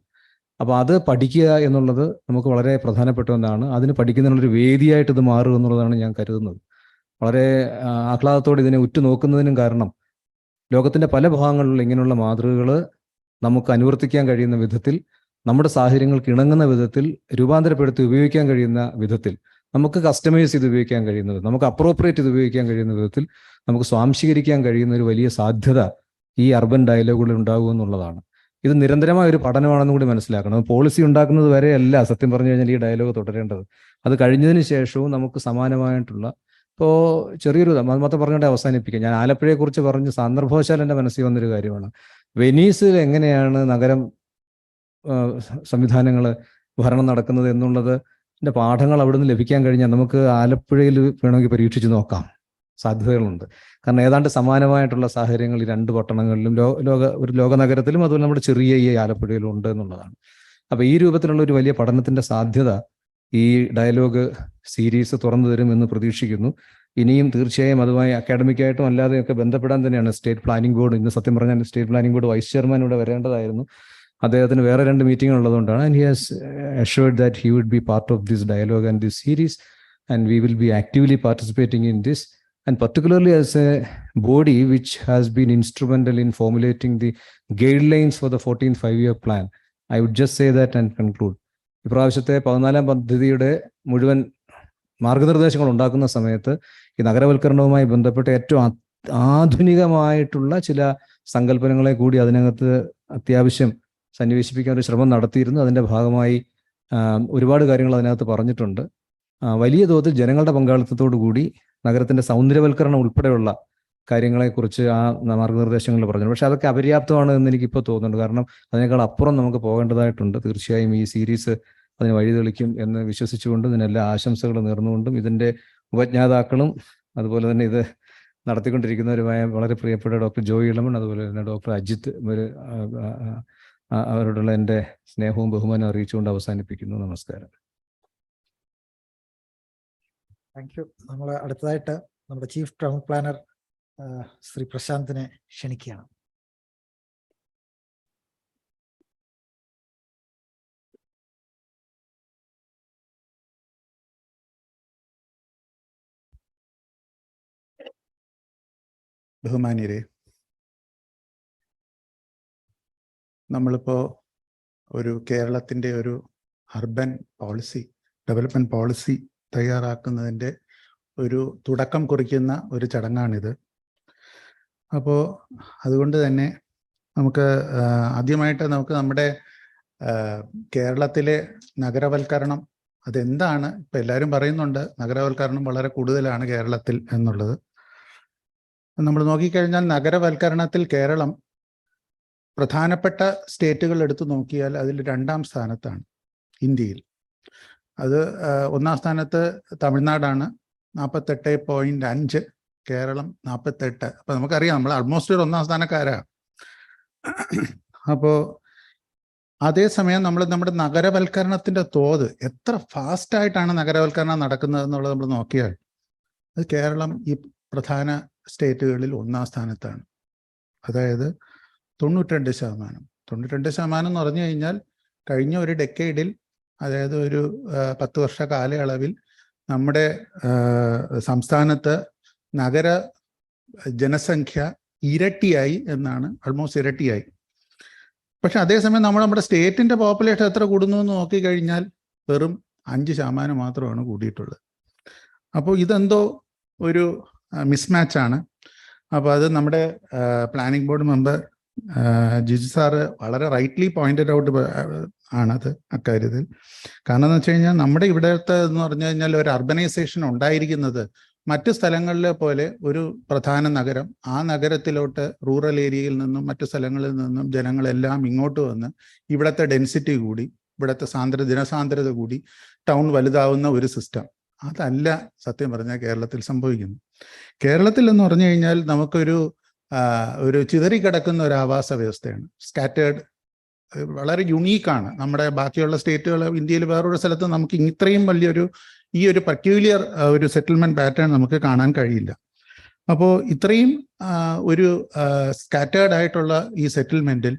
അപ്പോൾ അത് പഠിക്കുക എന്നുള്ളത് നമുക്ക് വളരെ പ്രധാനപ്പെട്ട ഒന്നാണ്. അതിന് പഠിക്കുന്നതിനുള്ളൊരു വേദിയായിട്ട് ഇത് മാറും എന്നുള്ളതാണ് ഞാൻ കരുതുന്നത്. വളരെ ആഹ്ലാദത്തോടെ ഇതിനെ ഉറ്റുനോക്കുന്നതിനും കാരണം ലോകത്തിൻ്റെ പല ഭാഗങ്ങളിലുള്ള ഇങ്ങനെയുള്ള മാതൃകകൾ നമുക്ക് അനുവർത്തിക്കാൻ കഴിയുന്ന വിധത്തിൽ, നമ്മുടെ സാഹചര്യങ്ങൾക്ക് ഇണങ്ങുന്ന വിധത്തിൽ രൂപാന്തരപ്പെടുത്തി ഉപയോഗിക്കാൻ കഴിയുന്ന വിധത്തിൽ, നമുക്ക് കസ്റ്റമൈസ് ചെയ്ത് ഉപയോഗിക്കാൻ കഴിയുന്നത്, നമുക്ക് അപ്രോപ്രിയേറ്റ് ചെയ്ത് ഉപയോഗിക്കാൻ കഴിയുന്ന വിധത്തിൽ നമുക്ക് സ്വാംശീകരിക്കാൻ കഴിയുന്ന ഒരു വലിയ സാധ്യത ഈ അർബൻ ഡയലോഗുകളിൽ ഉണ്ടാകും എന്നുള്ളതാണ്. ഇത് നിരന്തരമായ ഒരു പഠനമാണെന്ന് കൂടി മനസ്സിലാക്കണം. പോളിസി ഉണ്ടാക്കുന്നത് വരെയല്ല സത്യം പറഞ്ഞു കഴിഞ്ഞാൽ ഈ ഡയലോഗ് തുടരേണ്ടത്. അത് കഴിഞ്ഞതിന് ശേഷവും നമുക്ക് സമാനമായിട്ടുള്ള, ഇപ്പോൾ ചെറിയൊരു മാത്രം പറഞ്ഞുകൊണ്ട് അവസാനിപ്പിക്കാം. ഞാൻ ആലപ്പുഴയെക്കുറിച്ച് പറഞ്ഞ് സന്ദർഭവശാൽ എൻ്റെ മനസ്സിൽ വന്നൊരു കാര്യമാണ്. വെനീസിൽ എങ്ങനെയാണ് നഗരം സംവിധാനങ്ങൾ ഭരണം നടക്കുന്നത് എന്നുള്ളത് പാഠങ്ങൾ അവിടെ നിന്ന് ലഭിക്കാൻ കഴിഞ്ഞാൽ നമുക്ക് ആലപ്പുഴയിൽ വേണമെങ്കിൽ പരീക്ഷിച്ച് നോക്കാം, സാധ്യതകളുണ്ട്. കാരണം ഏതാണ്ട് സമാനമായിട്ടുള്ള സാഹചര്യങ്ങൾ ഈ രണ്ട് പട്ടണങ്ങളിലും ഒരു ലോകനഗരത്തിലും അതുപോലെ നമ്മുടെ ചെറിയ ഈ ആലപ്പുഴയിലും ഉണ്ട് എന്നുള്ളതാണ്. അപ്പോൾ ഈ രൂപത്തിലുള്ള ഒരു വലിയ പഠനത്തിൻ്റെ സാധ്യത ഈ ഡയലോഗ് സീരീസ് തുറന്നു തരുമെന്ന് പ്രതീക്ഷിക്കുന്നു. ഇനിയും തീർച്ചയായും അതുമായി അക്കാഡമിക്കായിട്ടും അല്ലാതെയൊക്കെ ബന്ധപ്പെടാൻ തന്നെയാണ് സ്റ്റേറ്റ് പ്ലാനിംഗ് ബോർഡ്. ഇന്ന് സത്യം പറഞ്ഞാൽ state planning board vice chairman ഇവിടെ വരേണ്ടതായിരുന്നു. അദ്ദേഹത്തിന് വേറെ 2 മീറ്റിംഗ് ഉള്ളതുകൊണ്ടാണ്. And he has assured that he would be part of this dialogue and this series, and we will be actively participating in this, and particularly as a body which has been instrumental in formulating the guidelines for the 14th five-year plan. I would just say that and conclude. ഇപ്രാവശ്യത്തെ 14ാം പദ്ധതിയുടെ മുഴുവൻ മാർഗനിർദ്ദേശങ്ങൾ ഉണ്ടാക്കുന്ന സമയത്ത് ഈ നഗരവൽക്കരണവുമായി ബന്ധപ്പെട്ട് ഏറ്റവും ആധുനികമായിട്ടുള്ള ചില സങ്കല്പനങ്ങളെ കൂടി അതിനകത്ത് അത്യാവശ്യം സന്നിവേശിപ്പിക്കാൻ ഒരു ശ്രമം നടത്തിയിരുന്നു. അതിൻ്റെ ഭാഗമായി ഒരുപാട് കാര്യങ്ങൾ അതിനകത്ത് പറഞ്ഞിട്ടുണ്ട്. വലിയ തോതിൽ ജനങ്ങളുടെ പങ്കാളിത്തത്തോടു കൂടി നഗരത്തിൻ്റെ സൗന്ദര്യവൽക്കരണം ഉൾപ്പെടെയുള്ള കാര്യങ്ങളെക്കുറിച്ച് ആ മാർഗനിർദ്ദേശങ്ങളിൽ പറഞ്ഞു. പക്ഷെ അതൊക്കെ അപര്യാപ്തമാണ് എന്ന് എനിക്കിപ്പോൾ തോന്നുന്നുണ്ട്. കാരണം അതിനേക്കാൾ അപ്പുറം നമുക്ക് പോകേണ്ടതായിട്ടുണ്ട്. തീർച്ചയായും ഈ സീരീസ് അതിന് വഴിതെളിക്കും എന്ന് വിശ്വസിച്ചുകൊണ്ട് ഇതിനെല്ലാ ആശംസകളും നേർന്നുകൊണ്ടും ഇതിൻ്റെ ഉപജ്ഞാതാക്കളും അതുപോലെ തന്നെ ഇത് നടത്തിക്കൊണ്ടിരിക്കുന്നവരുമായ വളരെ പ്രിയപ്പെട്ട ഡോക്ടർ ജോയി ഇളമൺ, അതുപോലെ തന്നെ ഡോക്ടർ അജിത്ത്, അവരോടുള്ള എൻ്റെ സ്നേഹവും ബഹുമാനവും അറിയിച്ചുകൊണ്ട് അവസാനിപ്പിക്കുന്നു. നമസ്കാരം. Thank you. നമ്മൾ അടുത്തതായിട്ട് നമ്മുടെ ചീഫ് ടൗൺ പ്ലാനർ ശ്രീ പ്രശാന്തിനെ ക്ഷണിക്കുകയാണ്. ബഹുമാന്യരെ, നമ്മളിപ്പോൾ ഒരു കേരളത്തിൻ്റെ ഒരു അർബൻ പോളിസി, ഡെവലപ്മെൻറ്റ് പോളിസി തയ്യാറാക്കുന്നതിൻ്റെ ഒരു തുടക്കം കുറിക്കുന്ന ഒരു ചടങ്ങാണിത്. അപ്പോൾ അതുകൊണ്ട് തന്നെ നമുക്ക് ആദ്യമായിട്ട് നമ്മുടെ കേരളത്തിലെ നഗരവൽക്കരണം അതെന്താണ്. ഇപ്പം എല്ലാവരും പറയുന്നുണ്ട് നഗരവൽക്കരണം വളരെ കൂടുതലാണ് കേരളത്തിൽ എന്നുള്ളത്. നമ്മൾ നോക്കിക്കഴിഞ്ഞാൽ നഗരവൽക്കരണത്തിൽ കേരളം പ്രധാനപ്പെട്ട സ്റ്റേറ്റുകൾ എടുത്തു നോക്കിയാൽ അതിൽ 2ാം സ്ഥാനത്താണ് ഇന്ത്യയിൽ. അത് 1ാം സ്ഥാനത്ത് തമിഴ്നാടാണ് 48.5, കേരളം 48. അപ്പോൾ നമുക്കറിയാം നമ്മൾ ആൾമോസ്റ്റ് ഒരു 1ാം സ്ഥാനക്കാരാണ്. അപ്പോൾ അതേസമയം നമ്മുടെ നഗരവൽക്കരണത്തിൻ്റെ തോത് എത്ര ഫാസ്റ്റായിട്ടാണ് നഗരവൽക്കരണം നടക്കുന്നത് എന്നുള്ളത് നമ്മൾ നോക്കിയാൽ അത് കേരളം ഈ പ്രധാന സ്റ്റേറ്റുകളിൽ 1ാം സ്ഥാനത്താണ്. അതായത് 92%. 92% എന്ന് പറഞ്ഞു കഴിഞ്ഞാൽ കഴിഞ്ഞ ഒരു ഡെക്കേഡിൽ, അതായത് ഒരു 10 വർഷ കാലയളവിൽ നമ്മുടെ സംസ്ഥാനത്ത് നഗര ജനസംഖ്യ ഇരട്ടിയായി എന്നാണ്, ആൾമോസ്റ്റ് ഇരട്ടിയായി. പക്ഷെ അതേസമയം നമ്മുടെ സ്റ്റേറ്റിൻ്റെ പോപ്പുലേഷൻ എത്ര കൂടുന്നു എന്ന് നോക്കിക്കഴിഞ്ഞാൽ വെറും 5% മാത്രമാണ് കൂടിയിട്ടുള്ളത്. അപ്പോൾ ഇതെന്തോ ഒരു മിസ്മാച്ചാണ്. അപ്പോൾ അത് നമ്മുടെ planning board member Jiju sir വളരെ റൈറ്റ്ലി പോയിന്റഡ് ഔട്ട് ആണത് അക്കാര്യത്തിൽ. കാരണം എന്ന് വെച്ച് കഴിഞ്ഞാൽ നമ്മുടെ ഇവിടുത്തെ എന്ന് പറഞ്ഞു കഴിഞ്ഞാൽ ഒരു അർബനൈസേഷൻ ഉണ്ടായിരിക്കുന്നത് മറ്റു സ്ഥലങ്ങളിലെ പോലെ ഒരു പ്രധാന നഗരം, ആ നഗരത്തിലോട്ട് റൂറൽ ഏരിയയിൽ നിന്നും മറ്റു സ്ഥലങ്ങളിൽ നിന്നും ജനങ്ങളെല്ലാം ഇങ്ങോട്ട് വന്ന് ഇവിടുത്തെ ഡെൻസിറ്റി കൂടി, ഇവിടുത്തെ ജനസാന്ദ്രത കൂടി ടൗൺ വലുതാവുന്ന ഒരു സിസ്റ്റം. അതല്ല സത്യം പറഞ്ഞാൽ കേരളത്തിൽ സംഭവിക്കുന്നു. കേരളത്തിൽ എന്ന് പറഞ്ഞു കഴിഞ്ഞാൽ നമുക്കൊരു ചിതറിക്കിടക്കുന്ന ഒരു ആവാസ വ്യവസ്ഥയാണ്. സ്കാറ്റേർഡ്, വളരെ യുണീക്കാണ്. നമ്മുടെ ബാക്കിയുള്ള സ്റ്റേറ്റുകൾ, ഇന്ത്യയിൽ വേറൊരു സ്ഥലത്ത് നമുക്ക് ഇത്രയും വലിയൊരു ഈ ഒരു പെക്യൂലിയർ ഒരു സെറ്റിൽമെന്റ് പാറ്റേൺ നമുക്ക് കാണാൻ കഴിയില്ല. അപ്പോൾ ഇത്രയും ഒരു സ്കാറ്റേർഡ് ആയിട്ടുള്ള ഈ സെറ്റിൽമെന്റിൽ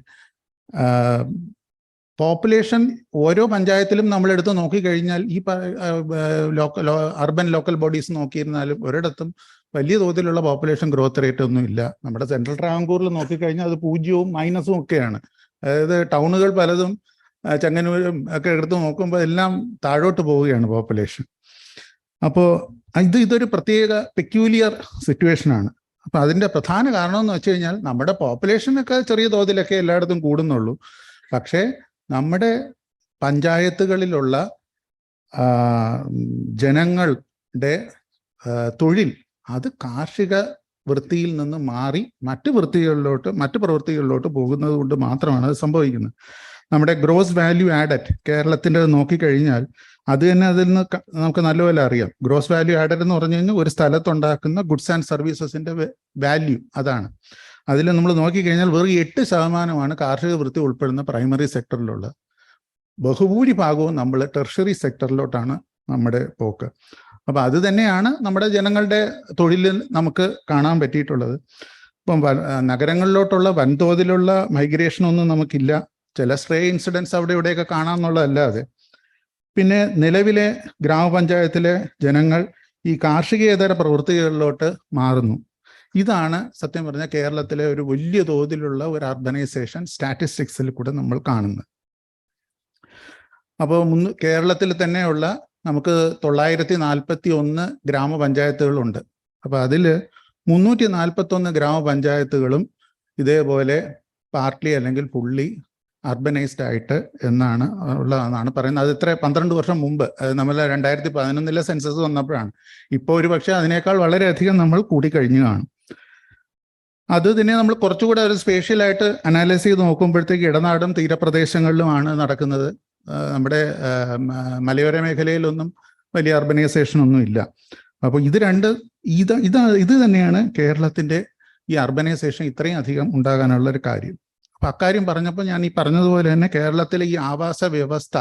പോപ്പുലേഷൻ ഓരോ പഞ്ചായത്തിലും നമ്മളെടുത്ത് നോക്കിക്കഴിഞ്ഞാൽ ഈ അർബൻ ലോക്കൽ ബോഡീസ് നോക്കിയിരുന്നാലും ഒരിടത്തും വലിയ തോതിലുള്ള പോപ്പുലേഷൻ ഗ്രോത്ത് റേറ്റ് ഒന്നും ഇല്ല. നമ്മുടെ സെൻട്രൽ ട്രാവൻകൂറിൽ നോക്കിക്കഴിഞ്ഞാൽ അത് 0-ഉം -ഉം ഒക്കെയാണ്. അതായത് ടൗണുകൾ പലതും ചെങ്ങന്നൂരും ഒക്കെ എടുത്ത് നോക്കുമ്പോൾ എല്ലാം താഴോട്ട് പോവുകയാണ് പോപ്പുലേഷൻ. അപ്പോൾ ഇതൊരു പ്രത്യേക പെക്യൂലിയർ സിറ്റുവേഷനാണ്. അപ്പം അതിൻ്റെ പ്രധാന കാരണം എന്ന് വെച്ച് കഴിഞ്ഞാൽ നമ്മുടെ പോപ്പുലേഷനൊക്കെ ചെറിയ തോതിലൊക്കെ എല്ലായിടത്തും കൂടുന്നുള്ളൂ. പക്ഷേ നമ്മുടെ പഞ്ചായത്തുകളിലുള്ള ജനങ്ങളുടെ തൊഴിൽ അത് കാർഷിക വൃത്തിയിൽ നിന്ന് മാറി മറ്റു പ്രവൃത്തികളിലോട്ട് പോകുന്നത് കൊണ്ട് മാത്രമാണ് അത് സംഭവിക്കുന്നത്. നമ്മുടെ ഗ്രോസ് വാല്യൂ ആഡഡ് കേരളത്തിൻ്റെ നോക്കിക്കഴിഞ്ഞാൽ അത് തന്നെ അതിൽ നിന്ന് നമുക്ക് നല്ലപോലെ അറിയാം. ഗ്രോസ് വാല്യൂ ആഡഡ് എന്ന് പറഞ്ഞു കഴിഞ്ഞാൽ ഒരു സ്ഥലത്തുണ്ടാക്കുന്ന ഗുഡ്സ് ആൻഡ് സർവീസസിന്റെ വാല്യൂ അതാണ്. അതിൽ നമ്മൾ നോക്കിക്കഴിഞ്ഞാൽ വെറും 8% കാർഷിക വൃത്തി ഉൾപ്പെടുന്ന പ്രൈമറി സെക്ടറിലുള്ള. ബഹുഭൂരിഭാഗവും നമ്മൾ ടെർഷറി സെക്ടറിലോട്ടാണ് നമ്മുടെ പോക്ക്. അപ്പം അത് തന്നെയാണ് നമ്മുടെ ജനങ്ങളുടെ തൊഴിലിൽ നമുക്ക് കാണാൻ പറ്റിയിട്ടുള്ളത്. ഇപ്പം നഗരങ്ങളിലോട്ടുള്ള വൻതോതിലുള്ള മൈഗ്രേഷൻ ഒന്നും നമുക്കില്ല. ചില സ്ട്രേ ഇൻസിഡൻസ് അവിടെ ഇവിടെയൊക്കെ കാണാമെന്നുള്ളതല്ലാതെ. പിന്നെ നിലവിലെ ഗ്രാമപഞ്ചായത്തിലെ ജനങ്ങൾ ഈ കാർഷികേതര പ്രവൃത്തികളിലോട്ട് മാറുന്നു. ഇതാണ് സത്യം പറഞ്ഞാൽ കേരളത്തിലെ ഒരു വലിയ തോതിലുള്ള ഒരു അർബനൈസേഷൻ സ്റ്റാറ്റിസ്റ്റിക്സിൽ കൂടെ നമ്മൾ കാണുന്നത്. അപ്പോൾ കേരളത്തിൽ തന്നെയുള്ള നമുക്ക് 941 ഗ്രാമപഞ്ചായത്തുകളുണ്ട്. അപ്പോൾ അതിൽ 341 ഗ്രാമപഞ്ചായത്തുകളും ഇതേപോലെ പാർട്ട്ലി അല്ലെങ്കിൽ ഫുള്ളി അർബനൈസ്ഡ് ആയിട്ട് ഉള്ളതാണ് പറയുന്നത്. അത് 12 വർഷം മുമ്പ്, നമ്മൾ 2011 സെൻസസ് വന്നപ്പോഴാണ്. ഇപ്പോൾ ഒരു പക്ഷേ അതിനേക്കാൾ വളരെയധികം നമ്മൾ കൂടിക്കഴിഞ്ഞു കാണും. അത് തന്നെ നമ്മൾ കുറച്ചുകൂടെ ഒരു സ്പേഷ്യലായിട്ട് അനാലിസ് ചെയ്ത് നോക്കുമ്പോഴത്തേക്ക് ഇടനാടും തീരപ്രദേശങ്ങളിലുമാണ് നടക്കുന്നത്. നമ്മുടെ മലയോര മേഖലയിലൊന്നും വലിയ അർബനൈസേഷൻ ഒന്നും ഇല്ല. അപ്പോൾ ഇത് തന്നെയാണ് കേരളത്തിൻ്റെ ഈ അർബനൈസേഷൻ ഇത്രയും അധികം ഉണ്ടാകാനുള്ള ഒരു കാര്യം. അപ്പം അക്കാര്യം പറഞ്ഞപ്പോൾ ഞാൻ ഈ പറഞ്ഞതുപോലെ തന്നെ കേരളത്തിലെ ഈ ആവാസ വ്യവസ്ഥ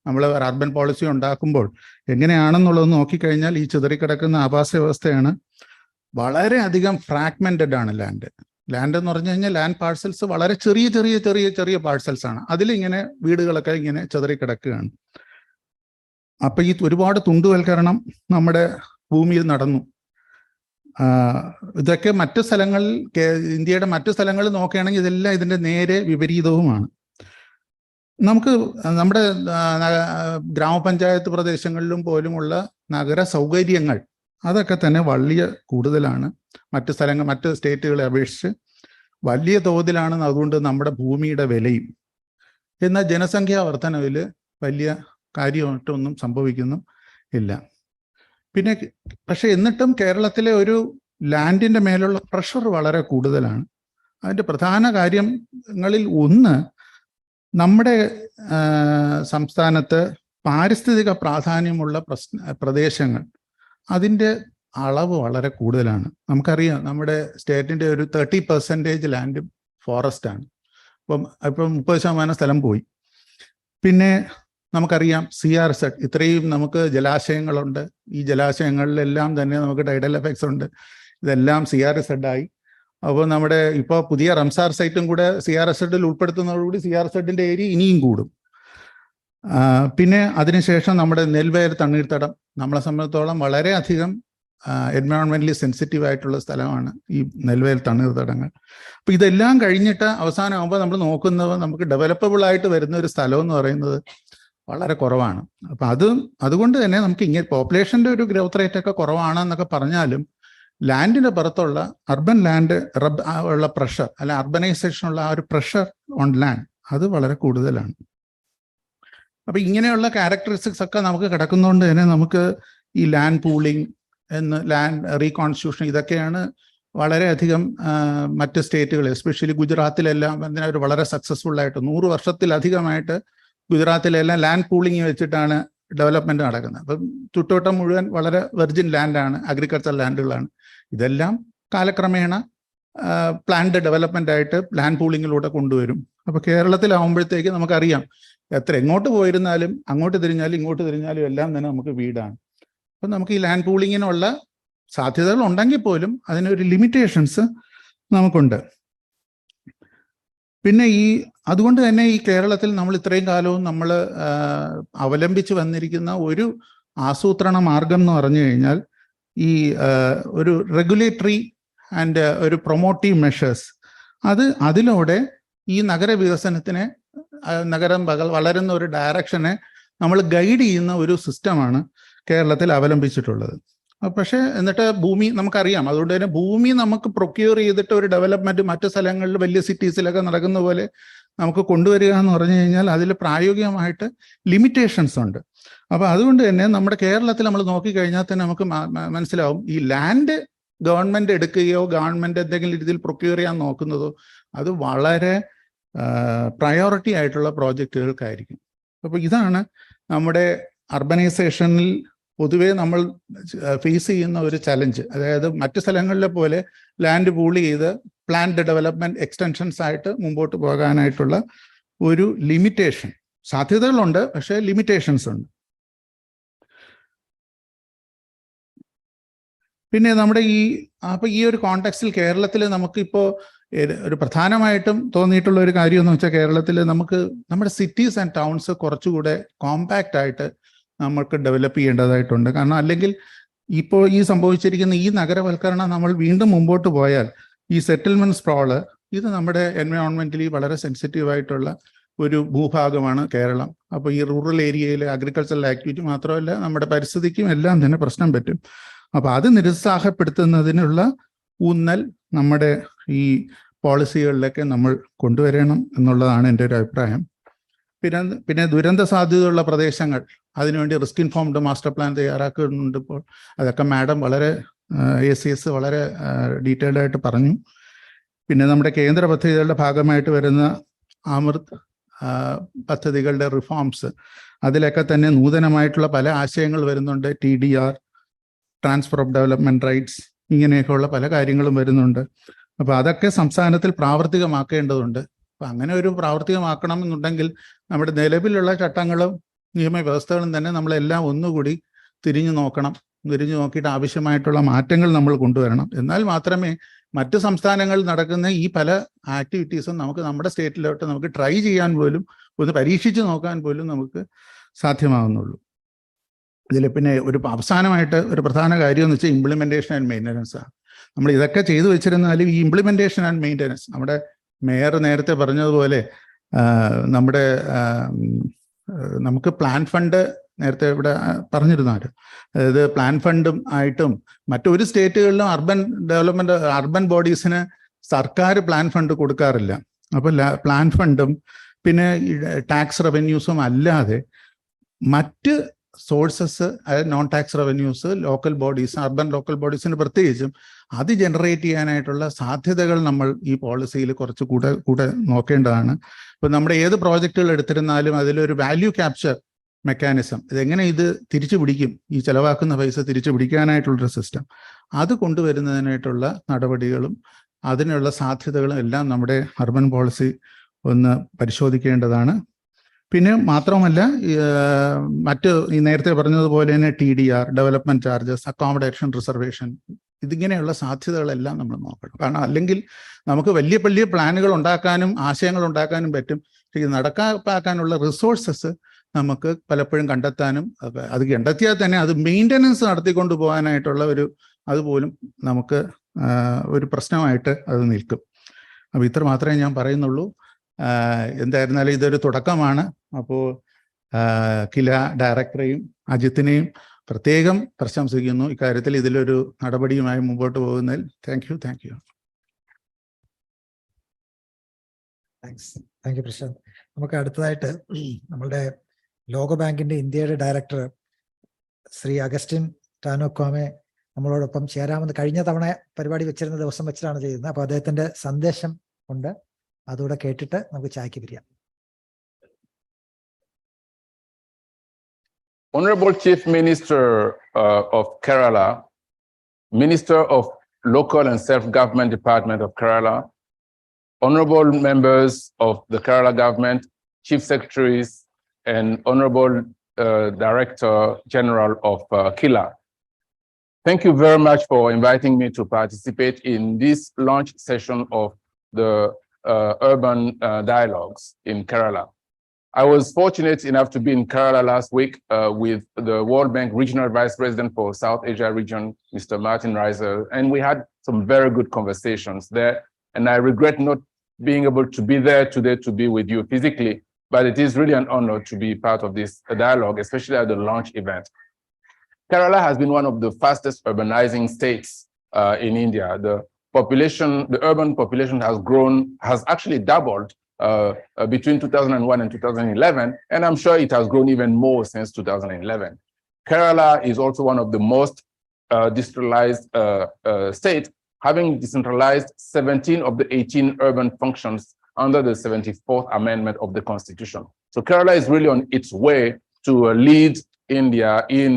നമ്മൾ അർബൻ പോളിസി ഉണ്ടാക്കുമ്പോൾ എങ്ങനെയാണെന്നുള്ളത് നോക്കിക്കഴിഞ്ഞാൽ ഈ ചിതറിക്കിടക്കുന്ന ആവാസ വ്യവസ്ഥയാണ്. വളരെയധികം ഫ്രാഗ്മെന്റഡ് ആണ് ലാൻഡ് എന്ന് പറഞ്ഞു കഴിഞ്ഞാൽ ലാൻഡ് പാഴ്സൽസ് വളരെ ചെറിയ പാഴ്സൽസ് ആണ്. അതിലിങ്ങനെ വീടുകളൊക്കെ ഇങ്ങനെ ചിതറിക്കിടക്കുകയാണ്. അപ്പൊ ഈ ഒരുപാട് തുണ്ടുവൽക്കരണം നമ്മുടെ ഭൂമിയിൽ നടന്നു. ഇതൊക്കെ മറ്റു സ്ഥലങ്ങളിൽ, ഇന്ത്യയുടെ മറ്റു സ്ഥലങ്ങളിൽ നോക്കുകയാണെങ്കിൽ ഇതെല്ലാം ഇതിന്റെ നേരെ വിപരീതവുമാണ്. നമുക്ക് നമ്മുടെ ഗ്രാമപഞ്ചായത്ത് പ്രദേശങ്ങളിലും പോലുമുള്ള നഗര സൗകര്യങ്ങൾ അതൊക്കെ തന്നെ വലിയ കൂടുതലാണ്. മറ്റു സ്റ്റേറ്റുകളെ അപേക്ഷിച്ച് വലിയ തോതിലാണ്. അതുകൊണ്ട് നമ്മുടെ ഭൂമിയുടെ വിലയും. എന്നാൽ ജനസംഖ്യാ വർധനവിൽ വലിയ കാര്യമായിട്ടൊന്നും സംഭവിക്കുന്നു ഇല്ല. പിന്നെ പക്ഷെ എന്നിട്ടും കേരളത്തിലെ ഒരു ലാൻഡിൻ്റെ മേലുള്ള പ്രഷർ വളരെ കൂടുതലാണ്. അതിൻ്റെ പ്രധാന കാര്യങ്ങളിൽ ഒന്ന്, നമ്മുടെ സംസ്ഥാനത്ത് പാരിസ്ഥിതിക പ്രാധാന്യമുള്ള പ്രദേശങ്ങൾ അതിൻ്റെ അളവ് വളരെ കൂടുതലാണ്. നമുക്കറിയാം നമ്മുടെ സ്റ്റേറ്റിൻ്റെ ഒരു 30% ലാൻഡ് ഫോറസ്റ്റ് ആണ്. ഇപ്പം 30% സ്ഥലം പോയി. പിന്നെ നമുക്കറിയാം CRZ, ഇത്രയും നമുക്ക് ജലാശയങ്ങളുണ്ട്. ഈ ജലാശയങ്ങളിലെല്ലാം തന്നെ നമുക്ക് ടൈഡൽ എഫക്ട്സ് ഉണ്ട്. ഇതെല്ലാം CRZ ആയി. അപ്പോൾ നമ്മുടെ ഇപ്പോൾ പുതിയ റംസാർ സൈറ്റും കൂടെ CRZ ഉൾപ്പെടുത്തുന്നതോടുകൂടി CRZ ഏരിയ ഇനിയും കൂടും. പിന്നെ അതിനുശേഷം നമ്മുടെ നെൽവയൽ തണ്ണീർത്തടം നമ്മളെ സംബന്ധിച്ചോളം വളരെയധികം എൻവയോൺമെന്റലി സെൻസിറ്റീവ് ആയിട്ടുള്ള സ്ഥലമാണ് ഈ നെൽവയൽ തണ്ണീർത്തടങ്ങൾ. അപ്പോൾ ഇതെല്ലാം കഴിഞ്ഞിട്ട് അവസാനമാകുമ്പോൾ നമ്മൾ നോക്കുന്നത് നമുക്ക് ഡെവലപ്പബിൾ ആയിട്ട് വരുന്ന ഒരു സ്ഥലം എന്ന് പറയുന്നത് വളരെ കുറവാണ്. അപ്പം അതുകൊണ്ട് തന്നെ നമുക്ക് ഇങ്ങനെ പോപ്പുലേഷൻ്റെ ഒരു ഗ്രോത്ത് റേറ്റ് ഒക്കെ കുറവാണെന്നൊക്കെ പറഞ്ഞാലും ലാൻഡിന്റെ പുറത്തുള്ള അർബൻ ലാൻഡ് ഉള്ള പ്രഷർ അല്ല അർബനൈസേഷനുള്ള ആ ഒരു പ്രഷർ ഓൺ ലാൻഡ് അത് വളരെ കൂടുതലാണ്. അപ്പൊ ഇങ്ങനെയുള്ള ക്യാരക്ടറിസ്റ്റിക്സ് ഒക്കെ നമുക്ക് കിടക്കുന്നതുകൊണ്ട് തന്നെ നമുക്ക് ഈ ലാൻഡ് പൂളിംഗ് ലാൻഡ് റീകോൺസ്റ്റിറ്റ്യൂഷൻ ഇതൊക്കെയാണ് വളരെയധികം മറ്റ് സ്റ്റേറ്റുകൾ എസ്പെഷ്യലി ഗുജറാത്തിലെല്ലാം അതിനൊരു വളരെ സക്സസ്ഫുൾ ആയിട്ട് 100 വർഷത്തിലധികമായിട്ട് ഗുജറാത്തിലെല്ലാം ലാൻഡ് പൂളിംഗ് വെച്ചിട്ടാണ് ഡെവലപ്മെന്റ് നടക്കുന്നത്. അപ്പം ചുറ്റുവട്ടം മുഴുവൻ വളരെ വെർജിൻ ലാൻഡാണ്, അഗ്രികൾച്ചർ ലാൻഡുകളാണ്. ഇതെല്ലാം കാലക്രമേണ പ്ലാൻഡ് ഡെവലപ്മെന്റ് ആയിട്ട് ലാൻഡ് പൂളിങ്ങിലൂടെ കൊണ്ടുവരും. അപ്പോൾ കേരളത്തിലാവുമ്പോഴത്തേക്ക് നമുക്കറിയാം എങ്ങോട്ട് പോയിരുന്നാലും അങ്ങോട്ട് തിരിഞ്ഞാലും ഇങ്ങോട്ട് തിരിഞ്ഞാലും എല്ലാം തന്നെ നമുക്ക് വീടാണ്. അപ്പം നമുക്ക് ഈ ലാൻഡ് പൂളിങ്ങിനുള്ള സാധ്യതകൾ ഉണ്ടെങ്കിൽ പോലും അതിനൊരു ലിമിറ്റേഷൻസ് നമുക്കുണ്ട്. പിന്നെ അതുകൊണ്ട് തന്നെ ഈ കേരളത്തിൽ നമ്മൾ ഇത്രയും കാലവും നമ്മൾ അവലംബിച്ച് വന്നിരിക്കുന്ന ഒരു ആസൂത്രണ മാർഗം എന്ന് പറഞ്ഞു കഴിഞ്ഞാൽ ഈ ഒരു റെഗുലേറ്ററി ആൻഡ് ഒരു പ്രൊമോട്ടീവ് മെഷേഴ്സ് അതിലൂടെ ഈ നഗരവികസനത്തിനെ നഗരം വളരുന്ന ഒരു ഡയറക്ഷനെ നമ്മൾ ഗൈഡ് ചെയ്യുന്ന ഒരു സിസ്റ്റമാണ് കേരളത്തിൽ അവലംബിച്ചിട്ടുള്ളത്. പക്ഷേ എന്നിട്ട് ഭൂമി നമുക്കറിയാം, അതുകൊണ്ട് തന്നെ ഭൂമി നമുക്ക് പ്രൊക്യൂർ ചെയ്തിട്ട് ഒരു ഡെവലപ്മെന്റ് മറ്റു സ്ഥലങ്ങളിൽ വലിയ സിറ്റീസിലൊക്കെ നടക്കുന്ന പോലെ നമുക്ക് കൊണ്ടുവരിക എന്ന് പറഞ്ഞു കഴിഞ്ഞാൽ അതിൽ പ്രായോഗികമായിട്ട് ലിമിറ്റേഷൻസ് ഉണ്ട്. അപ്പൊ അതുകൊണ്ട് തന്നെ നമ്മുടെ കേരളത്തിൽ നമ്മൾ നോക്കിക്കഴിഞ്ഞാൽ തന്നെ നമുക്ക് മനസ്സിലാവും ഈ ലാൻഡ് ഗവൺമെന്റ് എടുക്കുകയോ ഗവൺമെന്റ് എന്തെങ്കിലും രീതിയിൽ പ്രൊക്യൂർ ചെയ്യാൻ നോക്കുന്നതോ അത് വളരെ പ്രയോറിറ്റി ആയിട്ടുള്ള പ്രോജക്റ്റുകൾക്കായിരിക്കും. അപ്പൊ ഇതാണ് നമ്മുടെ അർബനൈസേഷനിൽ പൊതുവെ നമ്മൾ ഫേസ് ചെയ്യുന്ന ഒരു ചലഞ്ച്. അതായത് മറ്റു സ്ഥലങ്ങളിലെ പോലെ ലാൻഡ് പൂൾ ചെയ്ത് പ്ലാൻഡ് ഡെവലപ്മെന്റ് എക്സ്റ്റൻഷൻസ് ആയിട്ട് മുമ്പോട്ട് പോകാനായിട്ടുള്ള ഒരു ലിമിറ്റേഷൻ. സാധ്യതകളുണ്ട്, പക്ഷേ ലിമിറ്റേഷൻസ് ഉണ്ട്. പിന്നെ നമ്മുടെ ഈ ഒരു കോണ്ടെക്സ്റ്റിൽ കേരളത്തിൽ നമുക്കിപ്പോൾ ഒരു പ്രധാനമായിട്ടും തോന്നിയിട്ടുള്ള ഒരു കാര്യം എന്ന് വെച്ചാൽ കേരളത്തിൽ നമുക്ക് നമ്മുടെ സിറ്റീസ് ആൻഡ് ടൗൺസ് കുറച്ചുകൂടെ കോമ്പാക്റ്റ് ആയിട്ട് നമ്മൾക്ക് ഡെവലപ്പ് ചെയ്യേണ്ടതായിട്ടുണ്ട്. കാരണം അല്ലെങ്കിൽ ഇപ്പോൾ സംഭവിച്ചിരിക്കുന്ന ഈ നഗരവൽക്കരണം നമ്മൾ വീണ്ടും മുമ്പോട്ട് പോയാൽ ഈ സെറ്റിൽമെന്റ് സ്പ്രോള് ഇത് നമ്മുടെ എൻവയോൺമെന്റലി വളരെ സെൻസിറ്റീവ് ആയിട്ടുള്ള ഒരു ഭൂഭാഗമാണ് കേരളം. അപ്പോൾ ഈ റൂറൽ ഏരിയയിലെ അഗ്രികൾച്ചറൽ ആക്ടിവിറ്റി മാത്രമല്ല നമ്മുടെ പരിസ്ഥിതിക്കും എല്ലാം തന്നെ പ്രശ്നം പറ്റും. അപ്പോൾ അത് നിരുത്സാഹപ്പെടുത്തുന്നതിനുള്ള ഊന്നൽ നമ്മുടെ ഈ പോളിസികളിലൊക്കെ നമ്മൾ കൊണ്ടുവരണം എന്നുള്ളതാണ് എൻ്റെ ഒരു അഭിപ്രായം. പിന്നെ ദുരന്ത സാധ്യതയുള്ള പ്രദേശങ്ങൾ അതിനുവേണ്ടി റിസ്ക് ഇൻഫോംഡ് മാസ്റ്റർ പ്ലാൻ തയ്യാറാക്കുന്നുണ്ട്. ഇപ്പോൾ അതൊക്കെ മാഡം വളരെ ACS വളരെ ഡീറ്റെയിൽഡ് ആയിട്ട് പറഞ്ഞു. പിന്നെ നമ്മുടെ കേന്ദ്ര പദ്ധതികളുടെ ഭാഗമായിട്ട് വരുന്ന അമൃത് പദ്ധതികളുടെ റിഫോംസ് അതിലൊക്കെ തന്നെ നൂതനമായിട്ടുള്ള പല ആശയങ്ങൾ വരുന്നുണ്ട്. TDR, transfer of development rights, ഇങ്ങനെയൊക്കെയുള്ള പല കാര്യങ്ങളും വരുന്നുണ്ട്. അപ്പോൾ അതൊക്കെ സംസ്ഥാനത്തിൽ പ്രാവർത്തികമാക്കേണ്ടതുണ്ട്. അപ്പം അങ്ങനെ ഒരു പ്രാവർത്തികമാക്കണം എന്നുണ്ടെങ്കിൽ നമ്മുടെ നിലവിലുള്ള ചട്ടങ്ങളും നിയമവ്യവസ്ഥകളും തന്നെ നമ്മളെല്ലാം ഒന്നുകൂടി തിരിഞ്ഞു നോക്കിയിട്ട് ആവശ്യമായിട്ടുള്ള മാറ്റങ്ങൾ നമ്മൾ കൊണ്ടുവരണം. എന്നാൽ മാത്രമേ മറ്റു സംസ്ഥാനങ്ങളിൽ നടക്കുന്ന ഈ പല ആക്ടിവിറ്റീസും നമുക്ക് നമ്മുടെ സ്റ്റേറ്റിലോട്ട് നമുക്ക് ട്രൈ ചെയ്യാൻ പോലും ഒന്ന് പരീക്ഷിച്ച് നോക്കാൻ പോലും നമുക്ക് സാധ്യമാകുന്നുള്ളൂ. ഇതിൽ പിന്നെ ഒരു അവസാനമായിട്ട് ഒരു പ്രധാന കാര്യം എന്ന് വെച്ചാൽ ഇംപ്ലിമെന്റേഷൻ ആൻഡ് മെയിൻ്റനൻസ് ആണ്. നമ്മൾ ഇതൊക്കെ ചെയ്തു വെച്ചിരുന്നാലും ഈ ഇംപ്ലിമെന്റേഷൻ ആൻഡ് മെയിൻ്റനൻസ് നമ്മുടെ മേയർ നേരത്തെ പറഞ്ഞതുപോലെ നമുക്ക് പ്ലാൻ ഫണ്ട് നേരത്തെ ഇവിടെ പറഞ്ഞിരുന്നാല്, അതായത് പ്ലാൻ ഫണ്ടും ആയിട്ടും മറ്റൊരു സ്റ്റേറ്റുകളിലും അർബൻ ബോഡീസിന് സർക്കാർ പ്ലാൻ ഫണ്ട് കൊടുക്കാറില്ല. അപ്പോൾ പ്ലാൻ ഫണ്ടും പിന്നെ ടാക്സ് റവന്യൂസും അല്ലാതെ മറ്റ് സോഴ്സസ്, അതായത് non tax revenues local bodies, urban local ബോഡീസിന് പ്രത്യേകിച്ചും അത് ജനറേറ്റ് ചെയ്യാനായിട്ടുള്ള സാധ്യതകൾ നമ്മൾ ഈ പോളിസിയിൽ കുറച്ച് കൂടെ നോക്കേണ്ടതാണ്. ഇപ്പം നമ്മുടെ ഏത് പ്രോജക്റ്റുകൾ എടുത്തിരുന്നാലും അതിലൊരു വാല്യൂ ക്യാപ്ചർ മെക്കാനിസം, ഇതെങ്ങനെ ഇത് തിരിച്ചു പിടിക്കും, ഈ ചെലവാക്കുന്ന പൈസ തിരിച്ചു പിടിക്കാനായിട്ടുള്ളൊരു സിസ്റ്റം, അത് കൊണ്ടുവരുന്നതിനായിട്ടുള്ള നടപടികളും അതിനുള്ള സാധ്യതകളും എല്ലാം നമ്മുടെ അർബൻ പോളിസി ഒന്ന് പരിശോധിക്കേണ്ടതാണ്. പിന്നെ മാത്രമല്ല ഈ നേരത്തെ പറഞ്ഞതുപോലെ തന്നെ TDR, development charges, accommodation reservation, ഇതിങ്ങനെയുള്ള സാധ്യതകളെല്ലാം നമ്മൾ നോക്കണം. കാരണം അല്ലെങ്കിൽ നമുക്ക് വലിയ വലിയ പ്ലാനുകൾ ഉണ്ടാക്കാനും ആശയങ്ങൾ ഉണ്ടാക്കാനും പറ്റും, പക്ഷേ ഇത് നടപ്പാക്കാനുള്ള റിസോഴ്സസ് നമുക്ക് പലപ്പോഴും കണ്ടെത്താനും, അത് കണ്ടെത്തിയാൽ തന്നെ അത് മെയിൻ്റനൻസ് നടത്തിക്കൊണ്ട് പോകാനായിട്ടുള്ള അതുപോലും നമുക്ക് ഒരു പ്രശ്നമായിട്ട് അത് നിൽക്കും. അപ്പോൾ ഇത്ര മാത്രമേ ഞാൻ പറയുന്നുള്ളൂ. എന്തായിരുന്നാലും ഇതൊരു തുടക്കമാണ്. അപ്പോൾ KILA ഡയറക്ടറെയും അജിത്തിനെയും പ്രത്യേകം പ്രശംസിക്കുന്നു. ഇക്കാര്യത്തിൽ ഇതിലൊരു നടപടിയുമായി മുമ്പോട്ട് പോകുന്നതിൽ thank you. Thank you Prashant. നമുക്ക് അടുത്തതായിട്ട് നമ്മളുടെ ലോകബാങ്കിന്റെ ഇന്ത്യയുടെ ഡയറക്ടർ ശ്രീ അഗസ്റ്റിൻ ടാനോക്വാമെ നമ്മളോടൊപ്പം ചേരാമെന്ന് കഴിഞ്ഞ തവണ പരിപാടി വെച്ചിരുന്ന ദിവസം വെച്ചിട്ടാണ് ചെയ്യുന്നത്. അപ്പൊ അദ്ദേഹത്തിന്റെ സന്ദേശം ഉണ്ട്, അതുകൂടെ കേട്ടിട്ട് നമുക്ക് ചായക്ക് പിരിയാം. Honorable Chief Minister of Kerala, Minister of Local and Self-Government Department of Kerala, honorable members of the Kerala government, chief secretaries, and honorable Director General of KILA. Thank you very much for inviting me to participate in this launch session of the urban dialogues in Kerala. I was fortunate enough to be in Kerala last week with the World Bank Regional Vice President for South Asia region, Mr. Martin Reiser, and we had some very good conversations there. And I regret not being able to be there today to be with you physically, but it is really an honor to be part of this dialogue, especially at the launch event. Kerala has been one of the fastest urbanizing states in India. The urban population has actually doubled between 2001 and 2011, and I'm sure it has grown even more since 2011. Kerala is also one of the most decentralized states, having decentralized 17 of the 18 urban functions under the 74th Amendment of the Constitution. So Kerala is really on its way to lead India in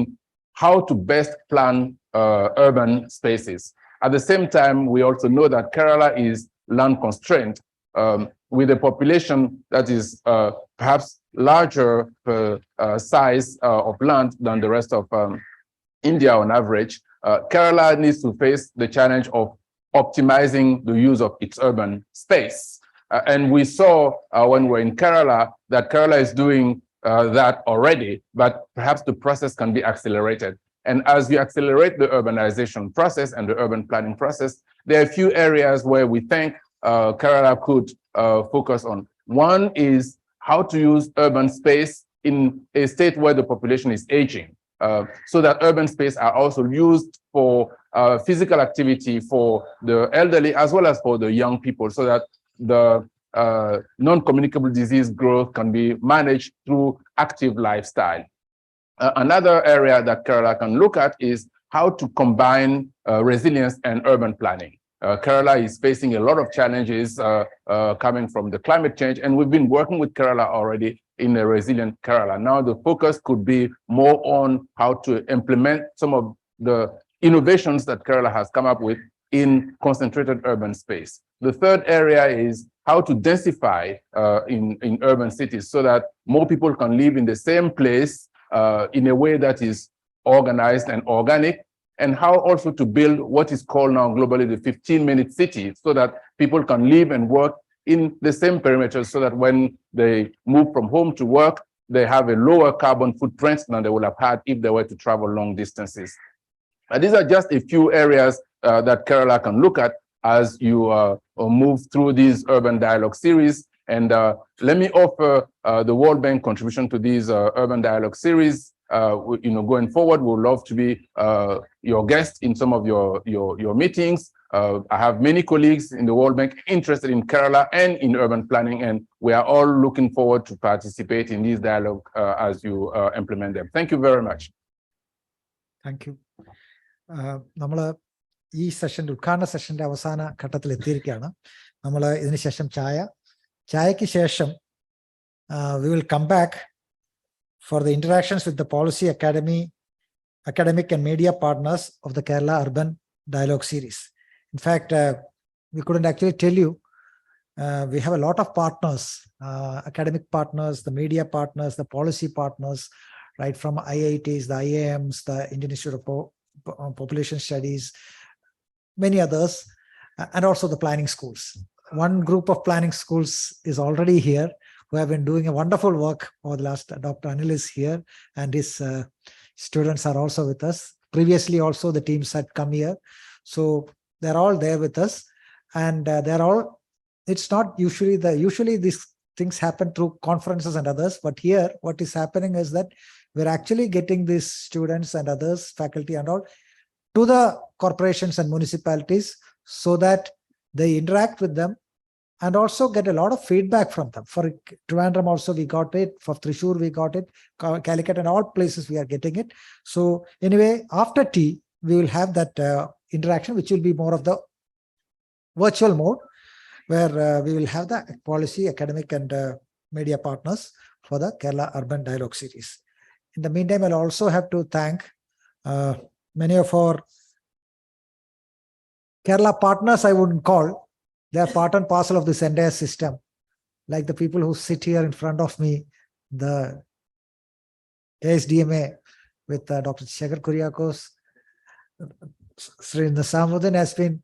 how to best plan urban spaces. At the same time, we also know that Kerala is land constrained, with a population that is perhaps larger per size of land than the rest of India on average. Kerala needs to face the challenge of optimizing the use of its urban space. And we saw when we were in Kerala that Kerala is doing that already, but perhaps the process can be accelerated. And as we accelerate the urbanization process and the urban planning process, there are a few areas where we think Kerala could focus on. One is how to use urban space in a state where the population is aging, so that urban space are also used for physical activity for the elderly as well as for the young people, so that the non-communicable disease growth can be managed through active lifestyle. Another area that Kerala can look at is how to combine resilience and urban planning. Kerala is facing a lot of challenges coming from the climate change, and we've been working with Kerala already in a resilient Kerala. Now the focus could be more on how to implement some of the innovations that Kerala has come up with in concentrated urban space. The third area is how to densify in urban cities so that more people can live in the same place in a way that is organized and organic, and how also to build what is called now globally the 15-minute city, so that people can live and work in the same perimeter, so that when they move from home to work, they have a lower carbon footprint than they would have had if they were to travel long distances. These are just a few areas that Kerala can look at as you move through these urban dialogue series. And let me offer the World Bank contribution to these urban dialogue series. Going forward, we'd love to be your guest in some of your meetings. I have many colleagues in the World Bank interested in Kerala and in urban planning, and we are all looking forward to participate in these dialogue as you implement them. Thank you very much. Thank you. നമ്മൾ ഈ സെഷൻ്റെ ഉദ്ഘാടന സെഷൻ്റെ അവസാന ഘട്ടത്തിൽ എത്തിയിരിക്കുകയാണ്. നമ്മൾ ഇതിന് ശേഷം ചായയ്ക്ക് ശേഷം we will come back for the interactions with the policy academic and media partners of the Kerala Urban Dialogue Series. In fact, we couldn't actually tell you, we have a lot of partners, academic partners, the media partners, the policy partners, right from IITs, the IIMs, the Indian Institute of Population Studies, many others, and also the planning schools. One group of planning schools is already here, who have been doing a wonderful work over the last. Dr. Anil is here, and his students are also with us. Previously also the teams had come here, so they're all there with us, and they're all, it's not usually these things happen through conferences and others, but here what is happening is that we're actually getting these students and others, faculty and all, to the corporations and municipalities so that they interact with them and also get a lot of feedback from them. For Trivandrum also we got it, for Thrissur we got it, Calicut and all places we are getting it. So anyway, after tea, we will have that interaction, which will be more of the virtual mode, where we will have the policy, academic and media partners for the Kerala Urban Dialogue Series. In the meantime, I'll also have to thank many of our Kerala partners, I wouldn't call. They are part and parcel of this entire system. Like the people who sit here in front of me, the ASDMA with Dr. Shekhar Kuriakos, Sri Nasamuddin has been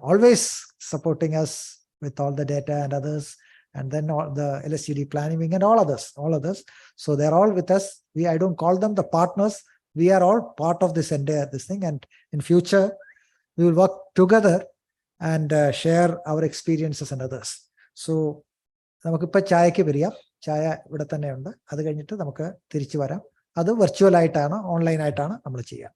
always supporting us with all the data and others, and then all the LSUD planning wing and all others. So they're all with us. I don't call them the partners. We are all part of this entire thing, and in future we will work together and share our experiences and others. So നമുക്കിപ്പോൾ ചായക്ക് വരിക, ചായ ഇവിടെ തന്നെ ഉണ്ട്. അത് കഴിഞ്ഞിട്ട് നമുക്ക് തിരിച്ചു വരാം. അത് വെർച്വൽ ആയിട്ടാണ്, ഓൺലൈൻ ആയിട്ടാണ് നമ്മൾ ചെയ്യുക.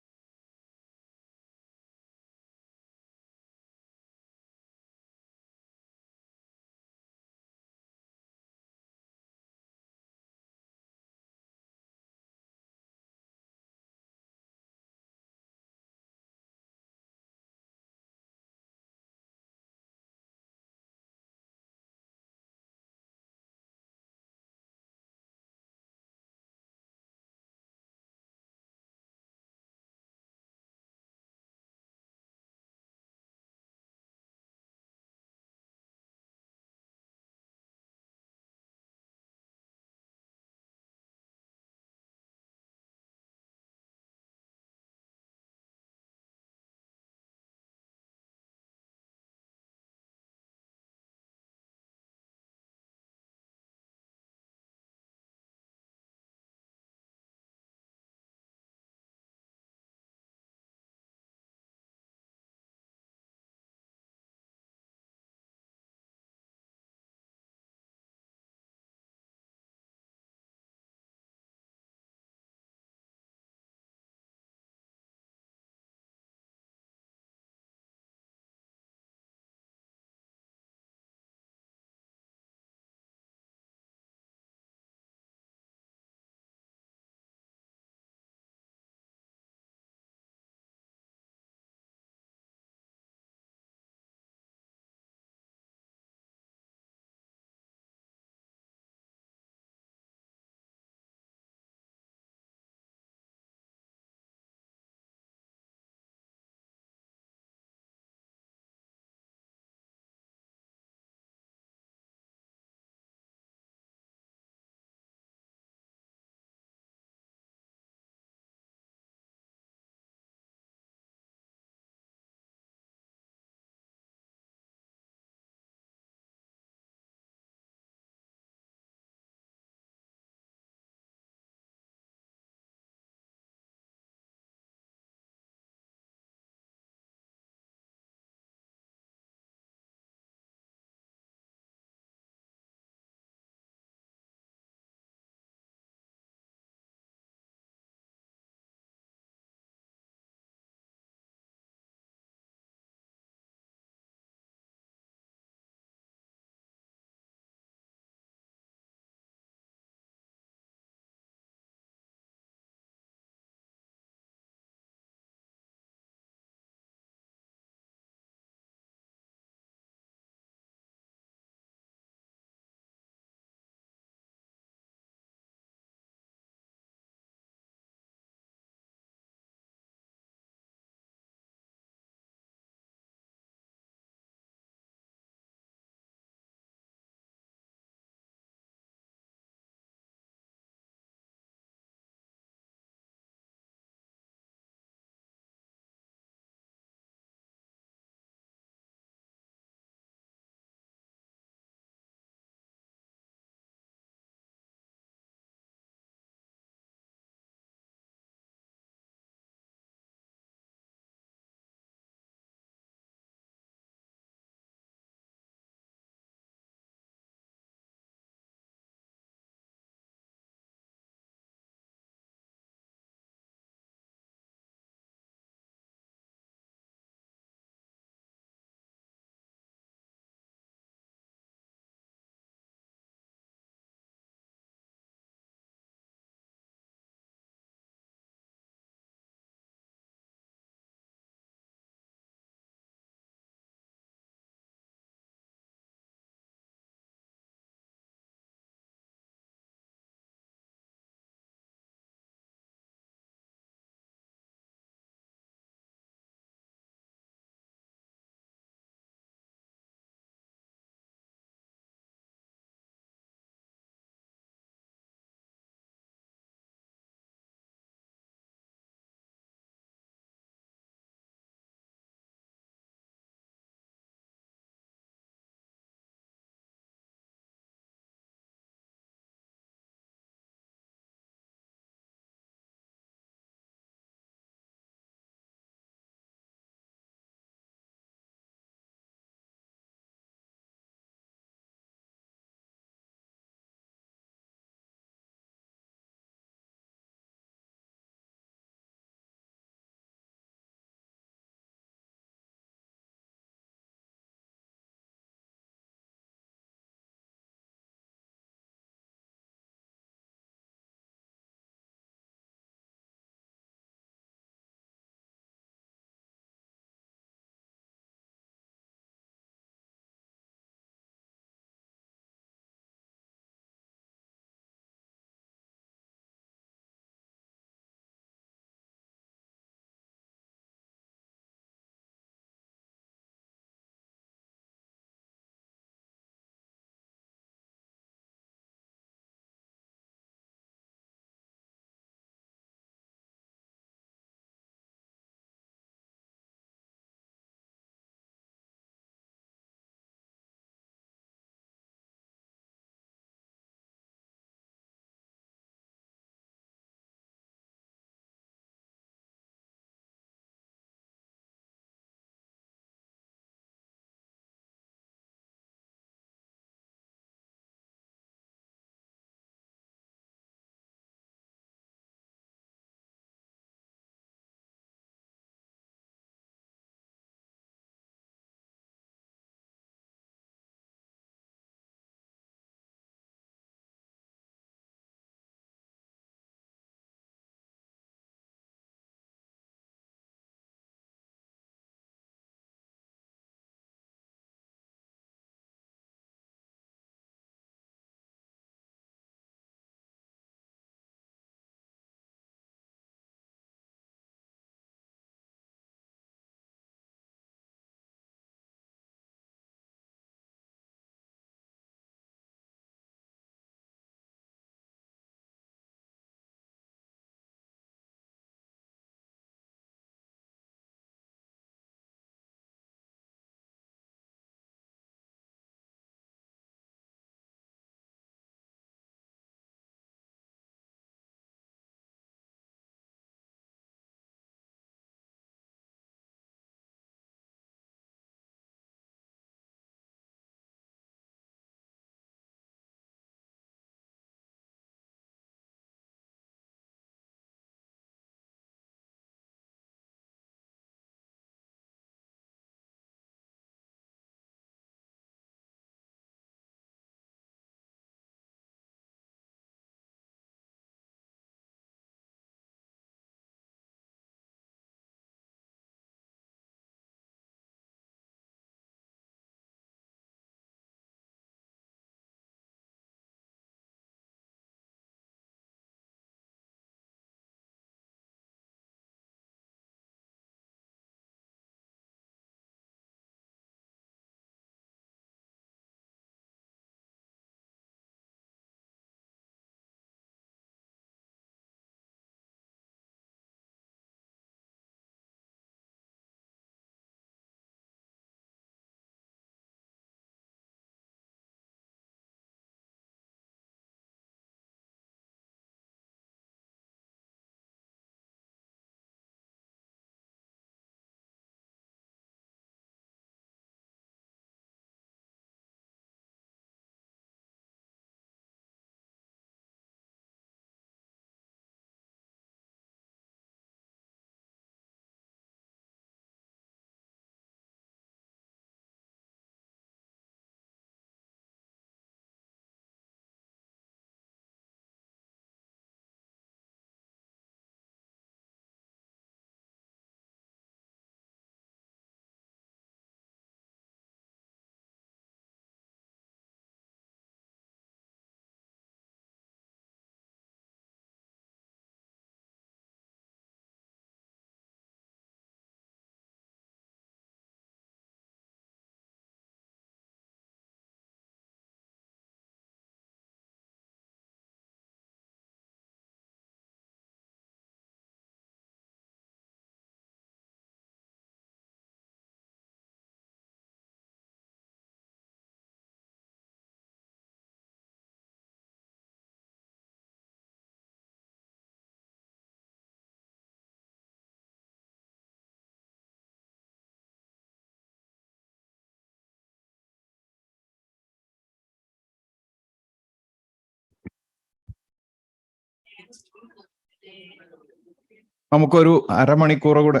നമുക്കൊരു അരമണിക്കൂർ കൂടെ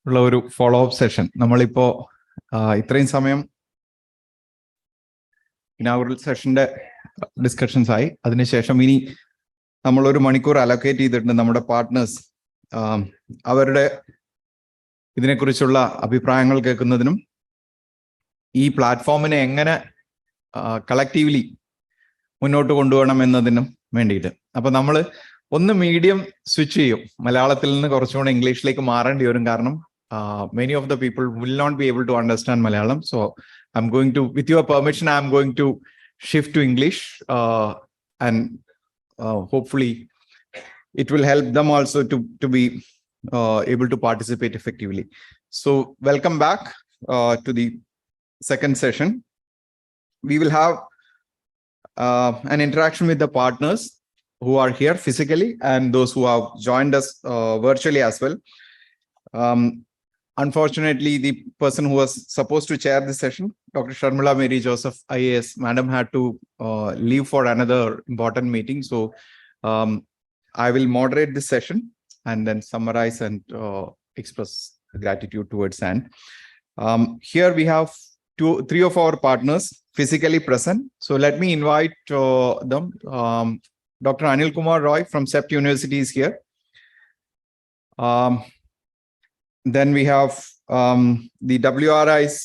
ഉള്ള ഒരു ഫോളോ അപ്പ് സെഷൻ. നമ്മളിപ്പോ ഇത്രയും സമയം ഇനാഗുറൽ സെഷന്റെ ഡിസ്കഷൻസ് ആയി. അതിനുശേഷം ഇനി നമ്മൾ ഒരു മണിക്കൂർ അലോക്കേറ്റ് ചെയ്തിട്ടുണ്ട് നമ്മുടെ പാർട്ട്നേഴ്സ് അവരുടെ ഇതിനെക്കുറിച്ചുള്ള അഭിപ്രായങ്ങൾ കേൾക്കുന്നതിനും ഈ പ്ലാറ്റ്ഫോമിനെ എങ്ങനെ കളക്റ്റീവ്ലി മുന്നോട്ട് കൊണ്ടുപോകണം എന്നതിനും വേണ്ടിയിട്ട്. അപ്പൊ നമ്മൾ ഒന്ന് മീഡിയം സ്വിച്ച് ചെയ്യും, മലയാളത്തിൽ നിന്ന് കുറച്ചുകൂടെ ഇംഗ്ലീഷിലേക്ക് മാറേണ്ടി വരും. കാരണം many of the people will not be able to understand Malayalam. So I'm going to, with your permission, I'm going to shift to English and hopefully it will help them also to be able to participate effectively. So welcome back to the second session. We will have an interaction with the partners who are here physically and those who have joined us virtually as well. Unfortunately, the person who was supposed to chair this session, Dr. Sharmila Mary Joseph, IAS, Madam, had to leave for another important meeting. So I will moderate this session and then summarize and express gratitude towards Anne. Here we have three of our partners physically present. So let me invite them. Dr. Anil Kumar Roy from CEPT University is here. Then we have the WRI's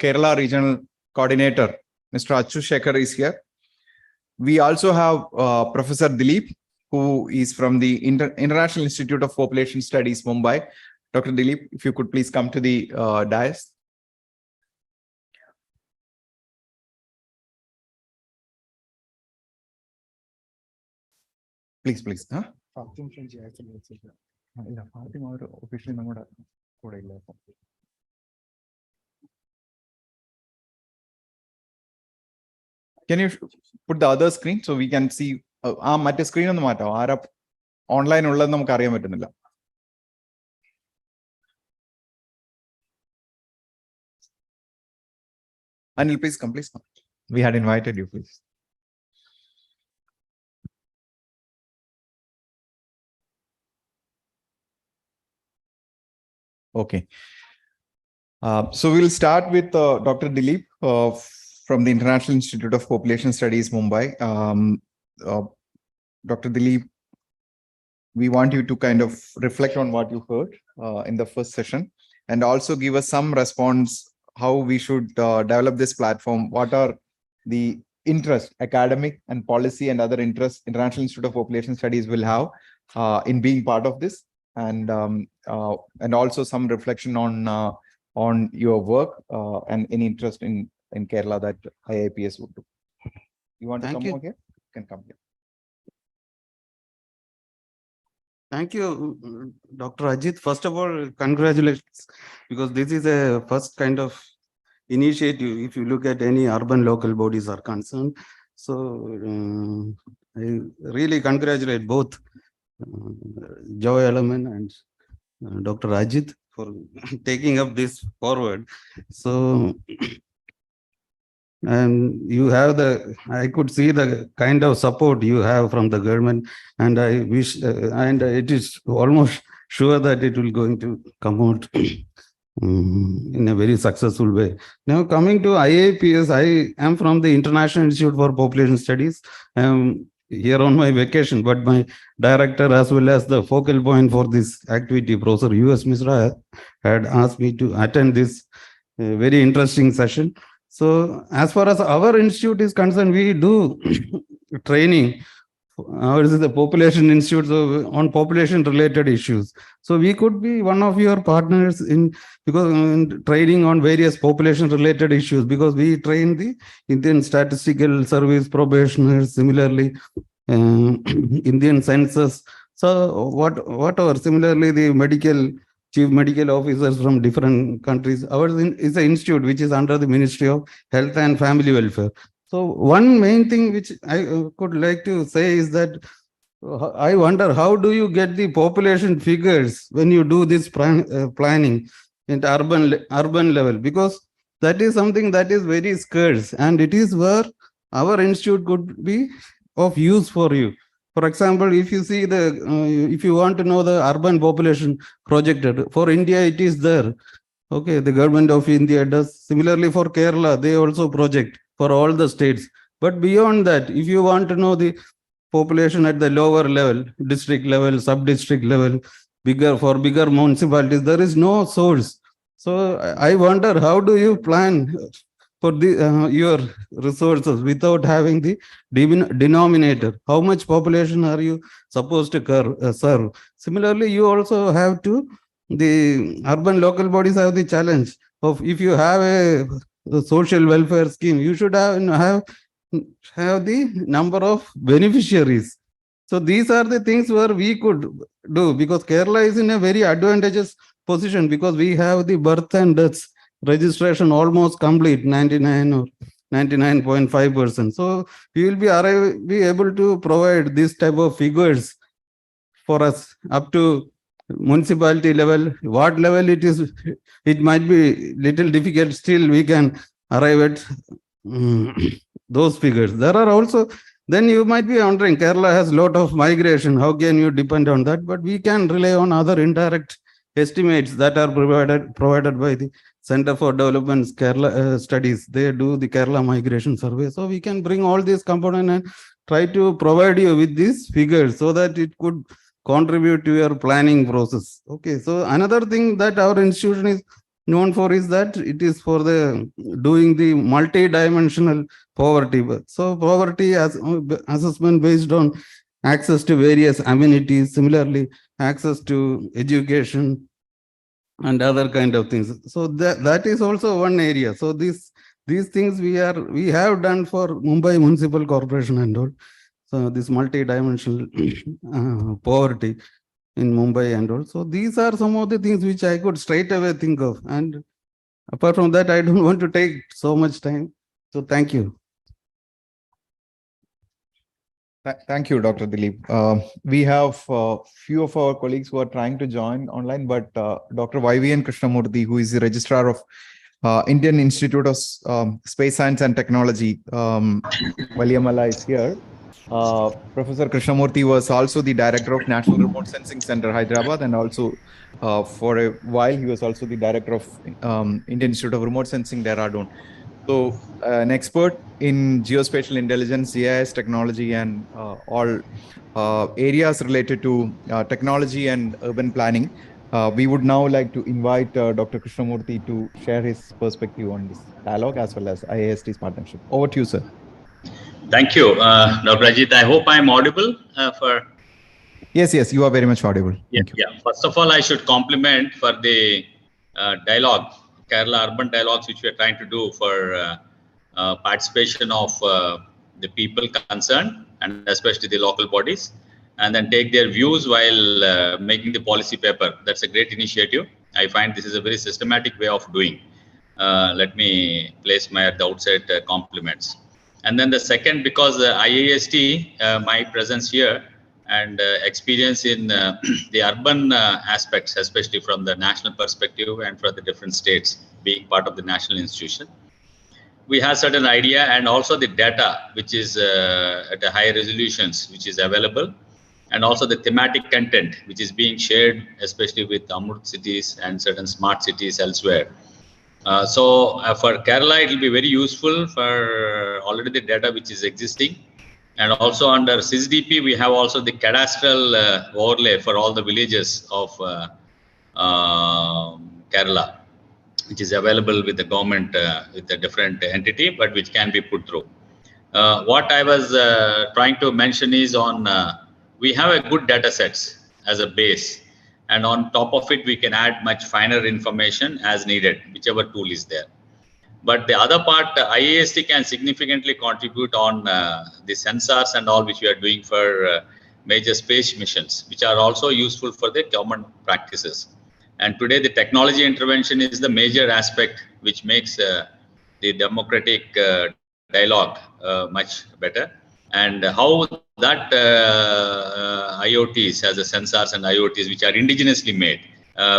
Kerala Regional Coordinator, Mr. Achu Shekhar is here. We also have Professor Dilip, who is from the International Institute of Population Studies, Mumbai. Dr. Dilip, if you could please come to the dais. Please, please. Huh? Can you put the other screen so we can see? മറ്റേ screen ഒന്ന് മാറ്റാം. ആരാ online ഉള്ളത് നമുക്ക് അറിയാൻ പറ്റുന്നില്ല. Anil, please come, please come. We had invited you, please. Okay. So we'll start with Dr. Dilip from the International Institute of Population Studies, Mumbai. Dr. Dilip, we want you to kind of reflect on what you heard in the first session and also give us some response how we should develop this platform. What are the interests, academic and policy and other interests International Institute of Population Studies will have in being part of this, and also some reflection on your work and any interest in Kerala that IIPS would do. You want to come over here? You can come here. Thank you, Dr. Ajit. First of all, congratulations, because this is a first kind of initiative if you look at any urban local bodies are concerned. So I really congratulate both Joy Alaman and Dr. Ajit for taking up this forward. So, and you have I could see the kind of support you have from the government, and I wish, and it is almost sure that it will going to come out in a very successful way. Now, coming to IIPS, I am from the International Institute for Population Studies. I am here on my vacation, but my director as well as the focal point for this activity, Professor U.S. Misra, had asked me to attend this very interesting session. So as far as our institute is concerned, we do training. Ours is the Population Institute on population related issues. So we could be one of your partners in training on various population related issues, because we train the Indian Statistical Service probationers, similarly Indian census. So whatever, similarly the chief medical officers from different countries. Ours is an institute which is under the Ministry of Health and Family Welfare. So one main thing which I could like to say is that I wonder, how do you get the population figures when you do this planning in urban level? Because that is something that is very scarce, and it is where our institute could be of use for you. For example, if you see if you want to know the urban population projected, for India, it is there. Okay, the government of India does. Similarly for Kerala, they also project for all the states. But beyond that, if you want to know the population at the lower level, district level, sub-district level, bigger municipalities, there is no source. So I wonder, how do you plan for your resources without having the denominator? How much population are you supposed to serve? Similarly, you also have to, the urban local bodies have the challenge of, if you have a social welfare scheme, you should have the number of beneficiaries. So these are the things where we could do, because Kerala is in a very advantageous position, because we have the birth and deaths registration almost complete, 99 or 99.5%. So we will be able to provide this type of figures for us up to municipality level. What level it is, it might be little difficult. Still we can arrive at those figures. There are also, then you might be wondering, Kerala has a lot of migration. How can you depend on that? But we can rely on other indirect estimates that are provided by the Center for Development Kerala Studies. They do the Kerala migration survey. So we can bring all these components and try to provide you with these figures so that it could contribute to your planning process. Okay, so another thing that our institution is known for is that it is for the doing the multi-dimensional poverty. So poverty as assessment based on access to various amenities, similarly access to education and other kind of things. So that is also one area. So these things we have done for Mumbai Municipal Corporation and all. So this multi-dimensional poverty in Mumbai and all. So these are some of the things which I could straight away think of. And apart from that, I don't want to take so much time. So thank you. Thank you, Dr. Dilip. We have few of our colleagues who are trying to join online, but Dr. YVN Krishnamurthy, who is the registrar of Indian Institute of Space Science and Technology, Valiamala, is here. Professor Krishnamurthy was also the director of National Remote Sensing Center, Hyderabad, and also for a while he was also the director of Indian Institute of Remote Sensing, Dehradun. So an expert in geospatial intelligence, GIS technology, and all areas related to technology and urban planning. We would now like to invite Dr. Krishnamurthy to share his perspective on this dialogue as well as IAST's partnership. Over to you, sir. Thank you, Dr. Ajit. I hope I'm audible for... Yes, you are very much audible. Yeah. First of all, I should compliment for the dialogue, Kerala Urban Dialogues, which we are trying to do for participation of the people concerned, and especially the local bodies, and then take their views while making the policy paper. That's a great initiative. I find this is a very systematic way of doing. Let me place at the outset compliments. And then the second, because IAST, my presence here and experience in the urban aspects, especially from the national perspective and for the different states, being part of the national institution, we have certain idea, and also the data, which is at a high resolutions, which is available, and also the thematic content, which is being shared, especially with Amrut cities and certain smart cities elsewhere. So for Kerala, it will be very useful for already the data which is existing. And also under SysDP, we have also the cadastral overlay for all the villages of Kerala, which is available with the government, with a different entity, but which can be put through. What I was trying to mention is on, we have a good data sets as a base. And on top of it, we can add much finer information as needed, whichever tool is there. But the other part, IAST can significantly contribute on the sensors and all which we are doing for major space missions, which are also useful for the government practices. And today, the technology intervention is the major aspect which makes the democratic dialogue much better. And how that IoTs as a sensors and IoTs which are indigenously made,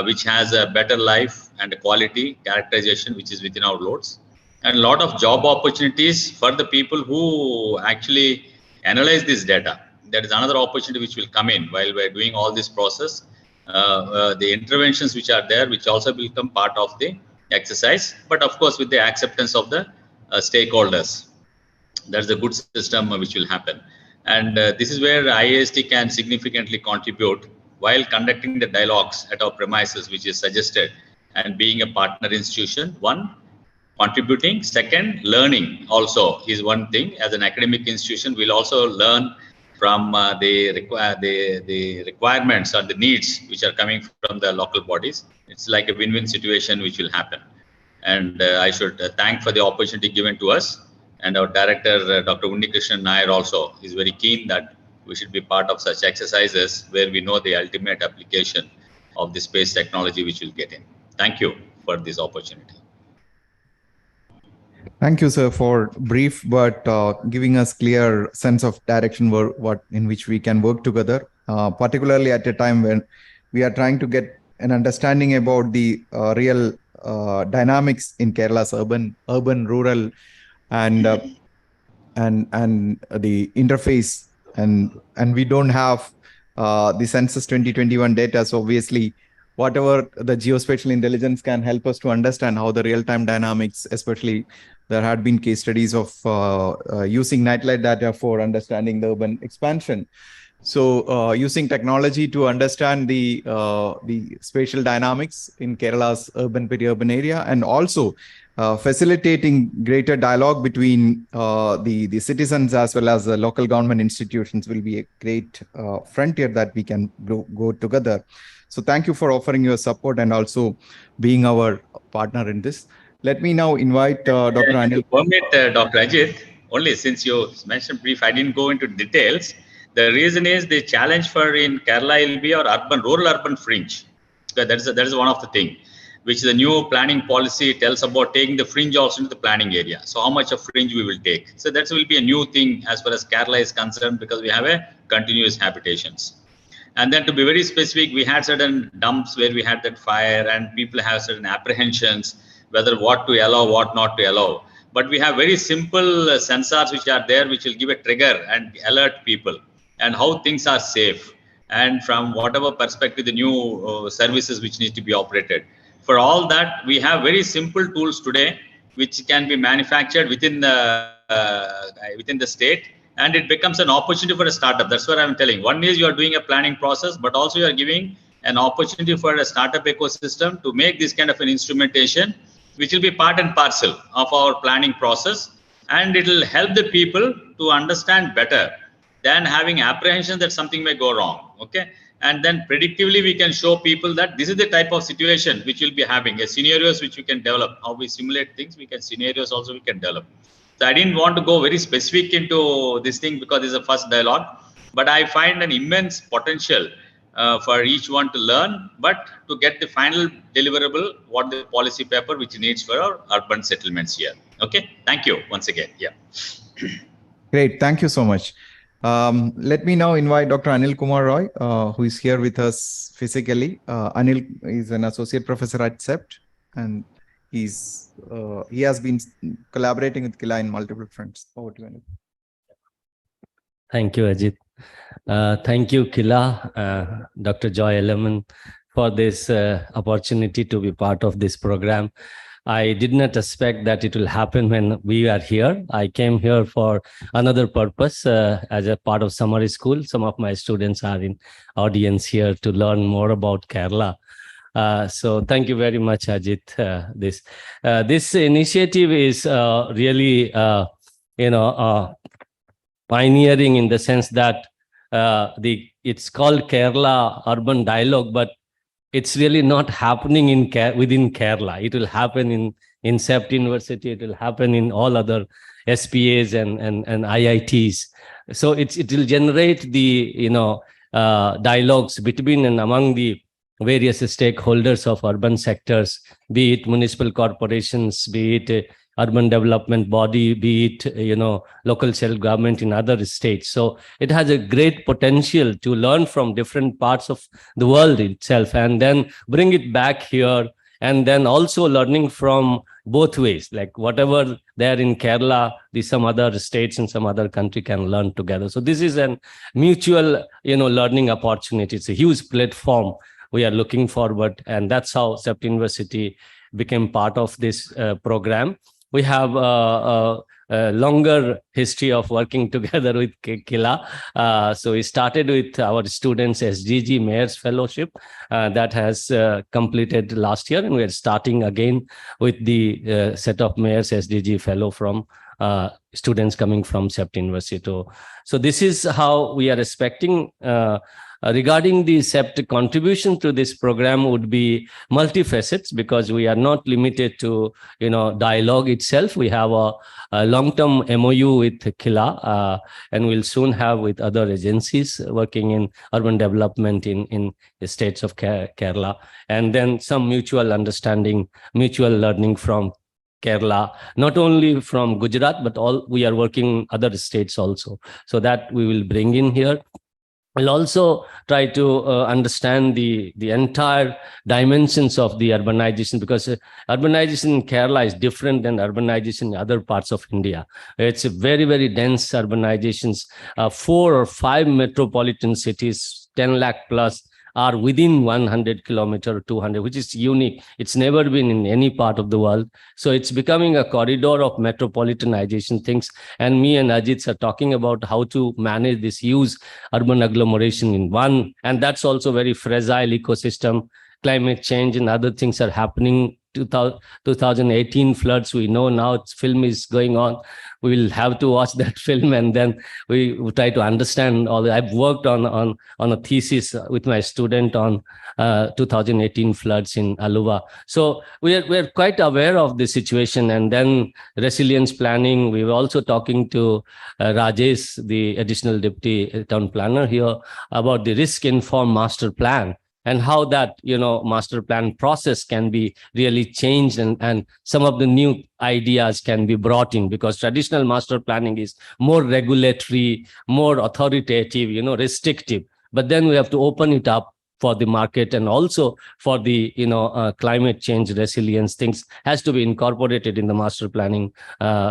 which has a better life and quality characterization which is within our loads, and a lot of job opportunities for the people who actually analyze this data. there is another opportunity which will come in while we're doing all this process. The interventions which are there, which also will become part of the exercise, but of course with the acceptance of the stakeholders. That's a good system which will happen. And this is where IAST can significantly contribute while conducting the dialogues at our premises, which is suggested, and being a partner institution. One, contributing. Second, learning also is one thing. As an academic institution, we'll also learn from the requirements or the needs which are coming from the local bodies. It's like a win-win situation which will happen. And I should thank for the opportunity given to us. And our director, Dr. Urbanisation Nair, also is very keen that we should be part of such exercises where we know the ultimate application of the space technology which will get in. Thank you for this opportunity. Thank you, sir, for brief but giving us clear sense of direction in which we can work together, particularly at a time when we are trying to get an understanding about the real dynamics in Kerala's urban, rural, and the interface, and we don't have the census 2021 data. So obviously, whatever the geospatial intelligence can help us to understand how the real-time dynamics, especially there had been case studies of using nightlight data for understanding the urban expansion. So using technology to understand the spatial dynamics in Kerala's urban peri-urban area, and also facilitating greater dialogue between the citizens as well as the local government institutions will be a great frontier that we can go together. So thank you for offering your support and also being our partner in this. Let me now invite Dr. Anil. Permit, Dr. Ajit, only since you mentioned brief, I didn't go into details. The reason is the challenge for in Kerala will be our rural-urban fringe. That is one of the things, which the new planning policy tells about taking the fringe also into the planning area. So how much of fringe we will take. So that will be a new thing as far as Kerala is concerned, because we have a continuous habitations. And then to be very specific, we had certain dumps where we had that fire and people have certain apprehensions, whether what to allow, what not to allow. But we have very simple sensors which are there, which will give a trigger and alert people and how things are safe. And from whatever perspective, the new services which need to be operated. For all that, we have very simple tools today, which can be manufactured within the state. And it becomes an opportunity for a startup. That's what I'm telling. One is you are doing a planning process, but also you are giving an opportunity for a startup ecosystem to make this kind of an instrumentation, which will be part and parcel of our planning process. And it will help the people to understand better than having apprehension that something may go wrong. Okay. And then predictively, we can show people that this is the type of situation which will be having a scenarios which we can develop. How we simulate things, scenarios also we can develop. So I didn't want to go very specific into this thing because this is a first dialogue, but I find an immense potential for each one to learn, but to get the final deliverable, what the policy paper which needs for our urban settlements here. Okay, thank you once again. Yeah. Great, thank you so much. Let me now invite Dr. Anil Kumar Roy, who is here with us physically. Anil is an associate professor at CEPT, and he has been collaborating with KILA in multiple fronts. Over to you, Anil. Thank you, Ajit. Thank you, KILA, Dr. Joy Ellerman, for this opportunity to be part of this program. I did not expect that it will happen when we are here. I came here for another purpose as a part of summer school. Some of my students are in audience here to learn more about Kerala. So thank you very much, Ajit. This initiative is really, pioneering in the sense that it's called Kerala Urban Dialogue, but it's really not happening within Kerala. It will happen in CEPT University. It will happen in all other SPAs and IITs. So it will generate the dialogues between and among the various stakeholders of urban sectors, be it municipal corporations, be it urban development body, be it local self-government in other states. So it has a great potential to learn from different parts of the world itself and then bring it back here, and then also learning from both ways, like whatever there in Kerala, some other states and some other country can learn together. So this is a mutual, learning opportunity. It's a huge platform we are looking forward, and that's how SEPT University became part of this program. We have a longer history of working together with KILA. So we started with our students SDG Mayor's Fellowship that has completed last year, and we are starting again with the set of Mayor's SDG Fellow from students coming from SEPT University. So this is how we are expecting. Regarding the SEPT contribution to this program would be multifacets, because we are not limited to dialogue itself. We have a long-term MOU with KILA, and we'll soon have with other agencies working in urban development in the states of Kerala, and then some mutual understanding, mutual learning from Kerala, not only from Gujarat, but we are working other states also. So that we will bring in here. We'll also try to understand the entire dimensions of the urbanization, because urbanization in Kerala is different than urbanization in other parts of India. It's a very, very dense urbanizations. 4 or 5 metropolitan cities, 10 lakh plus, are within 100 kilometer, 200, which is unique. It's never been in any part of the world. So it's becoming a corridor of metropolitanization things. And me and Ajit are talking about how to manage this huge urban agglomeration in one. And that's also very fragile ecosystem. Climate change and other things are happening. 2018 floods, we know now, film is going on. We will have to watch that film, and then we try to understand all. I've worked on a thesis with my student on 2018 floods in Aluva. So we're quite aware of the situation. And then resilience planning, we were also talking to Rajesh, the additional deputy town planner here, about the risk-informed master plan, and how that master plan process can be really changed, and some of the new ideas can be brought in, because traditional master planning is more regulatory, more authoritative, restrictive. But then we have to open it up for the market, and also for the climate change resilience things has to be incorporated in the master planning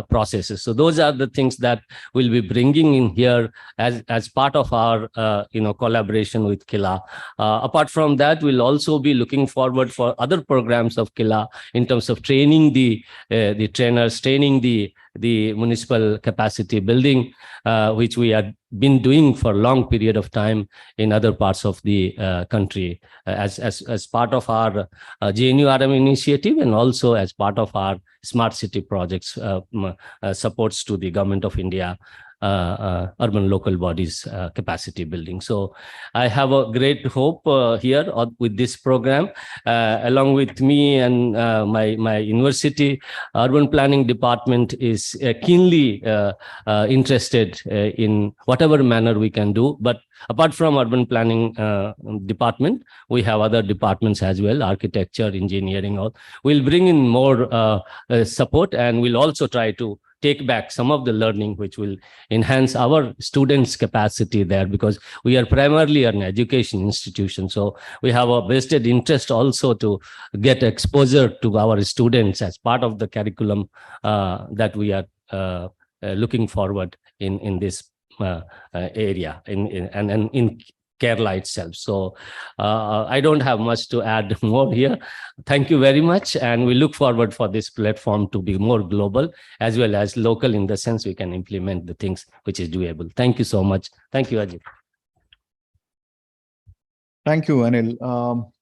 processes. So those are the things that we'll be bringing in here as part of our collaboration with KILA. Apart from that, we'll also be looking forward for other programs of KILA in terms of training the trainers, training the municipal capacity building, which we have been doing for a long period of time in other parts of the country, as part of our JNURM initiative, and also as part of our smart city projects supports to the Government of India urban local bodies capacity building. So I have a great hope here with this program. Along with me and my university, urban planning department is keenly interested in whatever manner we can do. But apart from urban planning department, we have other departments as well, architecture, engineering, all. We'll bring in more support, and we'll also try to take back some of the learning which will enhance our students' capacity there, because we are primarily an education institution. So we have a vested interest also to get exposure to our students as part of the curriculum that we are looking forward in this area and in Kerala itself. So I don't have much to add more here. Thank you very much. And we look forward for this platform to be more global as well as local, in the sense we can implement the things which is doable. Thank you so much. Thank you, Ajit. Thank you, Anil.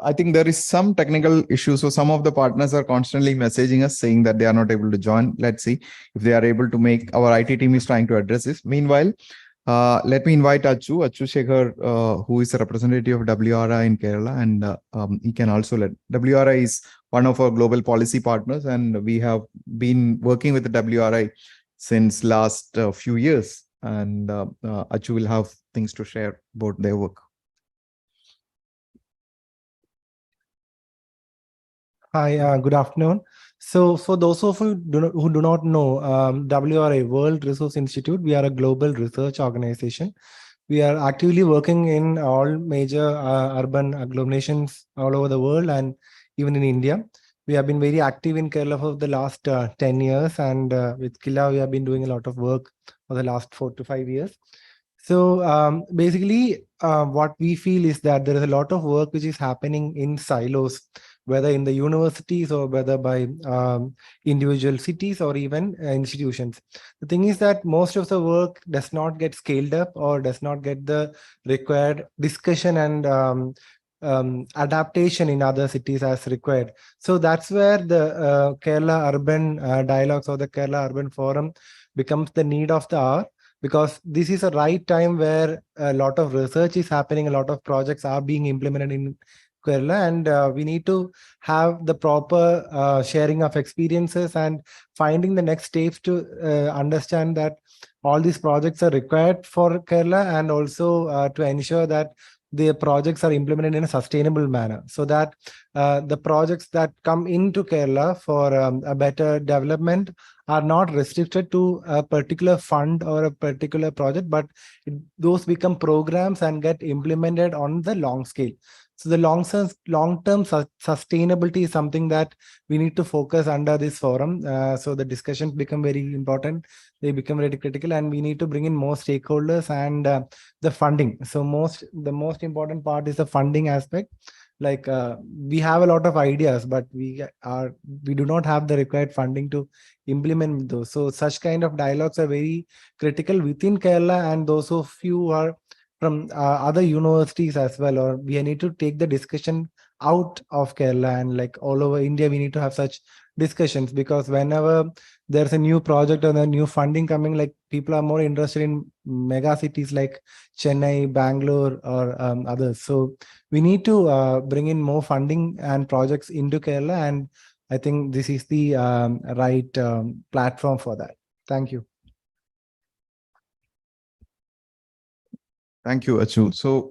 I think there is some technical issues. So some of the partners are constantly messaging us saying that they are not able to join. Let's see if they are able to make. Our IT team is trying to address this. Meanwhile, let me invite Achu Shekhar, who is a representative of WRI in Kerala, and he can also WRI is one of our global policy partners, and we have been working with the WRI since last few years. And Achu will have things to share about their work. Hi, good afternoon. So for those of you who do not know, WRI, World Resource Institute, we are a global research organization. We are actively working in all major urban agglomerations all over the world and even in India. We have been very active in Kerala for the last 10 years, and with KILA, we have been doing a lot of work for the last 4 to 5 years. So basically, what we feel is that there is a lot of work which is happening in silos, whether in the universities or whether by individual cities or even institutions. The thing is that most of the work does not get scaled up or does not get the required discussion and adaptation in other cities as required. So that's where the Kerala Urban Dialogues or the Kerala Urban Forum becomes the need of the hour, because this is a right time where a lot of research is happening, a lot of projects are being implemented in Kerala, and we need to have the proper sharing of experiences and finding the next steps to understand that all these projects are required for Kerala, and also to ensure that the projects are implemented in a sustainable manner, so that the projects that come into Kerala for a better development are not restricted to a particular fund or a particular project, but those become programs and get implemented on the long scale. So the long-term sustainability is something that we need to focus under this forum. So the discussions become very important. They become very critical, and we need to bring in more stakeholders and the funding. So the most important part is the funding aspect. Like we have a lot of ideas, but we do not have the required funding to implement those. So such kind of dialogues are very critical within Kerala, and those of you who are from other universities as well, or we need to take the discussion out of Kerala, and like all over India, we need to have such discussions, because whenever there's a new project or a new funding coming, like people are more interested in mega cities like Chennai, Bangalore, or others. So we need to bring in more funding and projects into Kerala, and I think this is the right platform for that. Thank you. Thank you, Achu. So